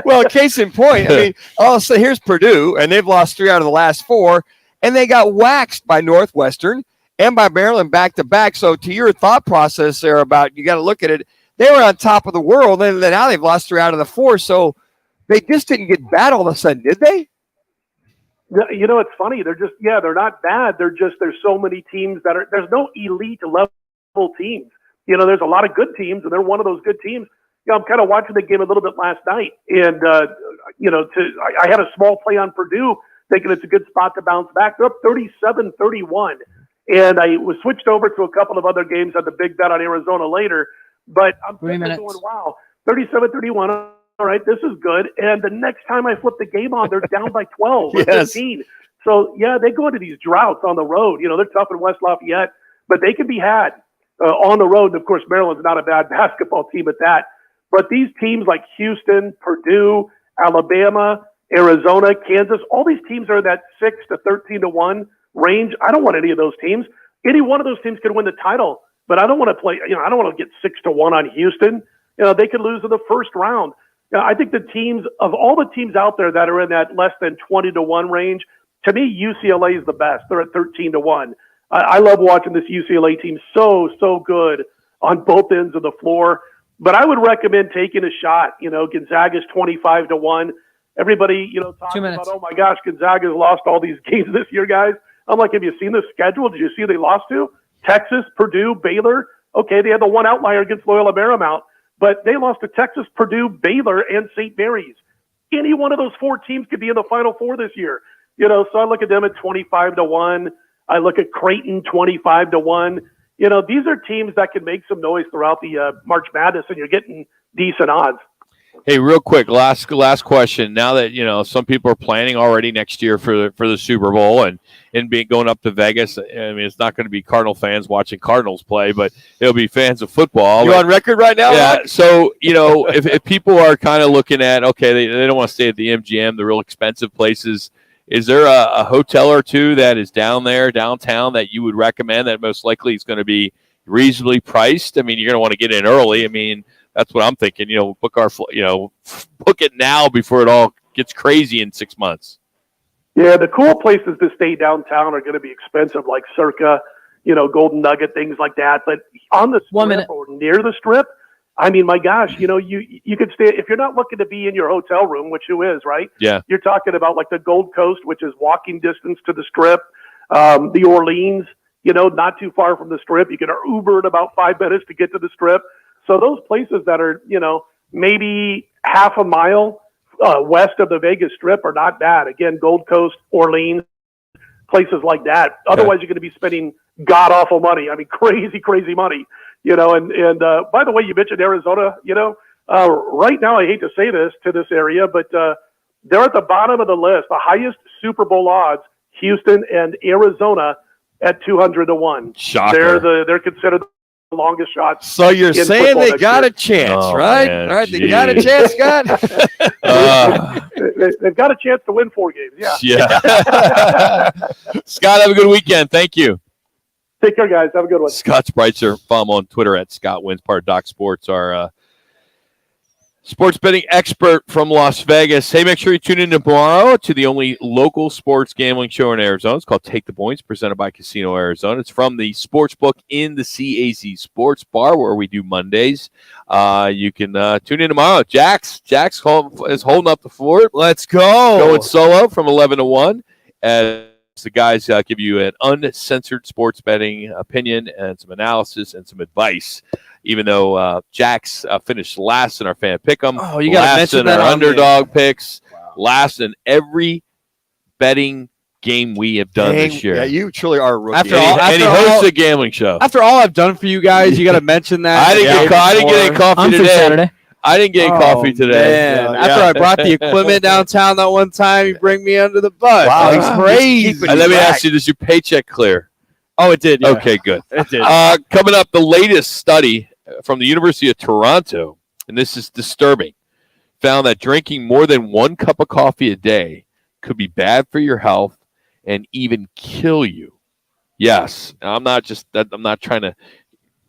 Well, case in point, I mean, also here's Purdue, and they've lost 3 out of the last 4, and they got waxed by Northwestern and by Maryland back to back. So to your thought process there about you got to look at it, they were on top of the world, and now they've lost 3 out of the 4. So they just didn't get bad all of a sudden, did they? It's funny. They're not bad. There's so many teams there's no elite level teams. There's a lot of good teams, and they're one of those good teams. I'm kind of watching the game a little bit last night, and, I had a small play on Purdue thinking it's a good spot to bounce back. They're up 37-31, and I was switched over to a couple of other games, had the big bet on Arizona later, but I'm going, wow, 37-31. All right, this is good. And the next time I flip the game on, they're down by 12 or 15. So, they go into these droughts on the road. They're tough in West Lafayette, but they can be had on the road. And, of course, Maryland's not a bad basketball team at that. But these teams like Houston, Purdue, Alabama, Arizona, Kansas, all these teams are in that 6 to 13-1 range. I don't want any of those teams. Any one of those teams could win the title, but I don't want to play, I don't want to get 6-1 on Houston. They could lose in the first round. I think the teams, of all the teams out there that are in that less than 20-1 range, to me, UCLA is the best. They're at 13-1. I love watching this UCLA team. So good on both ends of the floor. But I would recommend taking a shot. Gonzaga's 25-1. Everybody, talking about, oh my gosh, Gonzaga's lost all these games this year, guys. I'm like, have you seen the schedule? Did you see who they lost to? Texas, Purdue, Baylor. Okay, they had the one outlier against Loyola Marymount. But they lost to Texas, Purdue, Baylor, and St. Mary's. Any one of those 4 teams could be in the Final Four this year. So I look at them at 25-1. I look at Creighton 25-1. These are teams that can make some noise throughout the March Madness, and you're getting decent odds. Hey, real quick, last question. Now that some people are planning already next year for the Super Bowl and going up to Vegas. I mean, it's not going to be Cardinal fans watching Cardinals play, but it'll be fans of football. You on record right now? Yeah. Roc? So if people are kind of looking at they don't want to stay at the MGM, the real expensive places. Is there a hotel or two that is downtown that you would recommend that most likely is going to be reasonably priced? I mean, you're going to want to get in early. I mean, that's what I'm thinking. Book it now before it all gets crazy in 6 months. Yeah, the cool places to stay downtown are going to be expensive, like Circa, Golden Nugget, things like that. But on the strip or near the strip, I mean, my gosh, you could stay if you're not looking to be in your hotel room, which who is, right? Yeah. You're talking about like the Gold Coast, which is walking distance to the strip, the Orleans, not too far from the strip. You can Uber in about 5 minutes to get to the strip. So those places that are, maybe half a mile west of the Vegas Strip are not bad. Again, Gold Coast, Orleans, places like that. Otherwise, you're going to be spending god awful money. I mean, crazy money. You know, and by the way, you mentioned Arizona. You know, right now, I hate to say this to this area, but they're at the bottom of the list. The highest Super Bowl odds: Houston and Arizona at 200-1. Shocker. They're considered the longest shots. So you're saying they got a chance, right? Man, All right, they got a chance, Scott. They've got a chance to win 4 games. Yeah. Scott, have a good weekend. Thank you. Take care, guys. Have a good one. Scott Spreitzer. Follow him on Twitter at Scott Wins, part of Doc Sports, our sports betting expert from Las Vegas. Hey, make sure you tune in tomorrow to the only local sports gambling show in Arizona. It's called Take the Points, presented by Casino Arizona. It's from the Sportsbook in the CAZ Sports Bar, where we do Mondays. You can tune in tomorrow. Jax is holding up the fort. Let's go. Going solo from 11 to 1. As the guys give you an uncensored sports betting opinion and some analysis and some advice. Even though Jax finished last in our fan pick'em, Oh, you got to mention that our on underdog picks, last in every betting game we have done this year. Yeah, you truly are a rookie. And he hosts a gambling show. After all I've done for you guys, you got to mention that. I didn't get any coffee today. Saturday. I didn't get any coffee today. Man, after I brought the equipment downtown that one time, you bring me under the bus. Wow, That's he's crazy. keeping Let me ask you, does your paycheck clear? Oh, it did. Yeah. Okay, good. It did. Coming up, the latest study from the University of Toronto, and this is disturbing, found that drinking more than 1 cup of coffee a day could be bad for your health and even kill you. Yes, I'm not trying to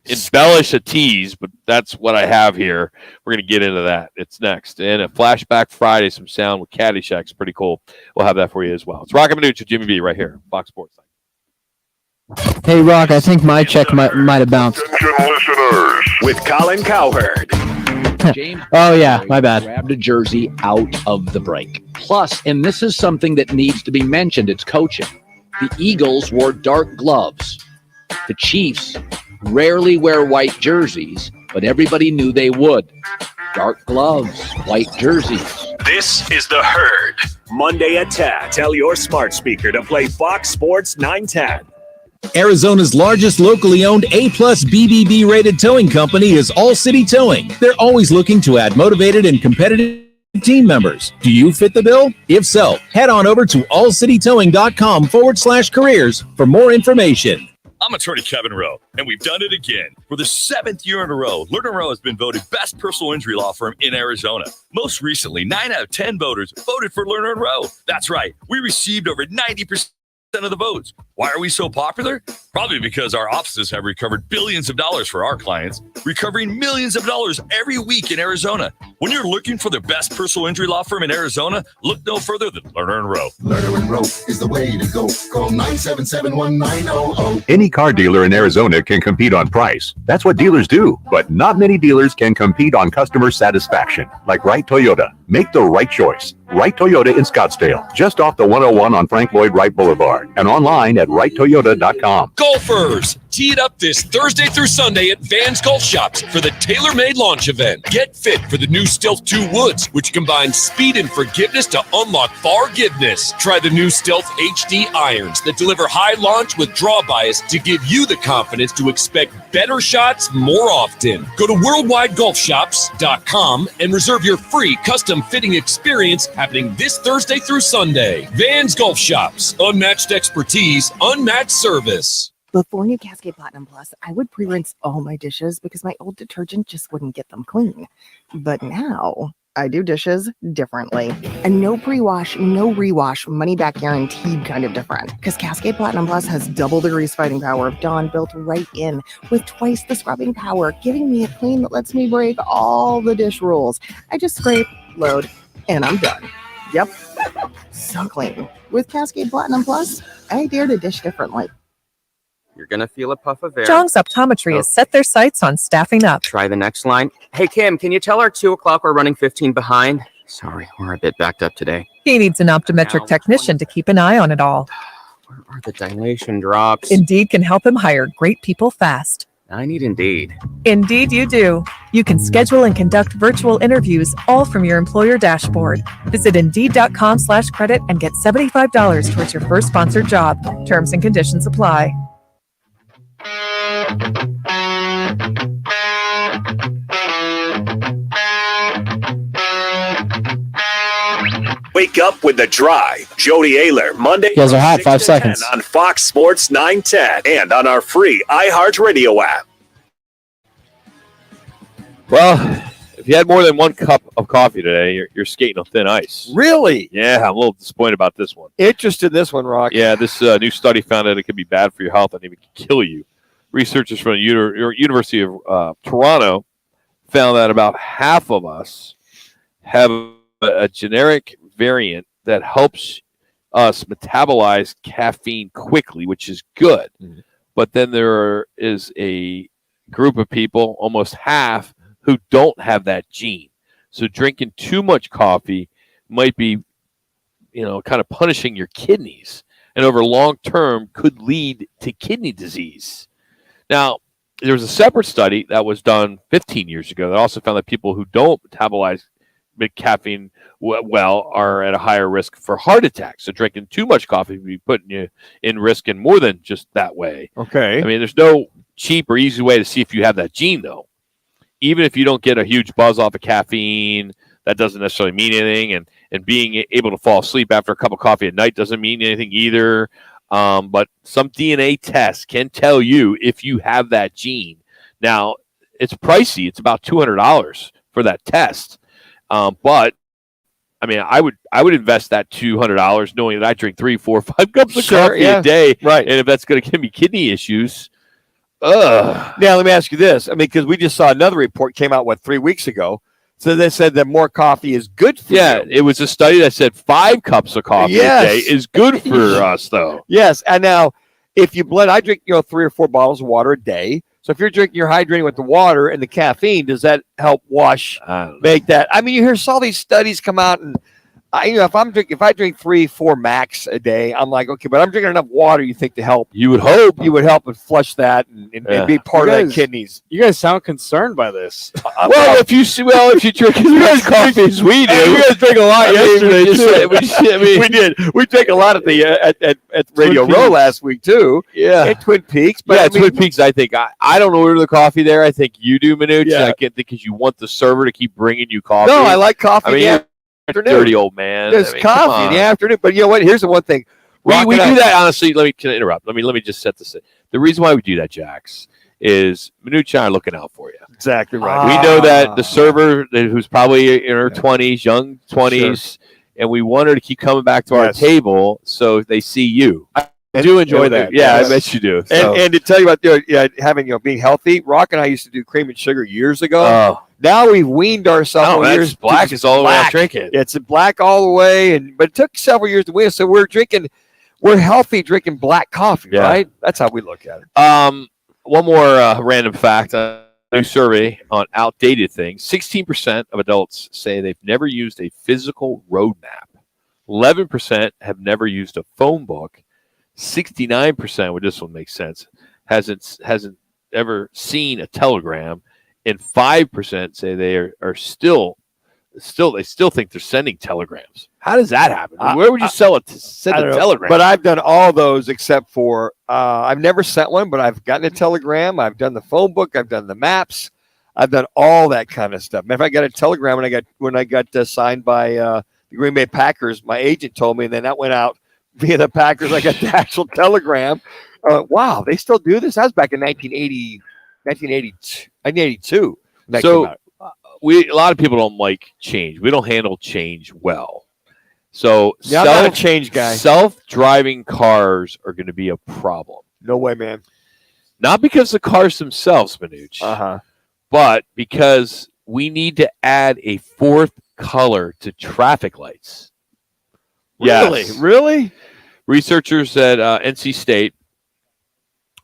embellish a tease, but that's what I have here. We're going to get into that. It's next. And a Flashback Friday, some sound with Caddyshack's pretty cool. We'll have that for you as well. It's Roc and Manuch with Jimmy B right here, Fox Sports. Hey, Rock, I think my check might have bounced. With Colin Cowherd. Oh, yeah, my bad. Grabbed a jersey out of the break. Plus, and this is something that needs to be mentioned, it's coaching. The Eagles wore dark gloves. The Chiefs rarely wear white jerseys, but everybody knew they would. Dark gloves, white jerseys. This is The Herd. Monday at 10. Tell your smart speaker to play Fox Sports 910. Arizona's largest locally owned A-plus BBB rated towing company is All City Towing. They're always looking to add motivated and competitive team members. Do you fit the bill? If so, head on over to allcitytowing.com/careers for more information. I'm attorney Kevin Rowe, and we've done it again. For the 7th year in a row, Lerner Rowe has been voted best personal injury law firm in Arizona. Most recently, 9 out of 10 voters voted for Lerner Rowe. That's right. We received over 90% of the votes. Why are we so popular? Probably because our offices have recovered billions of dollars for our clients, recovering millions of dollars every week in Arizona. When you're looking for the best personal injury law firm in Arizona, look no further than Lerner & Rowe. Lerner & Rowe is the way to go. Call 977-1900. Any car dealer in Arizona can compete on price. That's what dealers do. But not many dealers can compete on customer satisfaction. Like Wright Toyota. Make the right choice. Wright Toyota in Scottsdale, just off the 101 on Frank Lloyd Wright Boulevard, and online at wrighttoyota.com. Golfers, tee it up this Thursday through Sunday at Vans Golf Shops for the tailor-made launch event. Get fit for the new Stealth 2 Woods, which combines speed and forgiveness to unlock forgiveness. Try the new Stealth HD irons that deliver high launch with draw bias to give you the confidence to expect better shots more often. Go to worldwidegolfshops.com and reserve your free custom fitting experience happening this Thursday through Sunday. Vans Golf Shops. Unmatched expertise, unmatched service. Before new Cascade Platinum Plus, I would pre-rinse all my dishes because my old detergent just wouldn't get them clean. But now I do dishes differently. And no pre-wash, no rewash, money back guaranteed kind of different. Because Cascade Platinum Plus has double the grease fighting power of Dawn built right in with twice the scrubbing power, giving me a clean that lets me break all the dish rules. I just scrape, load, and I'm done. Yep. So clean. With Cascade Platinum Plus, I dare to dish differently. You're going to feel a puff of air. Jong's Optometry has set their sights on staffing up. Try the next line. Hey, Kim, can you tell our 2 o'clock we're running 15 behind? Sorry, we're a bit backed up today. He needs an optometric technician to keep an eye on it all. Where are the dilation drops? Indeed can help him hire great people fast. I need Indeed. Indeed, you do. You can schedule and conduct virtual interviews all from your employer dashboard. Visit Indeed.com/credit and get $75 towards your first sponsored job. Terms and conditions apply. Wake up with The Drive. Jody Ayler, Monday. You guys are hot. 6 5 to seconds. 10 on Fox Sports 910 and on our free iHeartRadio app. Well, if you had more than one cup of coffee today, you're skating on thin ice. Really? Yeah, I'm a little disappointed about this one. Interested in this one, Rock. Yeah, this new study found that it could be bad for your health and even kill you. Researchers from the University of Toronto found that about half of us have a generic variant that helps us metabolize caffeine quickly, which is good. Mm-hmm. But then there is a group of people, almost half, who don't have that gene. So drinking too much coffee might be, kind of punishing your kidneys, and over long term could lead to kidney disease. Now, there was a separate study that was done 15 years ago that also found that people who don't metabolize caffeine well are at a higher risk for heart attacks. So drinking too much coffee would be putting you in risk in more than just that way. Okay. I mean, there's no cheap or easy way to see if you have that gene, though. Even if you don't get a huge buzz off of caffeine, that doesn't necessarily mean anything. And being able to fall asleep after a cup of coffee at night doesn't mean anything either. But some DNA tests can tell you if you have that gene. Now, it's pricey. It's about $200 for that test. But I mean, I would invest that $200 knowing that I drink 3, 4, 5 cups of coffee a day. Right. And if that's going to give me kidney issues, Now, let me ask you this. I mean, because we just saw another report came out, 3 weeks ago. So they said that more coffee is good for you. Yeah, it was a study that said 5 cups of coffee a day is good for us, though. Yes. And now, if you blend, I drink, 3 or 4 bottles of water a day. So if you're hydrating with the water and the caffeine, does that help make that? I mean, you hear all these studies come out, and if I drink 3, 4 max a day, I'm like, okay, but I'm drinking enough water. You think to help? You would hope you would help and flush that and be part of the kidneys. You guys sound concerned by this. If you drink as much coffee as we do, you guys drink a lot yesterday too. We did. We drank a lot at the at Radio Row last week too. Yeah, at Twin Peaks. But Twin Peaks. I think I don't order the coffee there. I think you do, Manuch. Yeah. I can't think because you want the server to keep bringing you coffee. No, I like coffee. I mean, you're a dirty old man. There's coffee in the afternoon, but you know what? Here's the one thing. We do that honestly. Can I interrupt? Let me just set this. The reason why we do that, Jax, is Manuch and I are looking out for you. Exactly right. We know that the server, who's probably in her 20s, young 20s, and we want her to keep coming back to our table so they see you. I do enjoy that. Yeah, I bet you do. So. And to tell you about being healthy, Rock and I used to do cream and sugar years ago. Oh. Now we've weaned ourselves. That's black is all the way I'm drinking. It's black all the way, but it took several years to wean. So we're healthy drinking black coffee, right? That's how we look at it. One more random fact. A new survey on outdated things. 16% of adults say they've never used a physical road map. 11% have never used a phone book. 69%, well, this one makes sense, hasn't ever seen a telegram, and 5% say they are still think they're sending telegrams. How does that happen? Where would you send a telegram? But I've done all those except for I've never sent one, but I've gotten a telegram. I've done the phone book. I've done the maps. I've done all that kind of stuff. If I got a telegram when I got signed by the Green Bay Packers, my agent told me, and then that went out via the Packers. I got the actual telegram. Wow, they still do this? That was back in 1982. So a lot of people don't like change. We don't handle change well. So I'm not a change guy. Self-driving cars are going to be a problem. No way, man. Not because the cars themselves, Manuch, but because we need to add a 4th color to traffic lights. Really? Yes. Really? Researchers at NC State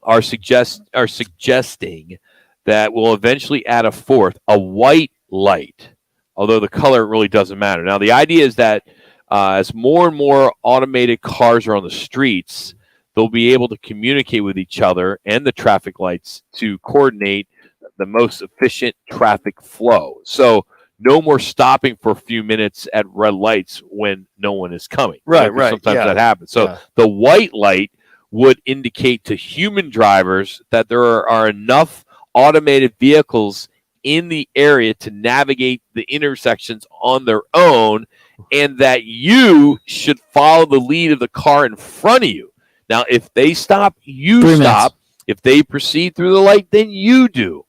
are suggesting that we'll eventually add a 4th, a white light, although the color really doesn't matter. Now, the idea is that as more and more automated cars are on the streets, they'll be able to communicate with each other and the traffic lights to coordinate the most efficient traffic flow. So no more stopping for a few minutes at red lights when no one is coming. Right, Because sometimes yeah. that happens. So the white light would indicate to human drivers that there are enough automated vehicles in the area to navigate the intersections on their own, and that you should follow the lead of the car in front of you. Now, if they stop, you 3 minutes. stop. If they proceed through the light, then you do.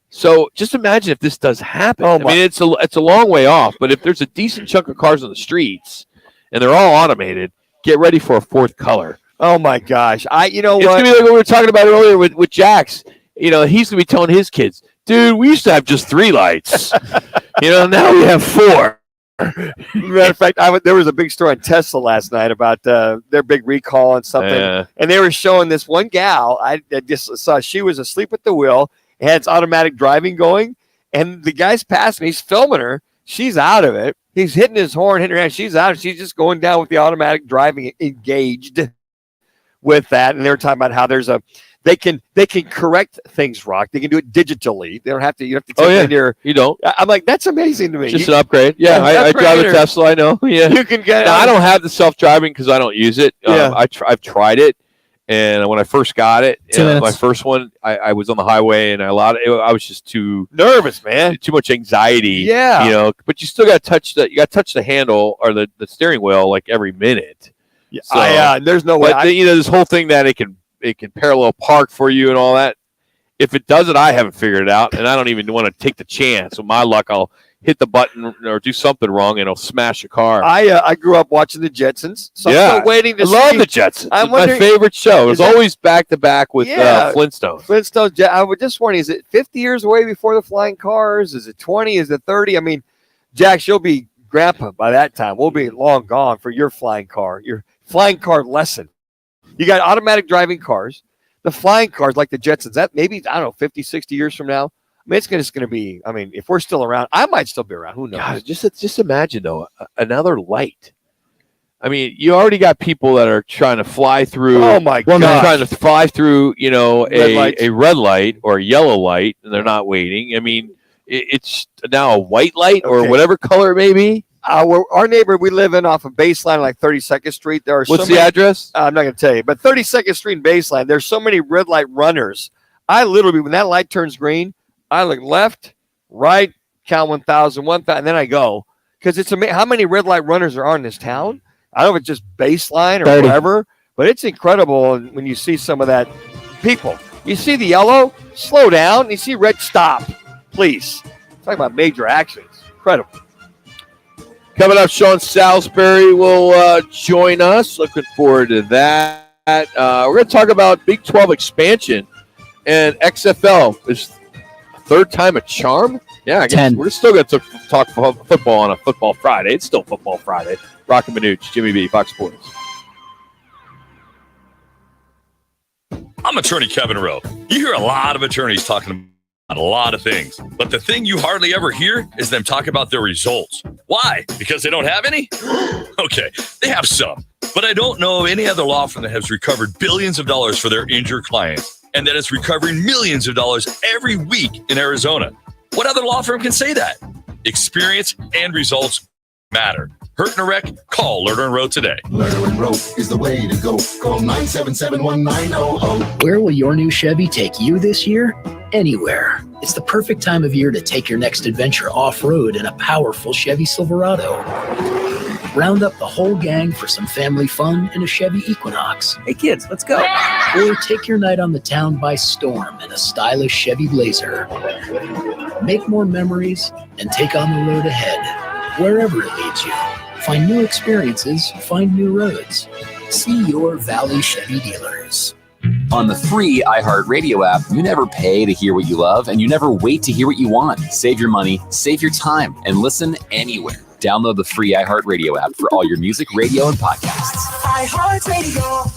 So just imagine if this does happen. I mean, it's a long way off, but if there's a decent chunk of cars on the streets and they're all automated, get ready for a fourth color. Oh my gosh! It's gonna be like what we were talking about earlier with Jax. He's gonna be telling his kids, "Dude, we used to have just 3 lights. Now we have 4." Matter of fact, there was a big story on Tesla last night about their big recall and something, and they were showing this one gal. I just saw she was asleep at the wheel. It had its automatic driving going, and the guy's passing. He's filming her. She's out of it. He's hitting his horn, hitting her hand. She's out. She's just going down with the automatic driving engaged with that. And they were talking about how they can correct things, Rock. They can do it digitally. They don't have to. You have to take in your. You don't. I'm like, that's amazing to me. Just an upgrade. Yeah, I drive a Tesla. I know. Yeah, you can get. Now, I don't have the self-driving because I don't use it. I've tried it, and when I first got it, my first one, I was on the highway, and I was just too nervous, man. Too much anxiety. Yeah. But you still got to touch the. You got to touch the handle or the steering wheel like every minute. Yeah. So, there's no way. But this whole thing that it can parallel park for you and all that. If it does it, I haven't figured it out, and I don't even want to take the chance. With my luck, I'll hit the button or do something wrong, and it'll smash a car. I grew up watching the Jetsons, so I'm still waiting to see. I love the Jetsons. It's my favorite show. It was always back to back with Flintstones. Flintstones. I was just wondering, is it 50 years away before the flying cars? Is it 20? Is it 30? I mean, Jax, you'll be grandpa by that time. We'll be long gone for your flying car lesson. You got automatic driving cars, the flying cars like the Jetsons. That maybe, I don't know, 50, 60 years from now. I mean, it's just going to be, if we're still around, I might still be around. Who knows? God, just imagine, though, another light. I mean, you already got people that are trying to fly through. Oh, my God. Trying to fly through, a red light or a yellow light, and they're not waiting. I mean, it's now a white light or whatever color it may be. Our neighbor we live in off of Baseline, like 32nd Street. There are What's the address? I'm not going to tell you, but 32nd Street and Baseline. There's so many red light runners. I literally, when that light turns green, I look left, right, count 1,000, and then I go because it's amazing how many red light runners there are in this town. I don't know if it's just Baseline or 30. whatever, but it's incredible when you see some of that people. You see the yellow, slow down. You see red, stop, please. Talking about major accidents. Incredible. Coming up, Sean Salisbury will join us. Looking forward to that. We're going to talk about Big 12 expansion and XFL. Is third time a charm? Yeah, I guess 10. We're still going to talk football on a Football Friday. It's still Football Friday. Roc and Manuch, Jimmy B, Fox Sports. I'm attorney Kevin Rowe. You hear a lot of attorneys talking about a lot of things, but the thing you hardly ever hear is them talk about their results. Why? Because they don't have any? Okay, they have some, but I don't know of any other law firm that has recovered billions of dollars for their injured clients and that is recovering millions of dollars every week in Arizona. What other law firm can say that? Experience and results matter. Hurt in a wreck? Call Lerner & Rowe today. Lerner & Rowe is the way to go. Call 977-1900. Where will your new Chevy take you this year? Anywhere. It's the perfect time of year to take your next adventure off-road in a powerful Chevy Silverado. Round up the whole gang for some family fun in a Chevy Equinox. Hey kids, let's go. Or take your night on the town by storm in a stylish Chevy Blazer. Make more memories and take on the road ahead, wherever it leads you. Find new experiences, find new roads. See your Valley Chevy dealers. On the free iHeartRadio app, you never pay to hear what you love, and you never wait to hear what you want. Save your money, save your time, and listen anywhere. Download the free iHeartRadio app for all your music, radio, and podcasts. iHeartRadio.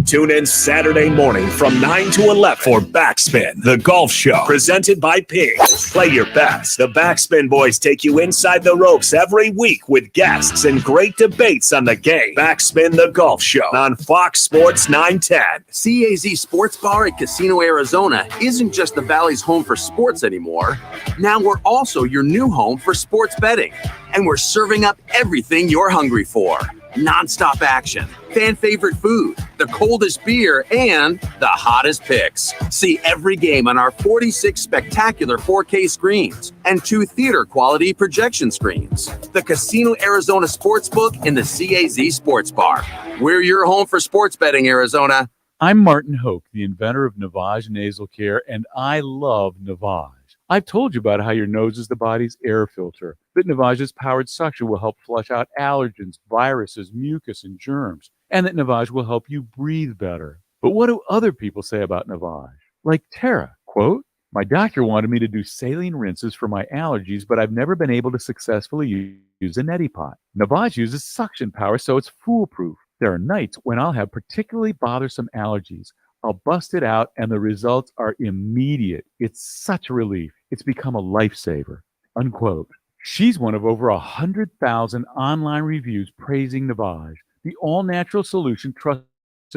Tune in Saturday morning from 9 to 11 for Backspin, the golf show presented by Ping. Play your best. The Backspin boys take you inside the ropes every week with guests and great debates on the game. Backspin, the golf show on Fox Sports 910. CAZ Sports Bar at Casino Arizona isn't just the Valley's home for sports anymore. Now we're also your new home for sports betting. And we're serving up everything you're hungry for. Non-stop action, fan favorite food, the coldest beer, and the hottest picks. See every game on our 46 spectacular 4K screens and 2 theater quality projection screens. The Casino Arizona Sportsbook and the CAZ Sports Bar. We're your home for sports betting, Arizona. I'm Martin Hoke, the inventor of Navage Nasal Care, and I love Navage. I've told you about how your nose is the body's air filter, that Navage's powered suction will help flush out allergens, viruses, mucus, and germs, and that Navage will help you breathe better. But what do other people say about Navage? Like Tara, quote, "My doctor wanted me to do saline rinses for my allergies, but I've never been able to successfully use a neti pot. Navage uses suction power, so it's foolproof. There are nights when I'll have particularly bothersome allergies. I'll bust it out, and the results are immediate. It's such a relief. It's become a lifesaver," unquote. She's one of over 100,000 online reviews praising Navage, the all-natural solution trusted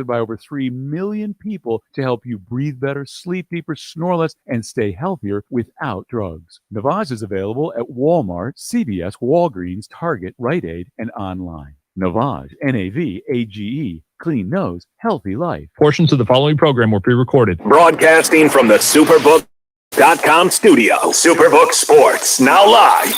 by over 3 million people to help you breathe better, sleep deeper, snore less, and stay healthier without drugs. Navage is available at Walmart, CVS, Walgreens, Target, Rite Aid, and online. Navage, Navage, clean nose, healthy life. Portions of the following program were pre-recorded. Broadcasting from the Superbook.com studio. Superbook Sports, now live.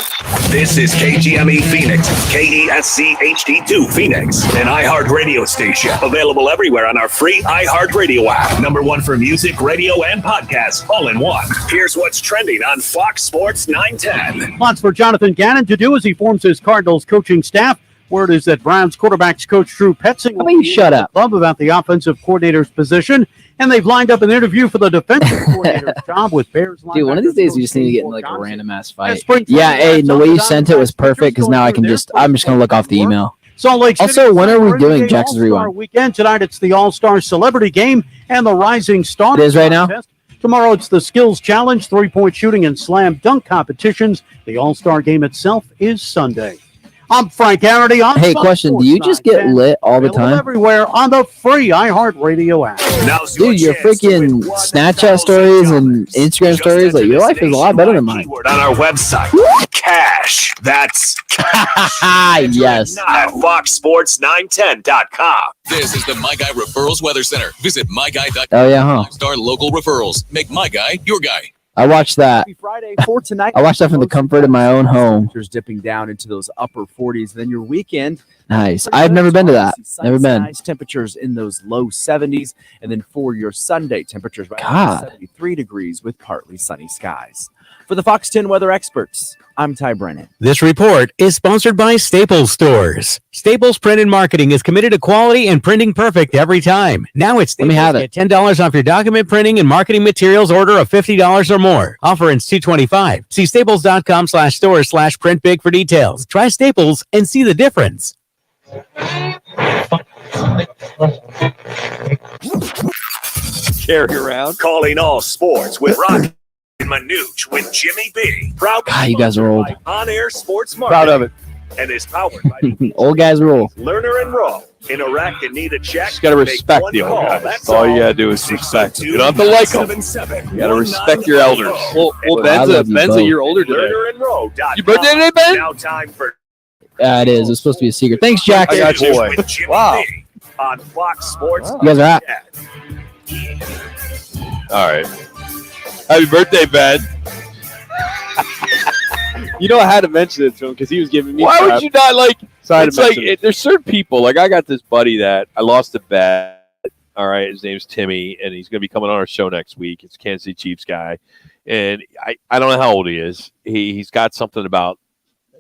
This is KGME Phoenix, KESC HD2 Phoenix, an iHeart radio station. Available everywhere on our free iHeart radio app. #1 for music, radio, and podcasts, all in one. Here's what's trending on Fox Sports 910. Lots for Jonathan Gannon to do as he forms his Cardinals coaching staff. Word is that Browns quarterbacks coach Drew Petzing will shut up about the offensive coordinator's position, and they've lined up an interview for the defensive coordinator's job with Bears. Dude, one of these days we just need to get in like a random ass fight. Yeah, hey, the way you sent it was perfect because now I'm just gonna look off the email. Salt Lake City. Also, when are we doing Jackson's All-Star Rewind? Weekend tonight, it's the All-Star Celebrity Game and the Rising Star. It is right now? Contest. Tomorrow, it's the Skills Challenge, 3-point shooting, and slam dunk competitions. The All-Star Game itself is Sunday. I'm Frank Harity. Hey, question: do you just get lit all the time? Everywhere on the free iHeartRadio app. Dude, your freaking Snapchat stories and Instagram stories, like your life is a lot better than mine. On our website, cash. That's cash. Yes. At FoxSports910.com. This is the My Guy Referrals Weather Center. Visit myguy.com. Oh, yeah, huh? Star local referrals. Make My Guy your guy. I watched that. Friday for tonight. I watched that from the comfort of my own home. Temperatures dipping down into those upper 40s. Then your weekend. Nice. I've never been to that. Never been. Nice temperatures in those low 70s. And then for your Sunday, temperatures right God. around 73 degrees with partly sunny skies. For the Fox 10 weather experts, I'm Ty Brennan. This report is sponsored by Staples Stores. Staples Print and Marketing is committed to quality and printing perfect every time. Now it's Staples. Get $10 off your document printing and marketing materials order of $50 or more. Offer ends $225. See staples.com/store/print big for details. Try Staples and see the difference. Carry around. Calling all sports with Roc and Manuch with Jimmy B. Proud God, you guys are old. on-air sports marketing. Proud of it. And is powered by Old guys rule. Learner and Roll. In Iraq and need a check. Just got to respect the old guys. That's all you got to do is respect them. You don't have to like them. You got to respect your elders. Well, Ben's a year older today. Your birthday today, Ben? Now time for It is. It's supposed to be a secret. Thanks, Jack. I got you. With Jimmy B on Fox Sports. You guys are hot. All right. Happy birthday, Ben. You know, I had to mention it to him because he was giving me. Why crap. would you not like? So I had It's to like mention it. there's certain people. Like I got this buddy that I lost a bet. All right, his name's Timmy, and he's going to be coming on our show next week. It's a Kansas City Chiefs guy, and I don't know how old he is. He's got something about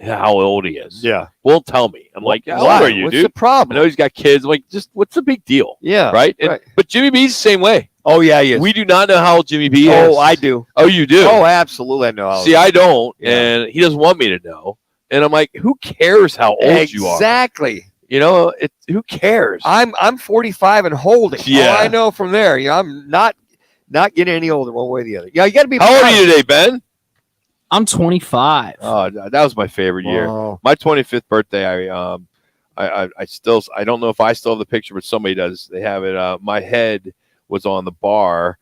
how old he is. Yeah, won't tell me. I'm like, how old why? are you, What's dude? the problem? I know he's got kids. I'm like, just what's the big deal? Yeah, right. But Jimmy B's the same way. Oh yeah, he is. We do not know how old Jimmy B is. Oh, I do. Oh, you do? Oh, absolutely, I know. How See, I don't, and he doesn't want me to know. And I'm like, who cares how old you are? Exactly. Who cares? I'm 45 and holding. Yeah. All I know from there, I'm not getting any older one way or the other. Yeah, you got to be. How old are you today, Ben? I'm 25. Oh, that was my favorite year. Wow. My 25th birthday. I still, I don't know if I still have the picture, but somebody does. They have it. My head was on the bar,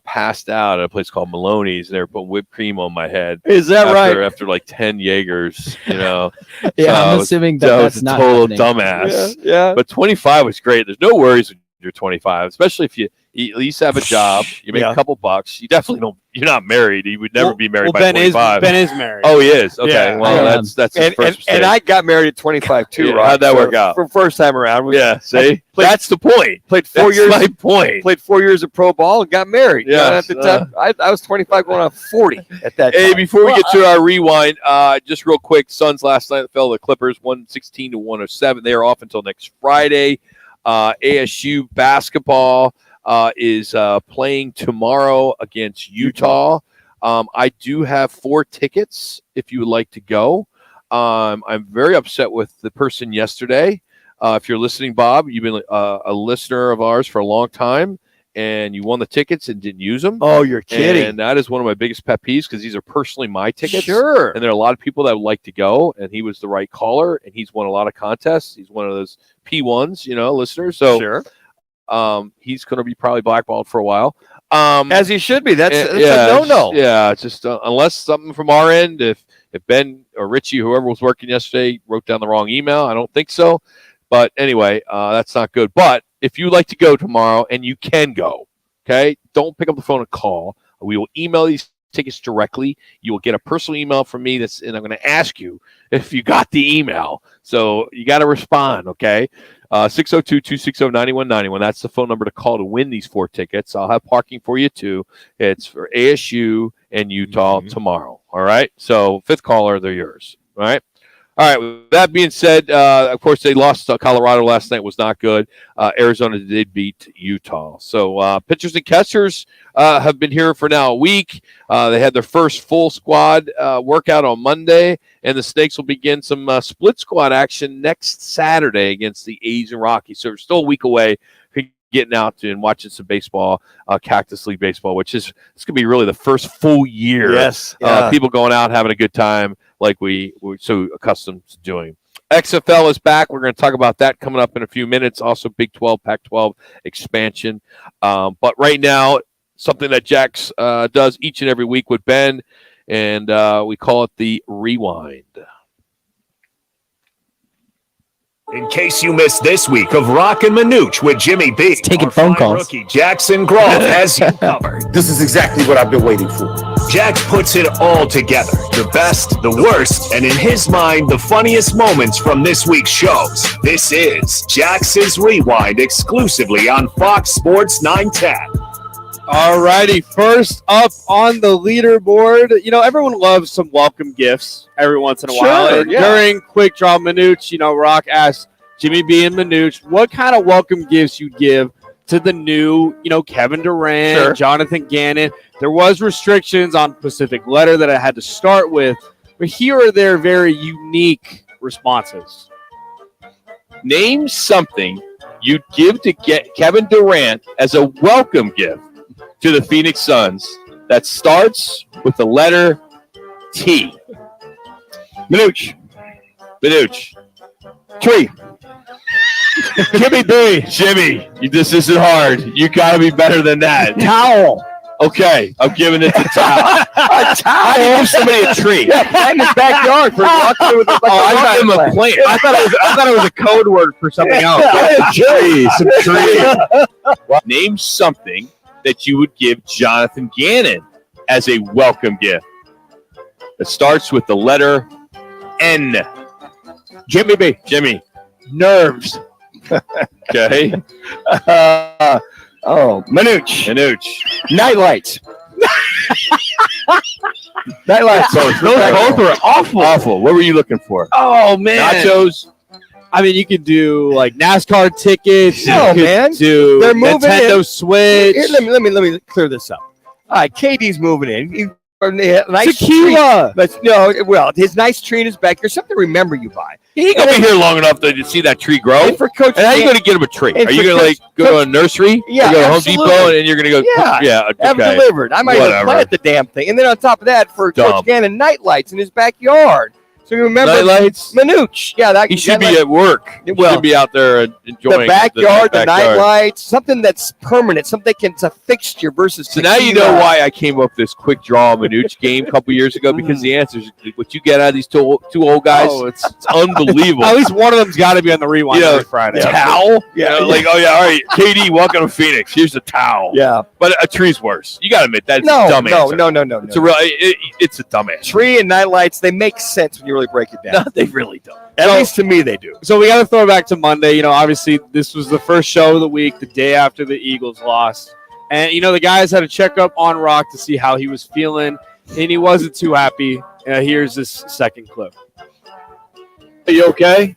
passed out at a place called Maloney's, and they were putting whipped cream on my head. Is that right? After like 10 Jaegers, Yeah, I'm assuming that that's was a not total happening. dumbass. Yeah. But 25 was great. There's no worries when you're 25, especially if you at least have a job, you make a couple bucks. You definitely don't. You're not married. You would never be married by Ben 25. Ben is married. Oh, he is. Okay. Yeah. Well, that's his first mistake. And I got married at 25 too. Yeah, Rock. how'd that work out? For first time around. Yeah. See, that's the point. Played 4 That's years. my point. Played 4 years of pro ball and got married. Yes, At the time, I was 25 going on 40 at that time. Hey, before we get to our rewind, just real quick, Suns last night fell to the Clippers 116-107. They are off until next Friday. ASU basketball is playing tomorrow against Utah. I do have 4 tickets if you would like to go. I'm very upset with the person yesterday. If you're listening, Bob, you've been a listener of ours for a long time, and you won the tickets and didn't use them. Oh, you're kidding. And that is one of my biggest pet peeves because these are personally my tickets. Sure. And there are a lot of people that would like to go, and he was the right caller, and he's won a lot of contests. He's one of those P1s, listeners. So Sure. He's going to be probably blackballed for a while. As he should be. That's a yeah, no-no. Yeah, it's just unless something from our end, if Ben or Richie, whoever was working yesterday, wrote down the wrong email, I don't think so. But anyway, that's not good. But if you'd like to go tomorrow, and you can go, okay, don't pick up the phone and call. We will email these tickets directly. You will get a personal email from me, and I'm going to ask you if you got the email. So you got to respond, okay? 602-260-9191. That's the phone number to call to win these 4 tickets. I'll have parking for you, too. It's for ASU and Utah tomorrow, all right? So 5th caller, they're yours, all right? All right, with that being said, of course, they lost Colorado last night. Was not good. Arizona did beat Utah. So pitchers and catchers have been here for now a week. They had their first full squad workout on Monday, and the Snakes will begin some split squad action next Saturday against the A's and Rockies. So we're still a week away from getting out and watching some baseball, Cactus League baseball, which is this could be really the first full year. Yes. Yeah. People going out having a good time like we're so accustomed to doing. XFL is back. We're going to talk about that coming up in a few minutes. Also, Big 12, Pac-12 expansion. But right now, something that Jax does each and every week with Ben, and we call it the Rewind. In case you missed this week of Roc and Manuch with Jimmy B, taking phone calls. Rookie Jackson Groff has you covered. This is exactly what I've been waiting for. Jax puts it all together. The best, the worst, and in his mind, the funniest moments from this week's shows. This is Jax's Rewind exclusively on Fox Sports 910. All righty, first up on the leaderboard, everyone loves some welcome gifts every once in a while. And during Quick Draw Manuch, Rock asked Jimmy B and Manuch what kind of welcome gifts you'd give to the new, Kevin Durant, Jonathan Gannon. There was restrictions on Pacific Letter that I had to start with, but here are their very unique responses. Name something you'd give to Kevin Durant as a welcome gift to the Phoenix Suns that starts with the letter T. Manuch. Tree. Jimmy B. Jimmy, this isn't hard. You got to be better than that. Towel. Okay, I'm giving it to towel. A towel. How do you give somebody a tree? Yeah, in his backyard. I give him a plant. I thought it was a code word for something else. Some tree. Name something that you would give Jonathan Gannon as a welcome gift. It starts with the letter N. Jimmy B. Jimmy. Nerves. Okay. Manuch. Night lights. Those both were awful. What were you looking for? Oh, man. Nachos. I mean, you could do like NASCAR tickets. No, you could man. do They're moving Nintendo in. Switch. Here, let me clear this up. All right, KD's moving in. Nice tequila. Well, his nice tree in his backyard, something to remember you by. He ain't gonna be here long enough to see that tree grow. And for Coach, and how are you gonna get him a tree? Are you gonna go to a nursery? Yeah, go to absolutely. Home Depot, and you're gonna go. Have okay. it delivered. I might have planted the damn thing, and then on top of that, for Coach Gannon, night lights in his backyard. So you remember night lights? Manuch. Yeah, he should be at work. He should be out there enjoying the backyard, the night lights, something that's permanent, something that's a fixture versus. So now you know why I came up with this quick draw Manuch game a couple years ago, because the answers, what you get out of these two old guys, it's unbelievable. At least one of them's got to be on the rewind every Friday. Towel, all right, KD, welcome to Phoenix. Here's the towel. Yeah, but a tree's worse. You got to admit that's a dumb answer. No. It's a dumb answer. Tree and night lights, they make sense when you really break it down. No, they really don't. At least to me, they do. So we got to throw it back to Monday. Obviously, this was the first show of the week, the day after the Eagles lost. And, the guys had a checkup on Roc to see how he was feeling, and he wasn't too happy. Here's this second clip. Are you okay?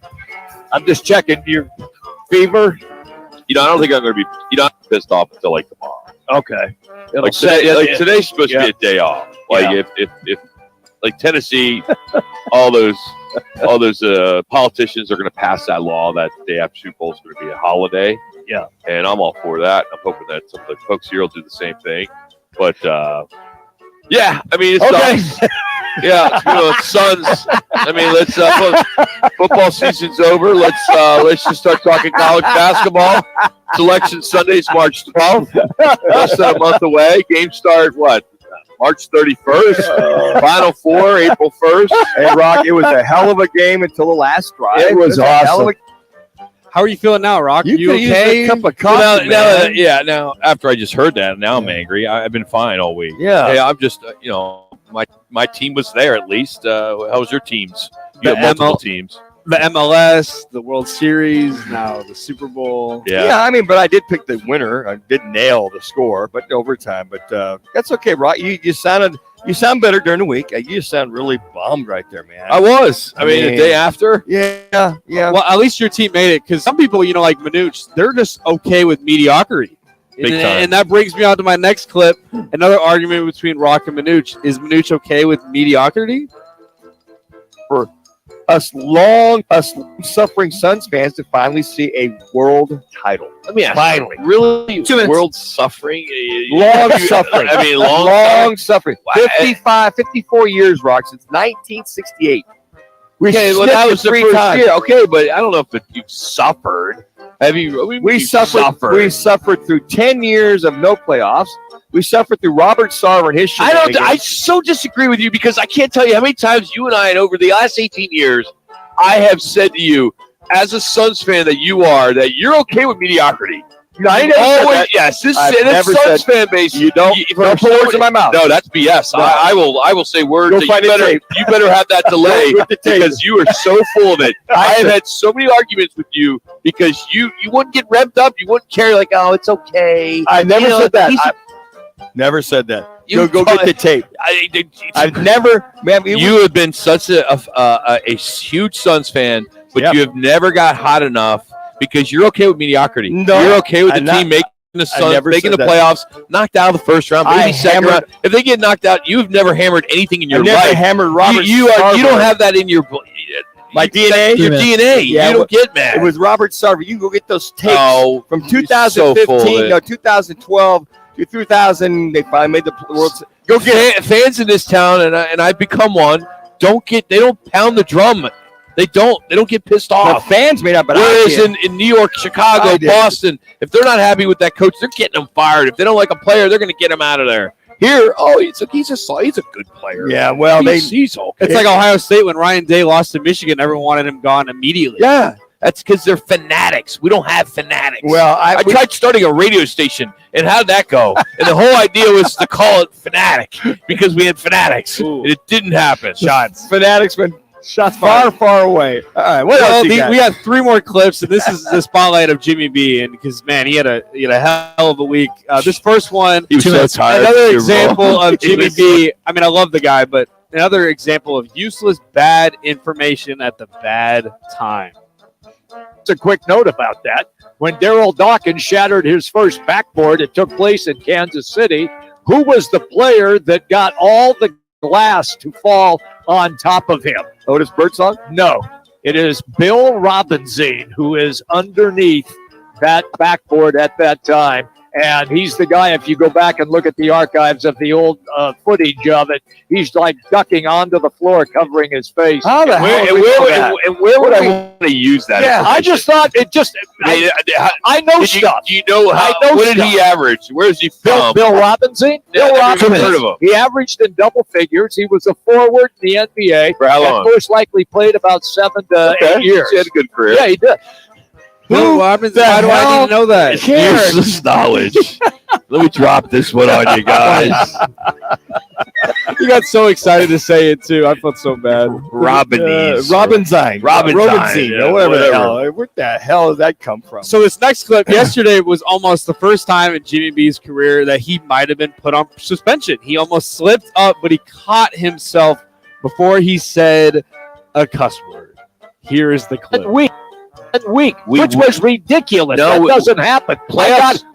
I'm just checking your fever. I don't think I'm going to be pissed off until like tomorrow. Okay. Today's supposed to be a day off. If like Tennessee, all those politicians are going to pass that law that the day after Super Bowl is going to be a holiday. Yeah. And I'm all for that. I'm hoping that some of the folks here will do the same thing. But it sucks. Yeah, Suns. Football season's over. Let's just start talking college basketball. Selection Sunday's March 12th. Less than a month away. Games start March 31st. Final Four, April 1st. Hey, Roc, it was a hell of a game until the last drive. It was awesome. How are you feeling now, Roc? You okay? A cup of coffee, Now, after I just heard that, now I'm angry. I've been fine all week. Yeah. Hey, I'm just, my team was there at least. How was your teams? You have multiple teams. The MLS, the World Series, now the Super Bowl. Yeah, but I did pick the winner. I didn't nail the score, but overtime. But that's okay, Roc. You sound better during the week. You just sound really bummed right there, man. I was. The day after. Yeah. Well, at least your team made it, because some people, like Manuch, they're just okay with mediocrity. And that brings me on to my next clip. Another argument between Roc and Manuch. Is Manuch okay with mediocrity? For us long-suffering Suns fans to finally see a world title. Let me ask finally. Really? World suffering? Long suffering. Long suffering. 54 years, Roc, since 1968. That was the first year. Okay, but I don't know if you've suffered. Have you? We suffered. We suffered through 10 years of no playoffs. We suffered through Robert Sarver and his shenanigans. I so disagree with you, because I can't tell you how many times you and I, over the last 18 years, I have said to you, as a Suns fan that you're okay with mediocrity. I never said that. Yes, this Suns fan base. You don't put words in my mouth. No, that's BS. No. I will say words. Go That you better have that delay because you are so full of it. I have had so many arguments with you because you wouldn't get revved up. You wouldn't care like, it's okay. I never said that. Never said that. Go get the tape. I've never, man. You have been such a huge Suns fan, but you have never got hot enough because you're okay with mediocrity. No, you're okay with the team making the Suns, making the playoffs, knocked out of the first round, maybe second round. If they get knocked out, you've never hammered anything in your life. Never hammered Robert. You don't have that in your DNA. Your DNA. Yeah, you don't get mad. It was Robert Sarver. You can go get those tapes from 2015, 2012. 2000, they finally made the World Series. Go get fans in this town, and I've become one. They don't pound the drum. They don't get pissed off. The fans may not, but whereas in New York, Chicago, Boston, if they're not happy with that coach, they're getting them fired. If they don't like a player, they're going to get him out of there. Here, he's a good player. Yeah, well, he's okay. It's like Ohio State when Ryan Day lost to Michigan. Everyone wanted him gone immediately. Yeah. That's because they're fanatics. We don't have fanatics. Well, I tried starting a radio station, and how did that go? And the whole idea was to call it Fanatic because we had fanatics. And it didn't happen. Fanatics went far away. All right, what else you got? We have 3 more clips, and this is the spotlight of Jimmy B. And because he had a hell of a week. This first one, he was so tired. Another example of Jimmy B. I love the guy, but another example of useless bad information at the bad time. A quick note about that. When Daryl Dawkins shattered his first backboard, it took place in Kansas City. Who was the player that got all the glass to fall on top of him? Otis Birdsong? No. It is Bill Robinson, who is underneath that backboard at that time. And he's the guy, if you go back and look at the archives of the old footage of it, he's like ducking onto the floor, covering his face. How the hell? And where would I want to use that? Yeah, I just thought it just. I know stuff. Do you know how? What did he average? Where is he from? Bill Robinson. Bill Robinson. Heard of him. He averaged in double figures. He was a forward in the NBA. For how long? And most likely played about 7 to 8 years. He had a good career. Yeah, he did. Bill Robinson. Why do I need to know that? Useless knowledge. Let me drop this one on you guys. You got so excited to say it too. I felt so bad. Robinson. Robinson. Yeah, whatever the hell. Where the hell did that come from? So this next clip yesterday was almost the first time in Jimmy B's career that he might have been put on suspension. He almost slipped up, but he caught himself before he said a cuss word. Here is the clip. Week, which was ridiculous. No, that doesn't happen.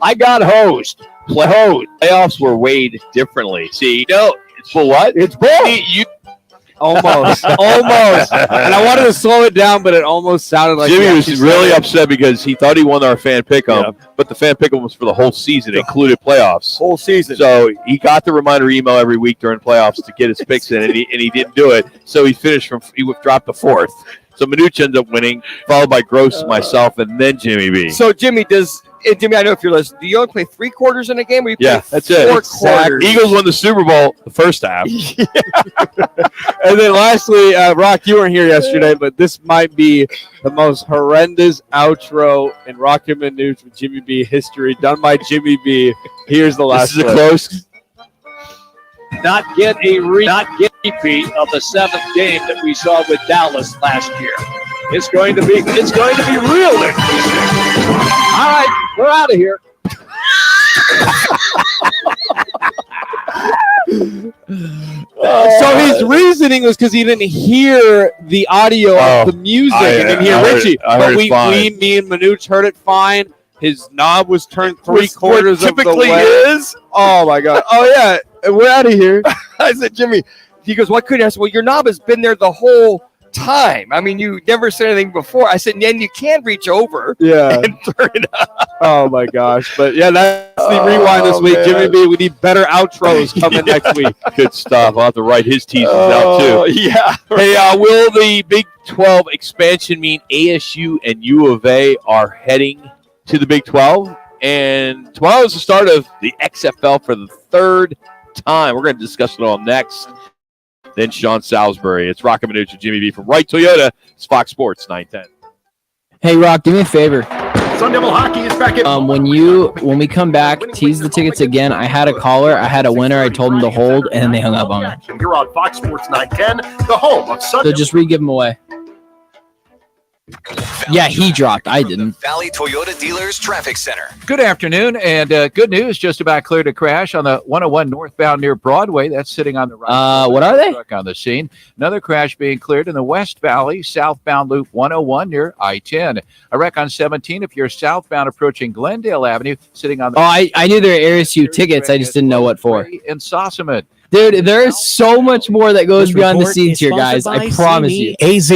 I got hosed. Playoffs were weighed differently. See, it's for what? It's bull. Almost. And I wanted to slow it down, but it almost sounded like Jimmy was really upset because he thought he won our fan pick'em, but the fan pick'em was for the whole season, included playoffs. Whole season. So he got the reminder email every week during playoffs to get his picks in, and he didn't do it. So he dropped the fourth. So Manuch ends up winning, followed by Gross, myself, and then Jimmy B. So Jimmy, I know if you're listening, do you only play 3 quarters in a game, or you play that's it. 4 quarters? Eagles won the Super Bowl the first half. And then lastly, Rock, you weren't here yesterday, but this might be the most horrendous outro in Roc and Manuch with Jimmy B history done by Jimmy B. Here's the last This is clip. a close. Not get a repeat of the 7th game that we saw with Dallas last year. It's going to be real interesting. All right, we're out of here. So his reasoning was because he didn't hear the audio of the music and didn't hear Richie. But me and Manuch heard it fine. His knob was turned 3/4 of the way. Is. Oh my god! Oh yeah, we're out of here. I said, Jimmy. He goes, "Why couldn't you?" I said, "Well, your knob has been there the whole time. I mean, you never said anything before." I said, "Then you can reach over, and turn it up." Oh my gosh! But yeah, that's the rewind this week. Man. Jimmy B, we need better outros coming next week. Good stuff. I'll have to write his teasers out too. Yeah. Hey, will the Big 12 expansion mean ASU and U of A are heading to the Big 12? And tomorrow is the start of the XFL for the 3rd time. We're going to discuss it all next. Then Sean Salisbury. It's Roc and Manuch with Jimmy B from Wright Toyota. It's Fox Sports 910. Hey, Rock, do me a favor. Sun Devil Hockey is back in. When we come back, tease the tickets again. I had a caller. I had a winner. I told them to hold, and then they hung up on me. You're on Fox Sports 910, the home of Sun. So just re-give them away. Yeah, he dropped. I didn't. Valley Toyota Dealers Traffic Center. Good afternoon, and good news. Just about cleared a crash on the 101 northbound near Broadway. That's sitting on the right. What are they? On the scene. Another crash being cleared in the West Valley, southbound loop 101 near I-10. A wreck on 17 if you're southbound approaching Glendale Avenue, sitting on the. Oh, I knew there were ASU tickets. I just didn't know what for. In Sossaman. Dude, there is so much more that goes beyond the scenes here, guys. I promise you. AZ,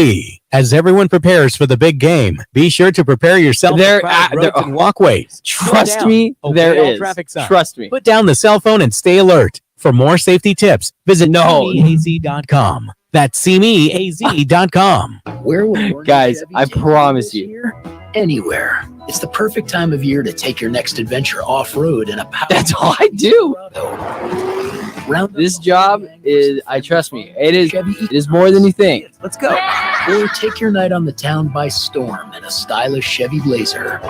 as everyone prepares for the big game, be sure to prepare yourself There- for crowded there- roads and walkways. Trust Slow me, down. there Obey all is. traffic signs. Trust me. Put down the cell phone and stay alert. For more safety tips, visit CMEAZ.com. That's CMEAZ.com. Where will Guys, I promise you. Anywhere. It's the perfect time of year to take your next adventure off-road in a power. That's all I do. This job is, trust me, it is more than you think. Let's go. Or take your night on the town by storm in a stylish Chevy Blazer.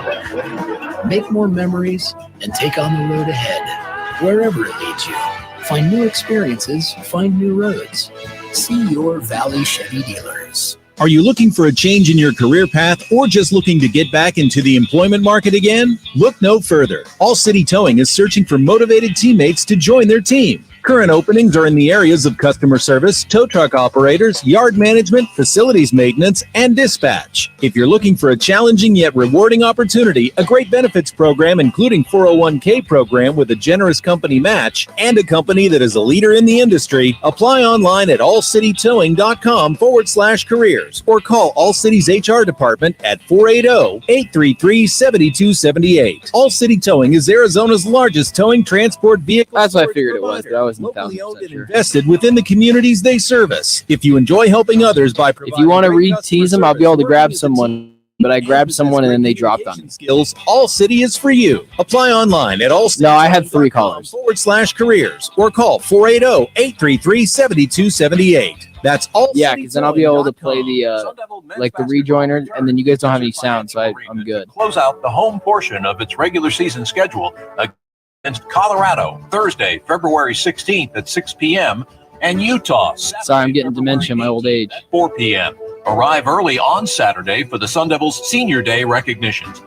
Make more memories and take on the road ahead, wherever it leads you. Find new experiences, find new roads. See your Valley Chevy dealers. Are you looking for a change in your career path or just looking to get back into the employment market again? Look no further. All City Towing is searching for motivated teammates to join their team. Current openings are in the areas of customer service, tow truck operators, yard management, facilities maintenance, and dispatch. If you're looking for a challenging yet rewarding opportunity, a great benefits program including 401k program with a generous company match, and a company that is a leader in the industry, apply online at allcitytowing.com/careers or call All City's HR department at 480-833-7278. All City Towing is Arizona's largest towing transport vehicle. That's what I figured it was, but I wasn't locally owned and invested within the communities they service. If you enjoy helping others by If you want to re-tease them, I'll be able to grab someone. But I grabbed someone and then they dropped on me. Skills, All City is for you. Apply online at No, I had 3 callers. /careers or call 480-833-7278. That's all. Yeah, because then I'll be able to play the like the rejoiner, and then you guys don't have any sound, so I'm good. Close out the home portion of its regular season schedule against Colorado Thursday, February 16th at 6 p.m. and Utah. Sorry, I'm getting dementia in my old age. 4 p.m. Arrive early on Saturday for the Sun Devils Senior Day recognitions.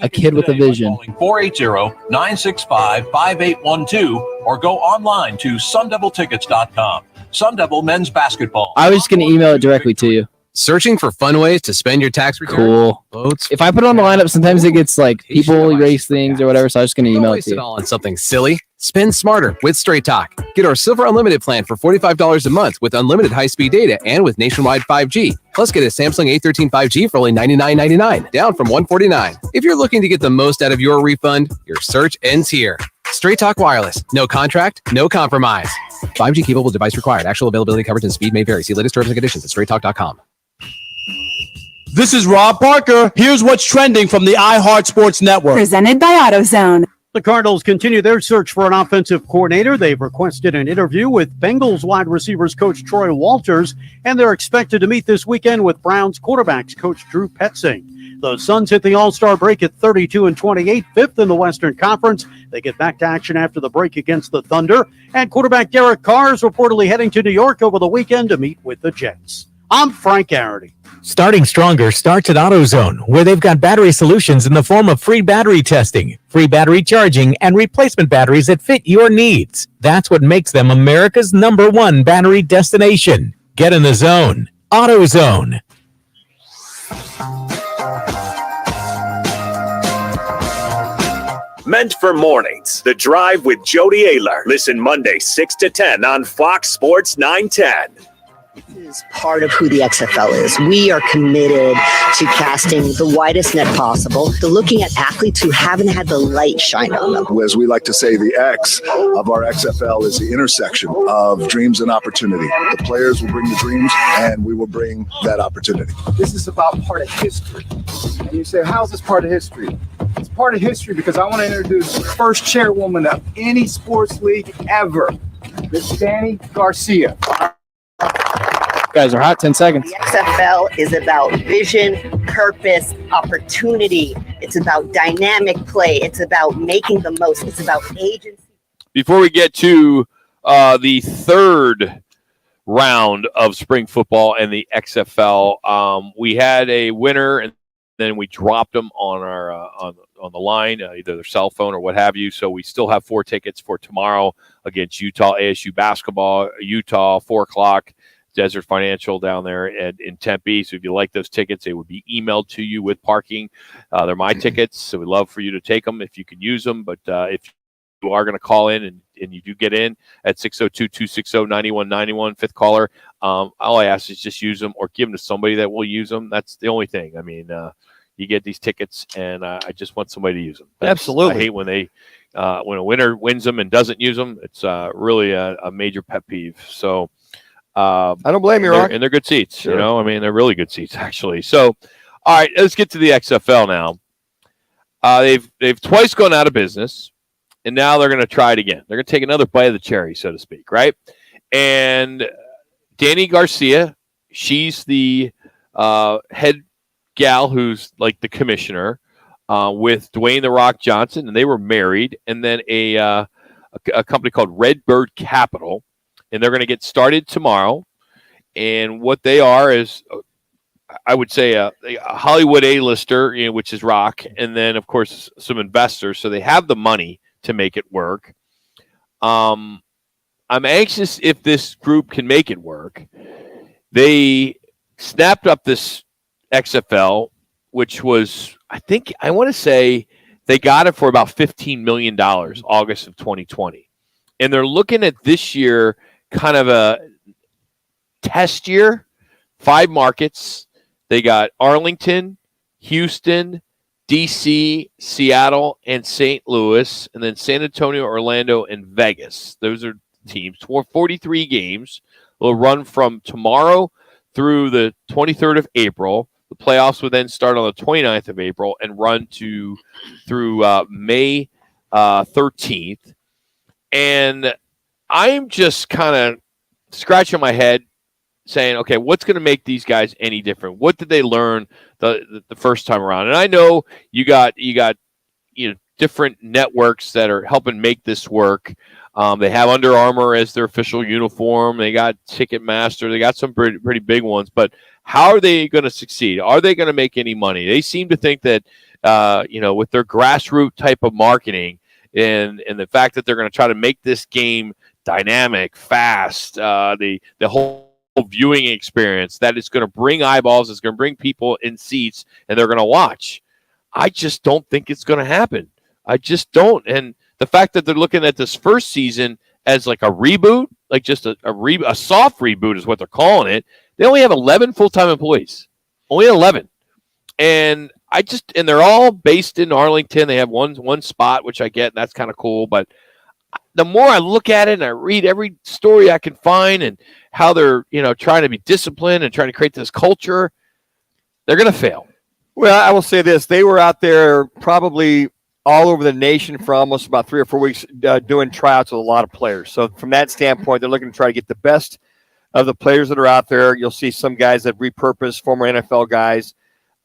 A kid with a vision. 480-965-5812 or go online to sundeviltickets.com. Sun Devil men's basketball. I was just going to email it directly to you. Searching for fun ways to spend your tax return? Cool. Boats? If I put it on the lineup, sometimes it gets like people erase things or whatever, so I'm just going to email it to you. All on something silly? Spend smarter with Straight Talk. Get our Silver Unlimited plan for $45 a month with unlimited high-speed data and with nationwide 5G. Plus, get a Samsung A13 5G for only $99.99, down from $149. If you're looking to get the most out of your refund, your search ends here. Straight Talk Wireless. No contract, no compromise. 5G capable device required. Actual availability, coverage, and speed may vary. See latest terms and conditions at straighttalk.com. This is Rob Parker. Here's what's trending from the iHeart Sports Network. Presented by AutoZone. The Cardinals continue their search for an offensive coordinator. They've requested an interview with Bengals wide receivers coach Troy Walters, and they're expected to meet this weekend with Browns quarterbacks coach Drew Petzing. The Suns hit the All-Star break at 32-28, fifth in the Western Conference. They get back to action after the break against the Thunder. And quarterback Derek Carr is reportedly heading to New York over the weekend to meet with the Jets. I'm Frank Arity. Starting stronger starts at AutoZone, where they've got battery solutions in the form of free battery testing, free battery charging, and replacement batteries that fit your needs. That's what makes them America's #1 battery destination. Get in the zone. AutoZone. Meant for mornings. The Drive with Jody Ayler. Listen Monday 6 to 10 on Fox Sports 910. Is part of who the XFL is. We are committed to casting the widest net possible, to looking at athletes who haven't had the light shine on them. As we like to say, the X of our XFL is the intersection of dreams and opportunity. The players will bring the dreams, and we will bring that opportunity. This is about part of history. And you say, how is this part of history? It's part of history because I want to introduce the first chairwoman of any sports league ever, Miss Danny Garcia. Guys are hot. 10 seconds. The XFL is about vision, purpose, opportunity. It's about dynamic play. It's about making the most. It's about agency. Before we get to the third round of spring football and the XFL, we had a winner, and then we dropped them on our on the line, either their cell phone or what have you. So we still have 4 tickets for tomorrow against Utah ASU basketball. Utah 4:00. Desert Financial down there in Tempe. So if you like those tickets, they would be emailed to you with parking. They're my tickets, so we'd love for you to take them if you can use them. But if you are going to call in and you do get in at 602-260-9191, fifth caller, all I ask is just use them or give them to somebody that will use them. That's the only thing. I mean, you get these tickets, and I just want somebody to use them. Absolutely. I hate when when a winner wins them and doesn't use them. It's really a major pet peeve. So I don't blame you, Rock. And they're good seats. Sure. You know, I mean, they're really good seats, actually. So, all right, let's get to the XFL now. They've twice gone out of business, and now they're going to try it again. They're going to take another bite of the cherry, so to speak, right? And Danny Garcia, she's the head gal who's like the commissioner with Dwayne "The Rock" Johnson, and they were married. And then a company called Redbird Capital. And they're going to get started tomorrow. And what they are is, I would say, a Hollywood A-lister, which is Rock, and then, of course, some investors. So they have the money to make it work. I'm anxious if this group can make it work. They snapped up this XFL, which was, I want to say they got it for about $15 million August of 2020. And they're looking at this year kind of a test year, 5 markets. They got Arlington, Houston, DC, Seattle, and St. Louis, and then San Antonio, Orlando, and Vegas. Those are teams. 43 games. Will run from tomorrow through the 23rd of April. The playoffs will then start on the 29th of April and run through May 13th. And I'm just kind of scratching my head saying, okay, what's going to make these guys any different? What did they learn the first time around? And I know you got different networks that are helping make this work. They have Under Armour as their official uniform. They got Ticketmaster. They got some pretty big ones. But how are they going to succeed? Are they going to make any money? They seem to think that, with their grassroots type of marketing and the fact that they're going to try to make this game dynamic, fast, the whole viewing experience, that it's going to bring eyeballs, it's going to bring people in seats, and they're going to watch. I just don't think it's going to happen. I just don't. And the fact that they're looking at this first season as like a reboot, like just a soft reboot is what they're calling it. They only have 11 full-time employees. Only 11. And they're all based in Arlington. They have one spot, which I get, and that's kind of cool. But the more I look at it and I read every story I can find and how they're, trying to be disciplined and trying to create this culture, they're going to fail. Well, I will say this. They were out there probably all over the nation for almost about 3 or 4 weeks doing tryouts with a lot of players. So from that standpoint, they're looking to try to get the best of the players that are out there. You'll see some guys that repurpose former NFL guys.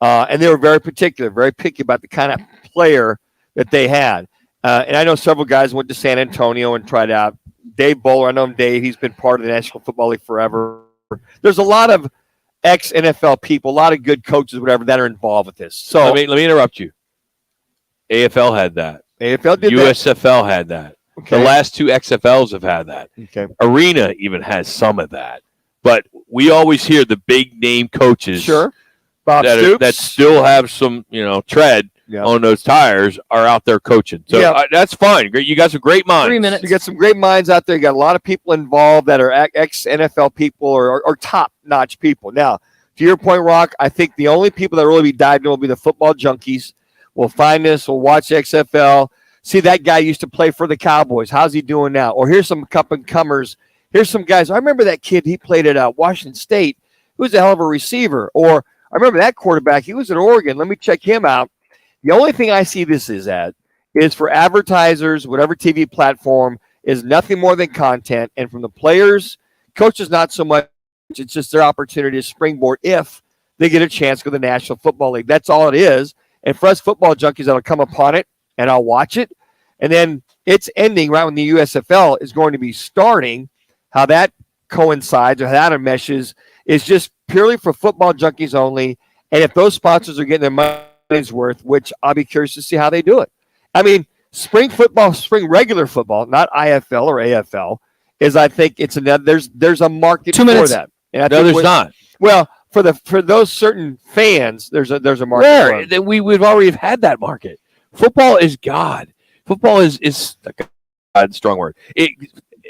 And they were very particular, very picky about the kind of player that they had. And I know several guys went to San Antonio and tried out. Dave Bowler, I know him, Dave. He's been part of the National Football League forever. There's a lot of ex-NFL people, a lot of good coaches, whatever, that are involved with this. So let me interrupt you. AFL had that. AFL did USFL had that. Okay. The last 2 XFLs have had that. Okay. Arena even has some of that. But we always hear the big name coaches Bob Stoops, that still have some, tread on those tires are out there coaching. So that's fine. You got some great minds. 3 minutes. You got some great minds out there. You got a lot of people involved that are ex-NFL people or top-notch people. Now, to your point, Rock, I think the only people that really be diving in will be the football junkies. We'll find this. We'll watch XFL. See, that guy used to play for the Cowboys. How's he doing now? Or here's some up-and-comers. Here's some guys. I remember that kid. He played at Washington State. He was a hell of a receiver. Or I remember that quarterback. He was at Oregon. Let me check him out. The only thing I see this is for advertisers, whatever TV platform, is nothing more than content. And from the players, coaches, not so much. It's just their opportunity to springboard if they get a chance to go to the National Football League. That's all it is. And for us football junkies, that'll come upon it, and I'll watch it. And then it's ending right when the USFL is going to be starting. How that coincides or how that meshes is just purely for football junkies only. And if those sponsors are getting their money's worth, which I'll be curious to see how they do it. I mean, spring regular football, not IFL or AFL, is I think it's another. There's a market for that. And I think there's not. Well, for those certain fans, there's a market. Where we've already had that market. Football is God. Football is God, strong word.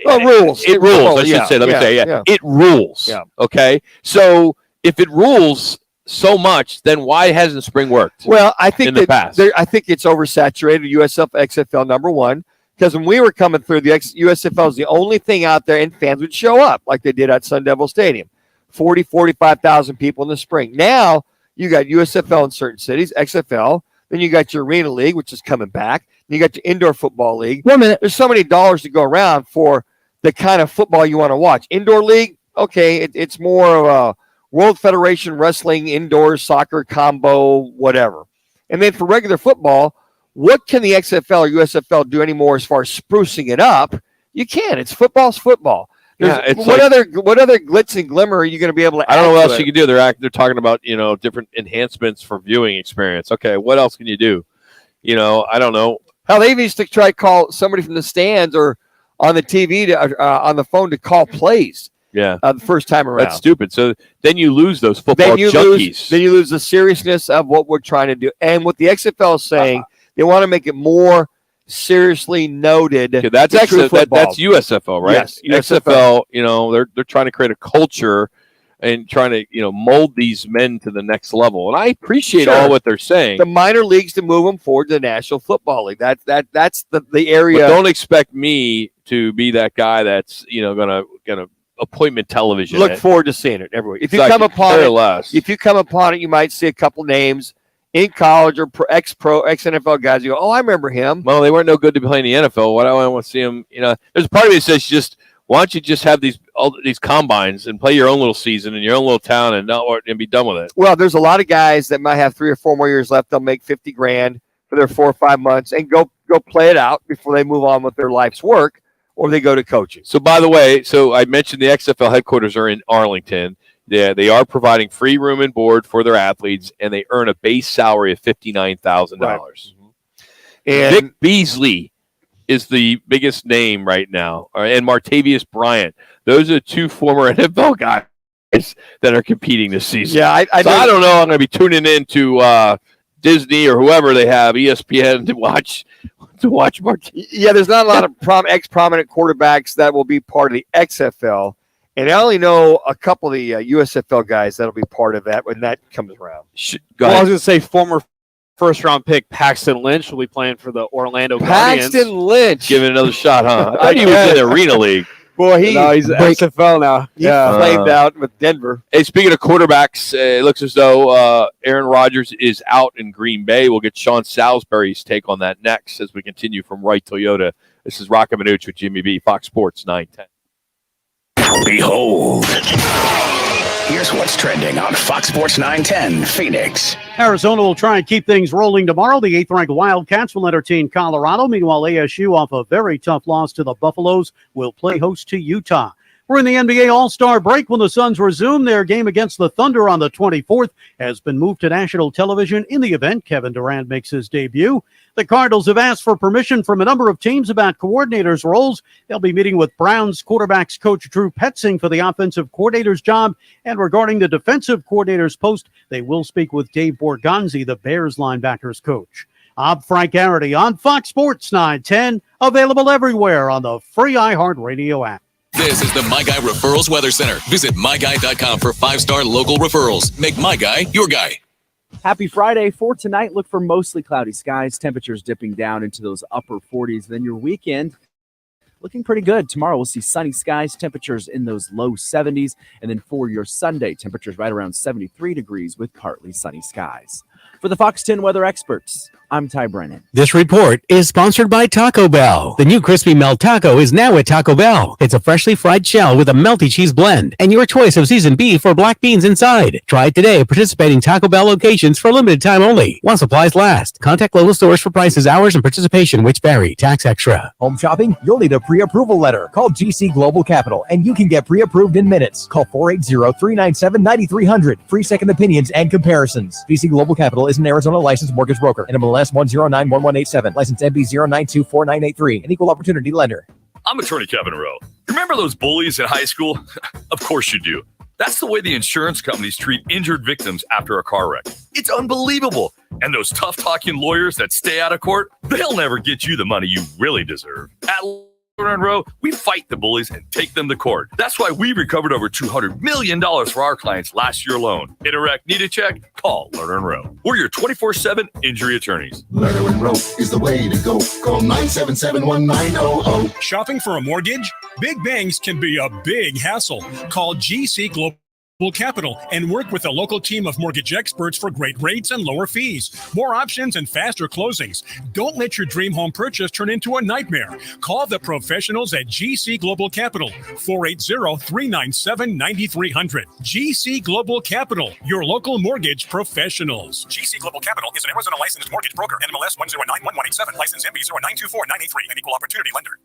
Rules. It rules. I should say. Let me say. It rules. Yeah. Okay. So if it rules so much, then why hasn't spring worked? Well, I think in the past. I think it's oversaturated. XFL number one, because when we were coming through, the USFL is the only thing out there, and fans would show up like they did at Sun Devil Stadium. 40, 45,000 people in the spring. Now you got USFL in certain cities, XFL. Then you got your Arena League, which is coming back. Then you got your Indoor Football League. 1 minute. There's so many dollars to go around for the kind of football you want to watch. Indoor League, okay, it's more of a World Federation Wrestling, indoor soccer combo, whatever. And then for regular football, what can the XFL or USFL do anymore as far as sprucing it up? You can't. It's football's football. What other glitz and glimmer are you going to be able to add? I don't know what else you can do. They're talking about, different enhancements for viewing experience. Okay, what else can you do? I don't know. How they used to try to call somebody from the stands or on the TV on the phone to call plays. Yeah, the first time around. That's stupid. So then you lose those football junkies. Then you lose the seriousness of what we're trying to do. And what the XFL is saying, they want to make it more seriously noted. Okay, that's that's USFL, right? Yes, XFL. You know, they're trying to create a culture and trying to mold these men to the next level. And I appreciate all what they're saying. The minor leagues to move them forward to the National Football League. That's the area. But don't expect me to be that guy that's gonna appointment television. Look forward to seeing it everywhere. If you Exactly. come upon Very it, less. if you come upon it, you might see a couple names in college or ex-NFL guys. You go, oh, I remember him. Well, they weren't no good to play in the NFL. Why do I want to see them? There's a part of me that says why don't you just have all these combines and play your own little season in your own little town and be done with it? Well, there's a lot of guys that might have 3 or 4 more years left. They'll make $50,000 for their 4 or 5 months and go play it out before they move on with their life's work. Or they go to coaching. So, by the way, I mentioned the XFL headquarters are in Arlington. They are providing free room and board for their athletes, and they earn a base salary of $59,000. Right. And Vic Beasley is the biggest name right now, and Martavius Bryant. Those are 2 former NFL guys that are competing this season. Yeah, I don't know. I'm going to be tuning in to Disney or whoever they have, ESPN, to watch Martavius. Yeah, there's not a lot of ex-prominent quarterbacks that will be part of the XFL. And I only know a couple of the USFL guys that'll be part of that when that comes around. I was going to say former first-round pick Paxton Lynch will be playing for the Orlando Guardians. Paxton Lynch. Give it another shot, huh? I thought he was in the Arena League. Boy, he's XFL now. He flamed out with Denver. Hey, speaking of quarterbacks, it looks as though Aaron Rodgers is out in Green Bay. We'll get Sean Salisbury's take on that next as we continue from Wright Toyota. This is Roc and Manuch with Jimmy B, Fox Sports 910. Behold, here's what's trending on Fox Sports 910 Phoenix. Arizona will try and keep things rolling tomorrow. The 8th-ranked Wildcats will entertain Colorado. Meanwhile, ASU, off a very tough loss to the Buffaloes, will play host to Utah. We're in the NBA All-Star break when the Suns resume. Their game against the Thunder on the 24th has been moved to national television. In the event, Kevin Durant makes his debut. The Cardinals have asked for permission from a number of teams about coordinators' roles. They'll be meeting with Browns quarterbacks coach Drew Petzing for the offensive coordinator's job. And regarding the defensive coordinator's post, they will speak with Dave Borgonzi, the Bears linebackers coach. I'm Frank Garrity on Fox Sports 910, available everywhere on the free iHeartRadio app. This is the My Guy Referrals Weather Center. Visit myguy.com for 5-star local referrals. Make My Guy your guy. Happy Friday. For tonight, look for mostly cloudy skies, temperatures dipping down into those upper 40s. Then your weekend looking pretty good. Tomorrow we'll see sunny skies, temperatures in those low 70s. And then for your Sunday, temperatures right around 73 degrees with partly sunny skies. For the Fox 10 weather experts, I'm Ty Brennan. This report is sponsored by Taco Bell. The new Crispy Melt Taco is now at Taco Bell. It's a freshly fried shell with a melty cheese blend and your choice of seasoned beef or black beans inside. Try it today at participating Taco Bell locations for a limited time only, while supplies last. Contact local stores for prices, hours, and participation which vary. Tax extra. Home shopping? You'll need a pre-approval letter. Call GC Global Capital and you can get pre-approved in minutes. Call 480-397-9300. Free second opinions and comparisons. GC Global Capital is an Arizona licensed mortgage broker. NMLS 1091187. License MB 0924983. An equal opportunity lender. I'm attorney Kevin Rowe. Remember those bullies in high school? Of course you do. That's the way the insurance companies treat injured victims after a car wreck. It's unbelievable. And those tough-talking lawyers that stay out of court, they'll never get you the money you really deserve. At Lerner & Rowe, we fight the bullies and take them to court. That's why we recovered over $200 million for our clients last year alone. In a wreck, need a check? Call Lerner & Rowe. We're your 24/7 injury attorneys. Lerner & Rowe is the way to go. Call 977-1900. Shopping for a mortgage? Big bangs can be a big hassle. Call GC Global Capital and work with a local team of mortgage experts for great rates and lower fees, more options, and faster closings. Don't let your dream home purchase turn into a nightmare. Call the professionals at GC Global Capital, 480-397-9300. GC Global Capital, your local mortgage professionals. GC Global Capital is an Arizona licensed mortgage broker. NMLS 1091187. License MB 0924983. An equal opportunity lender.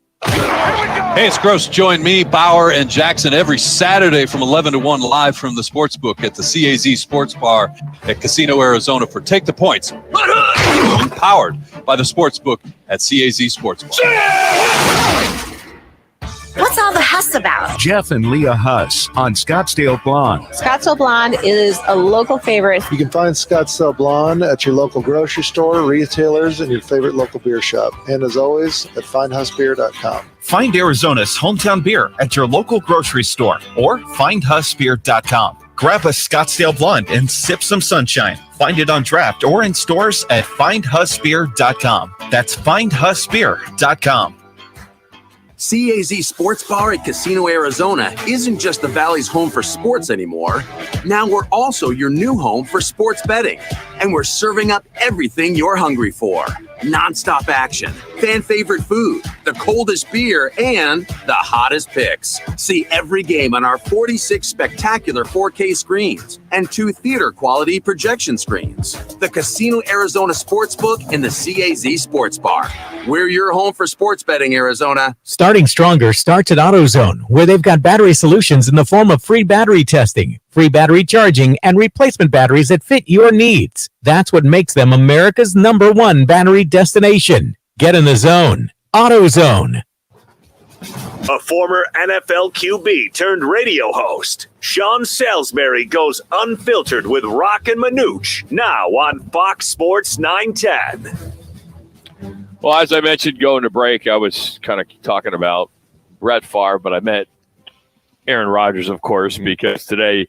Hey, it's Gross. Join me, Bauer, and Jackson every Saturday from 11 to 1 live from the Sportsbook at the CAZ Sports Bar at Casino, Arizona for Take the Points. Powered by the Sportsbook at CAZ Sports Bar. this about? Jeff and Leah Huss on Scottsdale Blonde. Scottsdale Blonde is a local favorite. You can find Scottsdale Blonde at your local grocery store, retailers, and your favorite local beer shop. And as always, at findhussbeer.com. Find Arizona's hometown beer at your local grocery store or findhussbeer.com. Grab a Scottsdale Blonde and sip some sunshine. Find it on draft or in stores at findhussbeer.com. That's findhussbeer.com. CAZ Sports Bar at Casino Arizona isn't just the Valley's home for sports anymore. Now we're also your new home for sports betting. And we're serving up everything you're hungry for. Non-stop action, fan favorite food, the coldest beer, and the hottest picks. See every game on our 46 spectacular 4K screens and 2 theater quality projection screens. The Casino Arizona Sportsbook and the CAZ Sports Bar. We're your home for sports betting, Arizona. Starting stronger starts at AutoZone, where they've got battery solutions in the form of free battery testing, free battery charging, and replacement batteries that fit your needs. That's what makes them America's #1 battery destination. Get in the zone. AutoZone. A former NFL QB turned radio host, Sean Salisbury goes unfiltered with Roc and Manuch, now on Fox Sports 910. Well, as I mentioned going to break, I was kind of talking about Brett Favre, but I meant Aaron Rodgers, of course, because today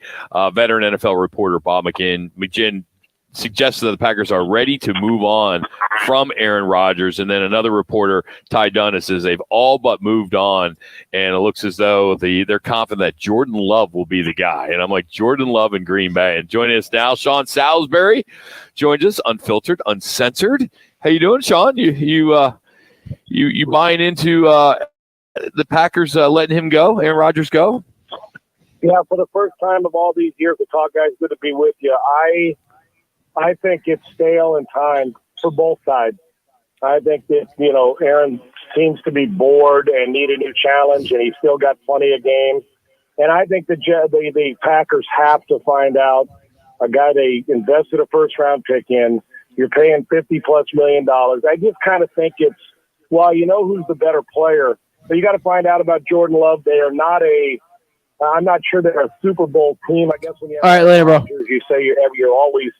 veteran NFL reporter Bob McGinn suggested that the Packers are ready to move on from Aaron Rodgers. And then another reporter, Ty Dunn, says they've all but moved on. And it looks as though they're confident that Jordan Love will be the guy. And I'm like, Jordan Love in Green Bay. And joining us now, Sean Salisbury joins us, unfiltered, uncensored. How you doing, Sean? You buying into the Packers letting him go, Aaron Rodgers go? Yeah, for the first time of all these years to talk, guys, good to be with you. I think it's stale in time for both sides. I think that, Aaron seems to be bored and need a new challenge, and he's still got plenty of games. And I think the Packers have to find out a guy they invested a first-round pick in. You're paying $50+ million. I just kind of think it's, well, you know who's the better player. But you got to find out about Jordan Love. They are not I'm not sure they're a Super Bowl team. I guess when you have all right, later, bro. You say you're always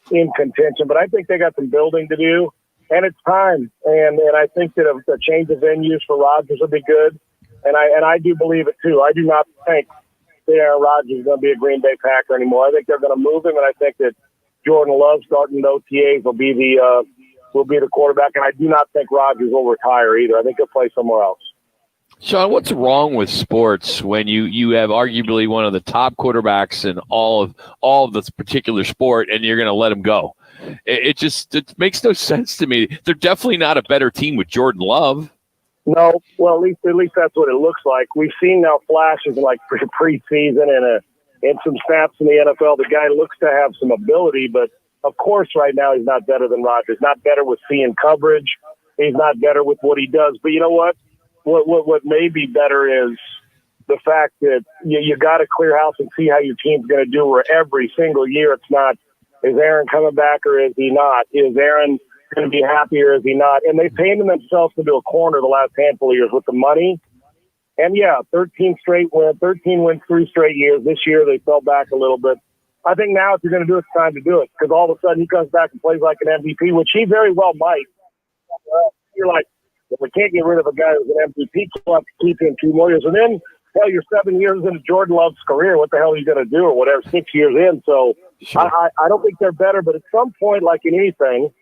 in contention, but I think they got some building to do, and it's time. And I think that a change of venues for Rodgers will be good, and I do believe it too. I do not think that Aaron Rodgers is going to be a Green Bay Packer anymore. I think they're going to move him, and I think that Jordan Love starting the OTAs will be the quarterback, and I do not think Rodgers will retire either. I think he'll play somewhere else. Sean, what's wrong with sports when you have arguably one of the top quarterbacks in all of this particular sport, and you're going to let him go? It makes no sense to me. They're definitely not a better team with Jordan Love. No, well, at least that's what it looks like. We've seen now flashes in like preseason and some snaps in the NFL. The guy looks to have some ability, but of course, right now he's not better than Rodgers. Not better with seeing coverage. He's not better with what he does. But you know what? What may be better is the fact that you got to clear house and see how your team's going to do. Where every single year it's not, is Aaron coming back or is he not? Is Aaron going to be happy or is he not? And they painted themselves into a corner the last handful of years with the money. And yeah, 13 wins 3 straight years. This year they fell back a little bit. I think now if you're going to do it, it's time to do it, because all of a sudden he comes back and plays like an MVP, which he very well might. You're like, if we can't get rid of a guy who's an MVP, we'll have to keep him 2 more years. And then, hell, you're 7 years into Jordan Love's career. What the hell are you going to do or whatever, 6 years in? So sure. I don't think they're better, but at some point, like in anything,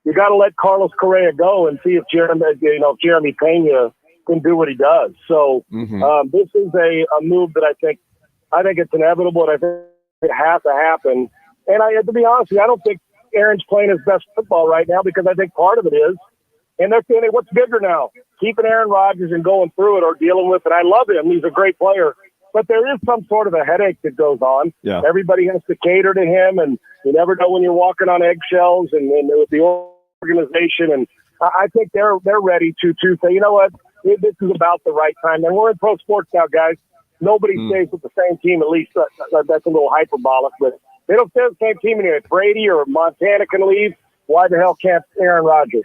you got to let Carlos Correa go and see if Jeremy Pena can do what he does. So this is a move that I think it's inevitable, and I think it has to happen. And to be honest with you, I don't think Aaron's playing his best football right now, because I think part of it is, and they're saying, what's bigger now, keeping Aaron Rodgers and going through it or dealing with it? I love him. He's a great player. But there is some sort of a headache that goes on. Yeah. Everybody has to cater to him, and you never know when you're walking on eggshells and with the organization. And I think they're ready to say, you know what, this is about the right time. And we're in pro sports now, guys. Nobody stays with the same team, at least. That's a little hyperbolic, but they don't stay with the same team anymore. If Brady or Montana can leave, why the hell can't Aaron Rodgers?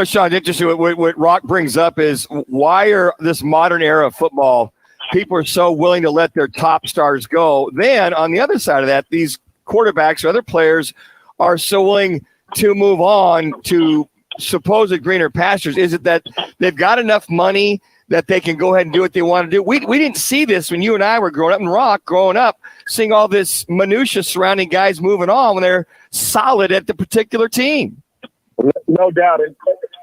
Sean, interesting what Rock brings up is, why are this modern era of football people are so willing to let their top stars go. Then on the other side of that, these quarterbacks or other players are so willing to move on to supposed greener pastures. Is it that they've got enough money that they can go ahead and do what they want to do? We didn't see this when you and I were growing up in Rock, seeing all this minutia surrounding guys moving on when they're solid at the particular team. No doubt.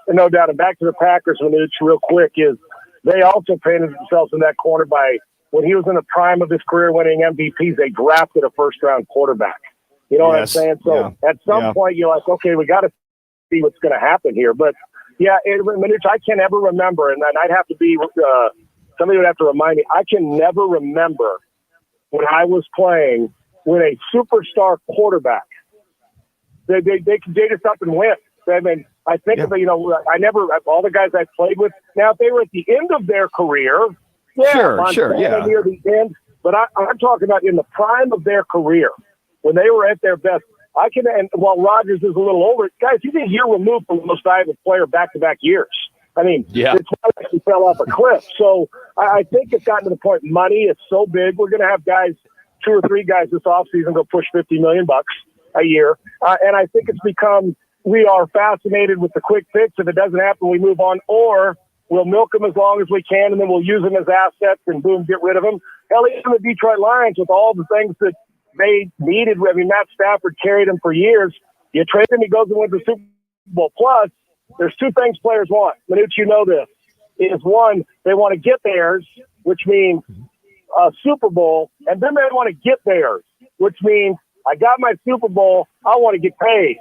No doubt. And back to the Packers, Manuch, real quick, is they also painted themselves in that corner by when he was in the prime of his career winning MVPs, they drafted a first-round quarterback. You know what I'm saying? So at some point, you're like, okay, we got to see what's going to happen here. But, yeah, Manuch, I can never remember, and I'd have to be somebody would have to remind me, I can never remember when I was playing when a superstar quarterback, they just up and win. I mean, I think of it, all the guys I played with, now if they were at the end of their career, near the end, but I'm talking about in the prime of their career, when they were at their best. And while Rodgers is a little older, guys, he's a year removed from the most valuable player back-to-back years. I mean, it's like he fell off a cliff. So I think it's gotten to the point, money is so big, we're going to have guys, 2 or 3 guys this offseason go push $50 million a year. And I think it's become, we are fascinated with the quick fix. If it doesn't happen, we move on, or we'll milk them as long as we can, and then we'll use them as assets and boom, get rid of them. Hell, even the Detroit Lions with all the things that they needed. I mean, Matt Stafford carried him for years. You trade him, he goes and wins the Super Bowl. Plus, there's 2 things players want. Manuch, you know this. Is one, they want to get theirs, which means a Super Bowl, and then they want to get theirs, which means I got my Super Bowl, I want to get paid.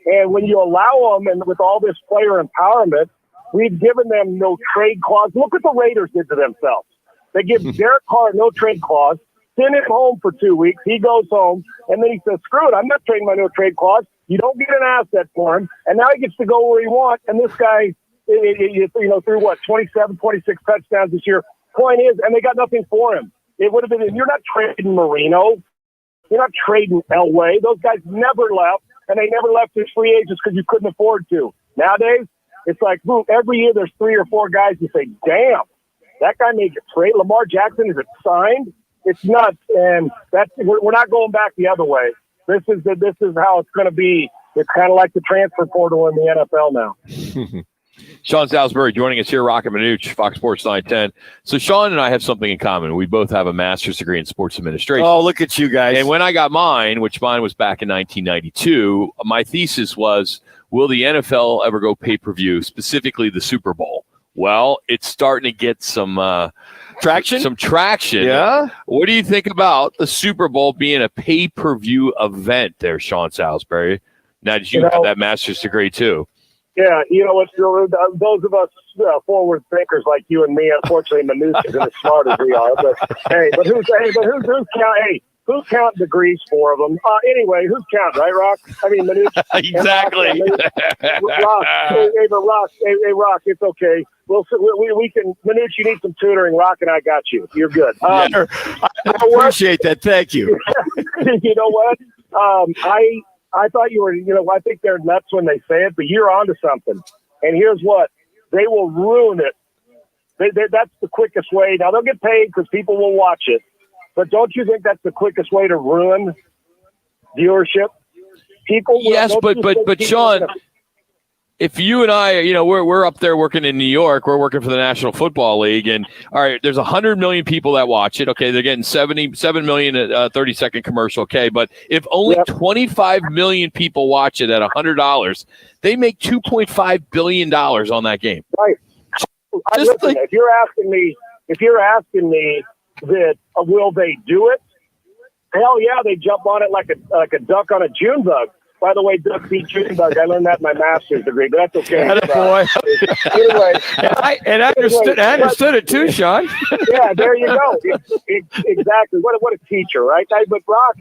And when you allow them, and with all this player empowerment, we've given them no trade clause. Look what the Raiders did to themselves. They give Derek Carr no trade clause, send him home for 2 weeks. He goes home, and then he says, screw it, I'm not trading my no trade clause. You don't get an asset for him, and now he gets to go where he wants. And this guy, threw what, 27, 26 touchdowns this year. Point is, and they got nothing for him. It would have been, you're not trading Marino. You're not trading Elway. Those guys never left, and they never left as free agents because you couldn't afford to. Nowadays, it's like, boom, every year there's 3 or 4 guys you say, damn, that guy made a trade. Lamar Jackson, is it signed? It's nuts, and we're not going back the other way. This is how it's going to be. It's kind of like the transfer portal in the NFL now. Sean Salisbury joining us here, Roc and Manuch, Fox Sports 910. So Sean and I have something in common. We both have a master's degree in sports administration. Oh, look at you guys. And when I got mine, which mine was back in 1992, my thesis was, will the NFL ever go pay-per-view, specifically the Super Bowl? Well, it's starting to get some traction. Yeah. What do you think about the Super Bowl being a pay-per-view event there, Sean Salisbury? Now, did you have that master's degree too? Yeah, those of us forward thinkers like you and me, unfortunately, Manuch isn't as smart as we are. But who's counting degrees, 4 of them? Anyway, who's counting, right, Rock? I mean, Manuch. Exactly. Rock, it's okay. We can. Manuch, you need some tutoring. Rock and I got you. You're good. I appreciate that. Thank you. You know what? I thought you were, I think they're nuts when they say it, but you're onto something. And here's what. They will ruin it. That's the quickest way. Now, they'll get paid because people will watch it. But don't you think that's the quickest way to ruin viewership? Yes, but Sean, if you and I, we're up there working in New York, we're working for the National Football League, and all right, there's 100 million people that watch it. Okay, they're getting 77 million at a 30-second commercial. Okay, but if only 25 million people watch it at $100, they make $2.5 billion on that game. Right. If you're asking me that will they do it? Hell yeah, they jump on it like a duck on a June bug. By the way, duck beat June bug. I learned that in my master's degree, but that's okay. Anyway, I understood it too, Sean. Yeah, there you go. Exactly. What a teacher, right? But Rock,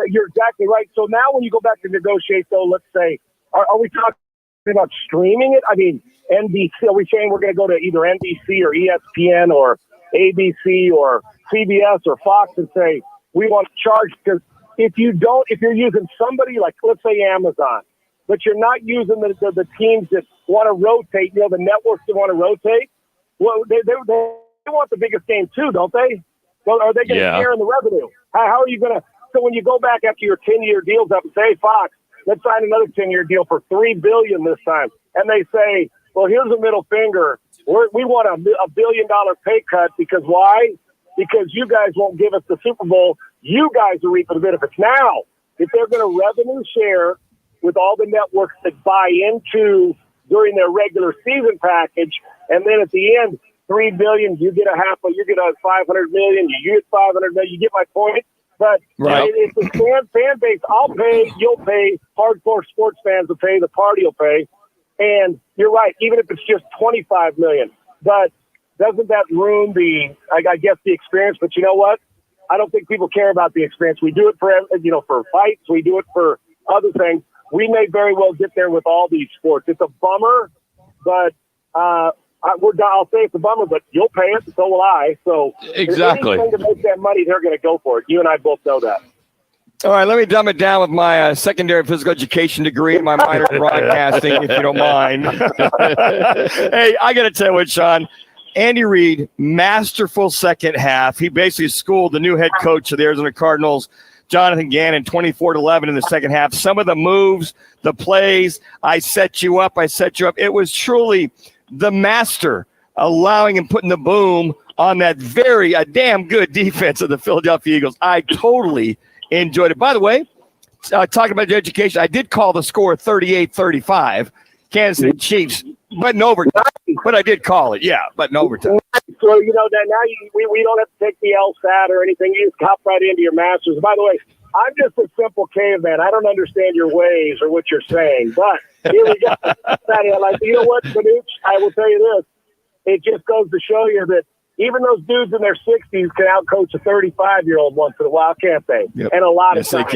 you're exactly right. So now when you go back to negotiate, though, let's say, are we talking about streaming it? I mean, NBC. Are we saying we're going to go to either NBC or ESPN or ABC or CBS or Fox and say we want to charge? Because if you're using somebody like, let's say, Amazon, but you're not using the teams that want to rotate, the networks that want to rotate, well, want the biggest game too, don't they? So are they going to share in the revenue? How are you going to? So when you go back after your 10-year deal's up and say, hey, Fox, let's sign another 10-year deal for $3 billion this time, and they say, well, here's a middle finger. We want a $1 billion pay cut because why? Because you guys won't give us the Super Bowl. You guys are reaping the benefits. Now, if they're going to revenue share with all the networks that buy into during their regular season package, and then at the end, $3 billion, you get a $500 million, you get $500 million. You get my point. But it's a fan base. I'll pay, you'll pay. Hardcore sports fans will pay. The party will pay. And you're right, even if it's just $25 million. But doesn't that ruin the experience? But you know what? I don't think people care about the experience. We do it for fights. We do it for other things. We may very well get there with all these sports. It's a bummer, but I'll say it's a bummer, but you'll pay it, so will I. So exactly, anything to make that money, they're going to go for it. You and I both know that. All right, let me dumb it down with my secondary physical education degree and my minor in broadcasting, if you don't mind. Hey, I got to tell you what, Sean. Andy Reid, masterful second half. He basically schooled the new head coach of the Arizona Cardinals, Jonathan Gannon, 24-11 in the second half. Some of the moves, the plays, I set you up. It was truly the master allowing and putting the boom on that a damn good defense of the Philadelphia Eagles. I totally enjoyed it. By the way, talking about education, I did call the score 38-35, Kansas City Chiefs, but in overtime. But I did call it, but in overtime. So, that now we don't have to take the LSAT or anything. You just hop right into your master's. By the way, I'm just a simple caveman. I don't understand your ways or what you're saying. But here we go. You know what, Manuch? I will tell you this. It just goes to show you that even those dudes in their 60s can outcoach a 35-year-old once in a while, can't they? Yep. And a lot of times.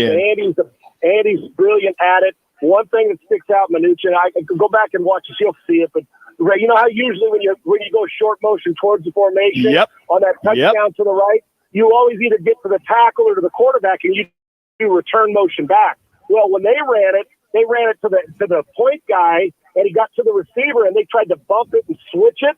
Andy's brilliant at it. One thing that sticks out, Manuch, and I can go back and watch this, you'll see it, but you know how usually when you go short motion towards the formation on that touchdown to the right, you always either get to the tackle or to the quarterback, and you do return motion back. Well, when they ran it to the point guy, and he got to the receiver, and they tried to bump it and switch it,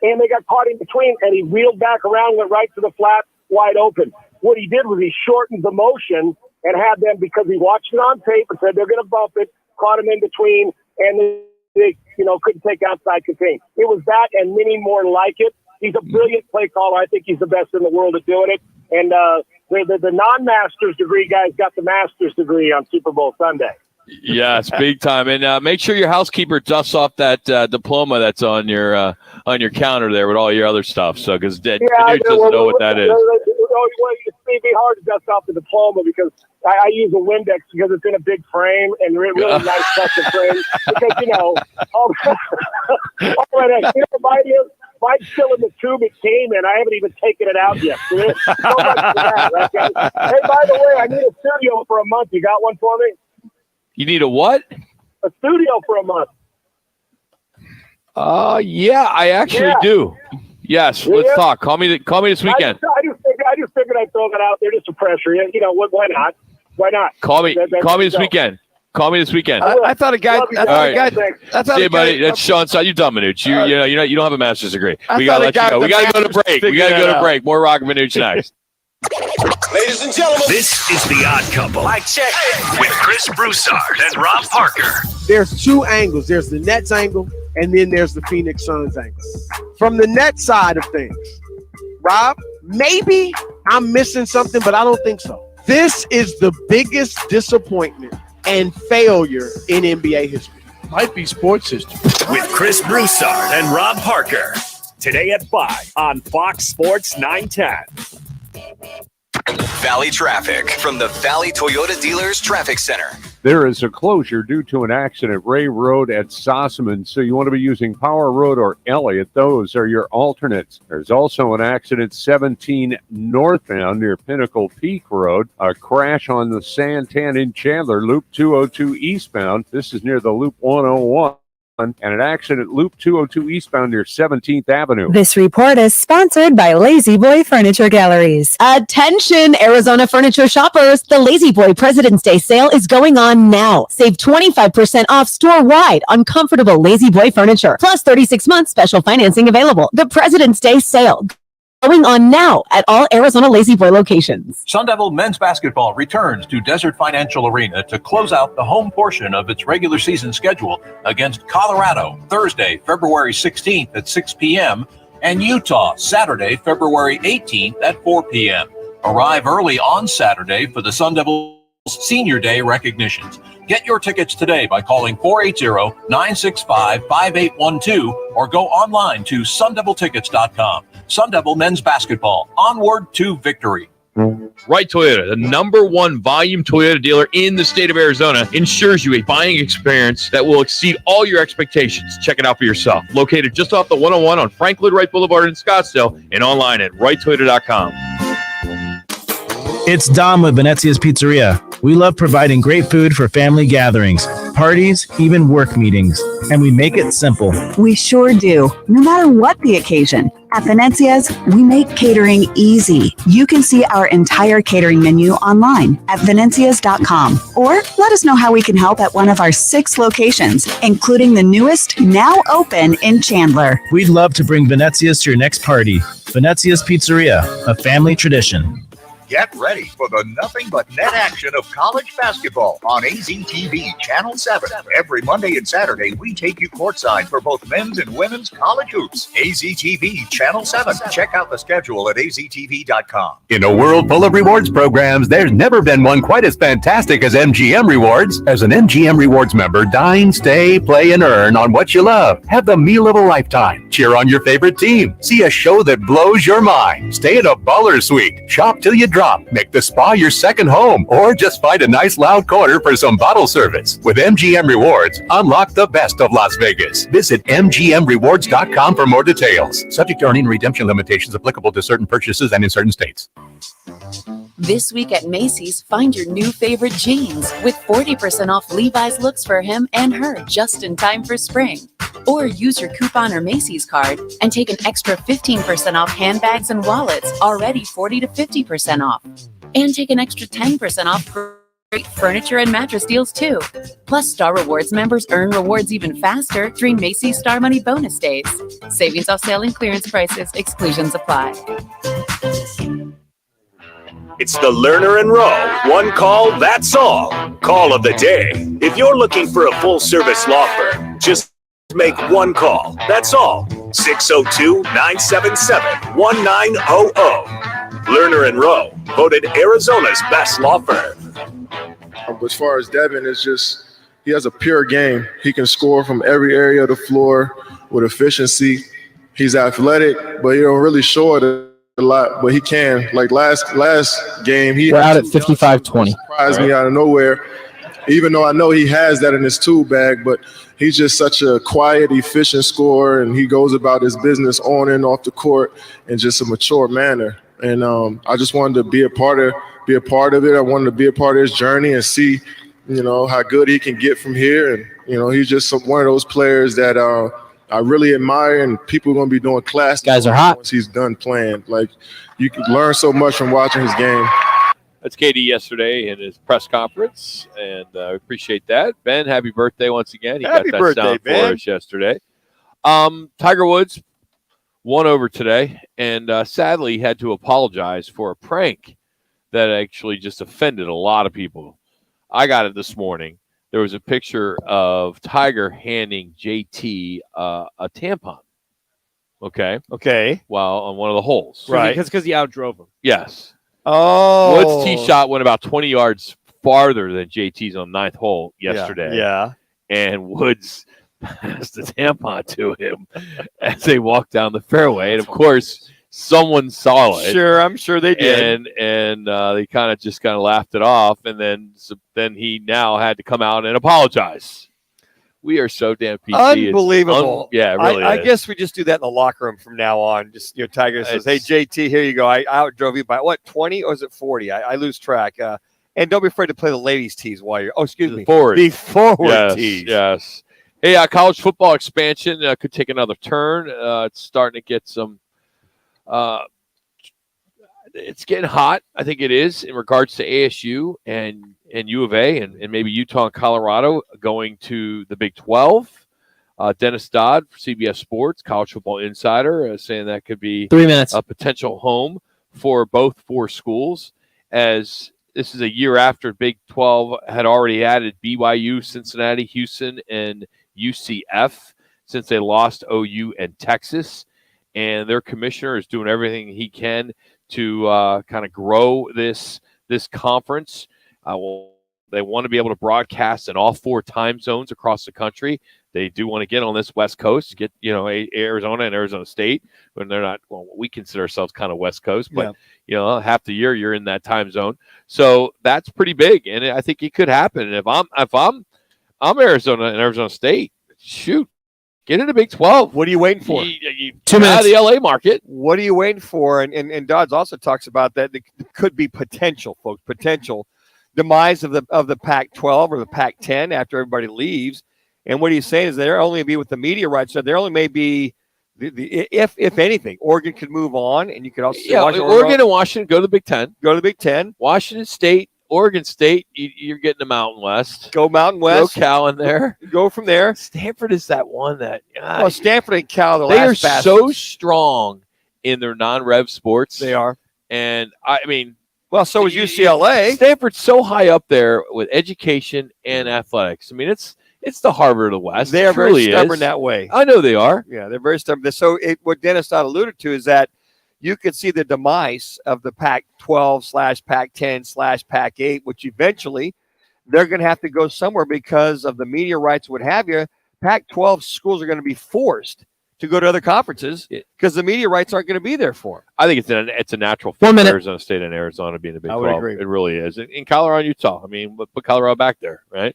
and they got caught in between, and he wheeled back around, went right to the flat, wide open. What he did was he shortened the motion and had them, because he watched it on tape and said they're going to bump it, caught him in between, and they couldn't take outside contain. It was that and many more like it. He's a brilliant play caller. I think he's the best in the world at doing it. And the non-master's degree guys got the master's degree on Super Bowl Sunday. Yes, big time. And make sure your housekeeper dusts off that diploma that's on your counter there with all your other stuff. So, because Manuch doesn't know what that is. It'd be hard to dust off the diploma because I use a Windex because it's in a big frame and really nice custom frame. Because mine's still in the tube it came in. I haven't even taken it out yet. So much for that, right, guys? Hey, by the way, I need a studio for a month. You got one for me? You need a what? A studio for a month. Yeah, I actually do. Yes, let's talk. Call me this weekend. I just figured I'd throw that out there just to pressure you. Why not? Why not? Call me this weekend. Call me this weekend. I thought a guy. See, buddy, that's Sean. You dumb, Manuch. You don't have a master's degree. We gotta let you go. We gotta go to break. More Roc and Manuch next. Ladies and gentlemen, this is The Odd Couple. Mic check. With Chris Broussard and Rob Parker. There's two angles. There's the Nets angle, and then there's the Phoenix Suns angle. From the Nets side of things, Rob, maybe I'm missing something, but I don't think so. This is the biggest disappointment and failure in NBA history. Might be sports history. With Chris Broussard and Rob Parker. Today at 5 on Fox Sports 910. Valley traffic from the Valley Toyota Dealers Traffic Center. There is a closure due to an accident, Ray Road at Sossaman, so you want to be using Power Road or Elliott. Those are your alternates. There's also an accident 17 northbound near Pinnacle Peak Road, a crash on the Santan in Chandler, Loop 202 eastbound. This is near the Loop 101. And an accident Loop 202 eastbound near 17th Avenue. This report is sponsored by Lazy Boy Furniture Galleries. Attention, Arizona furniture shoppers. The Lazy Boy President's Day sale is going on now. Save 25% off store-wide on comfortable Lazy Boy furniture. Plus 36 months special financing available. The President's Day sale. Going on now at all Arizona Lazy Boy locations. Sun Devil men's basketball returns to Desert Financial Arena to close out the home portion of its regular season schedule against Colorado Thursday, February 16th at 6 p.m. and Utah Saturday, February 18th at 4 p.m. Arrive early on Saturday for the Sun Devils Senior Day recognitions. Get your tickets today by calling 480-965-5812 or go online to sundeviltickets.com. Sun Devil men's basketball, onward to victory. Right Toyota, the #1 volume Toyota dealer in the state of Arizona, ensures you a buying experience that will exceed all your expectations. Check it out for yourself. Located just off the 101 on Franklin Wright Boulevard in Scottsdale and online at righttoyota.com. It's Dom with Venezia's Pizzeria. We love providing great food for family gatherings, parties, even work meetings, and we make it simple. We sure do, no matter what the occasion. At Venezia's, we make catering easy. You can see our entire catering menu online at venezias.com or let us know how we can help at one of our 6 locations, including the newest, now open in Chandler. We'd love to bring Venezia's to your next party. Venezia's Pizzeria, a family tradition. Get ready for the nothing but net action of college basketball on AZTV Channel 7. Every Monday and Saturday, we take you courtside for both men's and women's college hoops. AZTV Channel 7. Check out the schedule at aztv.com. In a world full of rewards programs, there's never been one quite as fantastic as MGM Rewards. As an MGM Rewards member, dine, stay, play, and earn on what you love. Have the meal of a lifetime. Cheer on your favorite team. See a show that blows your mind. Stay at a baller suite. Shop till you drop. Make the spa your second home, or just find a nice loud corner for some bottle service. With MGM Rewards, unlock the best of Las Vegas. Visit mgmrewards.com for more details. Subject to earning and redemption limitations applicable to certain purchases and in certain states. This week at Macy's, find your new favorite jeans with 40% off Levi's looks for him and her just in time for spring. Or use your coupon or Macy's card and take an extra 15% off handbags and wallets, already 40 to 50% off. And take an extra 10% off great furniture and mattress deals too. Plus, Star Rewards members earn rewards even faster during Macy's Star Money bonus days. Savings off sale and clearance prices. Exclusions apply. It's the Lerner and Rowe. One call, that's all. Call of the day. If you're looking for a full-service law firm, just make one call. That's all. 602-977-1900. Lerner and Rowe, voted Arizona's best law firm. As far as Devin, it's just he has a pure game. He can score from every area of the floor with efficiency. He's athletic, but he don't really show it a lot, but he can. Like last game, he we're out at 55-20. Surprised me out of nowhere. Even though I know he has that in his tool bag, but he's just such a quiet, efficient scorer, and he goes about his business on and off the court in just a mature manner. And I just wanted to be a part of it. I wanted to be a part of his journey and see, how good he can get from here. And he's just one of those players that I really admire, and people are going to be doing class. Guys are hot once he's done playing. Like, you can learn so much from watching his game. That's KD yesterday in his press conference, and I appreciate that. Ben, happy birthday once again. He Happy got that birthday, sound Ben. for us yesterday. Tiger Woods won over today, and sadly had to apologize for a prank that actually just offended a lot of people. I got it this morning. There was a picture of Tiger handing JT a tampon. Okay. Well, on one of the holes. Right. Because he outdrove him. Yes. Oh. Woods' tee shot went about 20 yards farther than JT's on ninth hole yesterday. Yeah. And Woods passed the tampon to him as they walked down the fairway. And, of course, someone saw it. Sure, I'm sure they did. And they kind of laughed it off. And then he now had to come out and apologize. We are so damn PC. Unbelievable. Yeah, it really I is. guess we just do that in the locker room from now on. Just Tiger says, "Hey JT, here you go. I outdrove you by what, 20 or is it 40? I lose track. And don't be afraid to play the ladies' tees while you're. Oh, excuse me, forward. The forward Yes, tees. yes. Hey, college football expansion could take another turn. It's starting to get some. It's getting hot. I think it is in regards to ASU and U of A and maybe Utah and Colorado going to the Big 12. Dennis Dodd, CBS Sports, College Football Insider, saying that could be 3 minutes. a potential home for both 4 schools, as this is a year after Big 12 had already added BYU, Cincinnati, Houston, and UCF since they lost OU and Texas. And their commissioner is doing everything he can to kind of grow this conference. They want to be able to broadcast in all 4 time zones across the country. They do want to get on this West Coast, get Arizona and Arizona State when they're not. Well, we consider ourselves kind of West Coast, but half the year you're in that time zone. So that's pretty big, and I think it could happen. And if I'm Arizona and Arizona State, shoot, get into Big 12. What are you waiting for? 2 minutes. The LA market. What are you waiting for? And Dodds also talks about that. There could be potential, folks, potential demise of the Pac-12 or the Pac-10 after everybody leaves. And what he's saying is there only be with the media rights. So there only may be, if anything, Oregon could move on, and you could also Oregon and Washington go to the Big Ten. Go to the Big Ten. Washington State, Oregon State, you're getting the Mountain West. Go Mountain West. Go Cal in there. Go from there. Stanford is that one that. Well, Stanford and Cal, they are so strong in their non-rev sports. They are, and I mean. Well, so is UCLA. Stanford's so high up there with education and athletics. I mean, it's the Harvard of the West. They are very stubborn that way. I know they are. Yeah, they're very stubborn. So what Dennis Dodd alluded to is that you could see the demise of the Pac-12 / Pac-10 / Pac-8, which eventually they're going to have to go somewhere because of the media rights, what have you. Pac-12 schools are going to be forced to go to other conferences because the media rights aren't going to be there for them. I think it's a natural fit for Arizona State and Arizona being the Big 12. I would agree. It really is. In Colorado and Utah, I mean, put Colorado back there, right?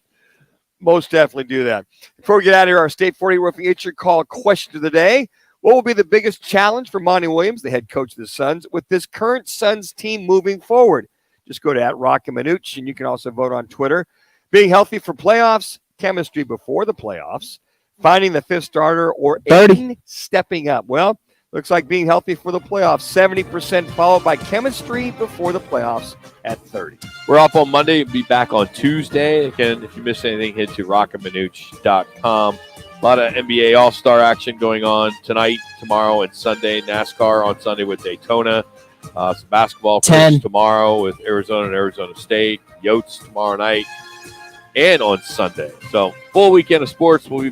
Most definitely do that. Before we get out of here, our State 40 Roofing It's Your Call question of the day. What will be the biggest challenge for Monty Williams, the head coach of the Suns, with this current Suns team moving forward? Just go to @Roc and Manuch, and you can also vote on Twitter. Being healthy for playoffs, chemistry before the playoffs, finding the 5th starter, or 30. Stepping up. Well, looks like being healthy for the playoffs, 70%, followed by chemistry before the playoffs at 30. We're off on Monday. We'll be back on Tuesday. Again, if you missed anything, head to rockandmanuch.com. A lot of NBA All-Star action going on tonight, tomorrow, and Sunday. NASCAR on Sunday with Daytona. Some basketball tomorrow with Arizona and Arizona State. Yotes tomorrow night and on Sunday. So full weekend of sports. We'll be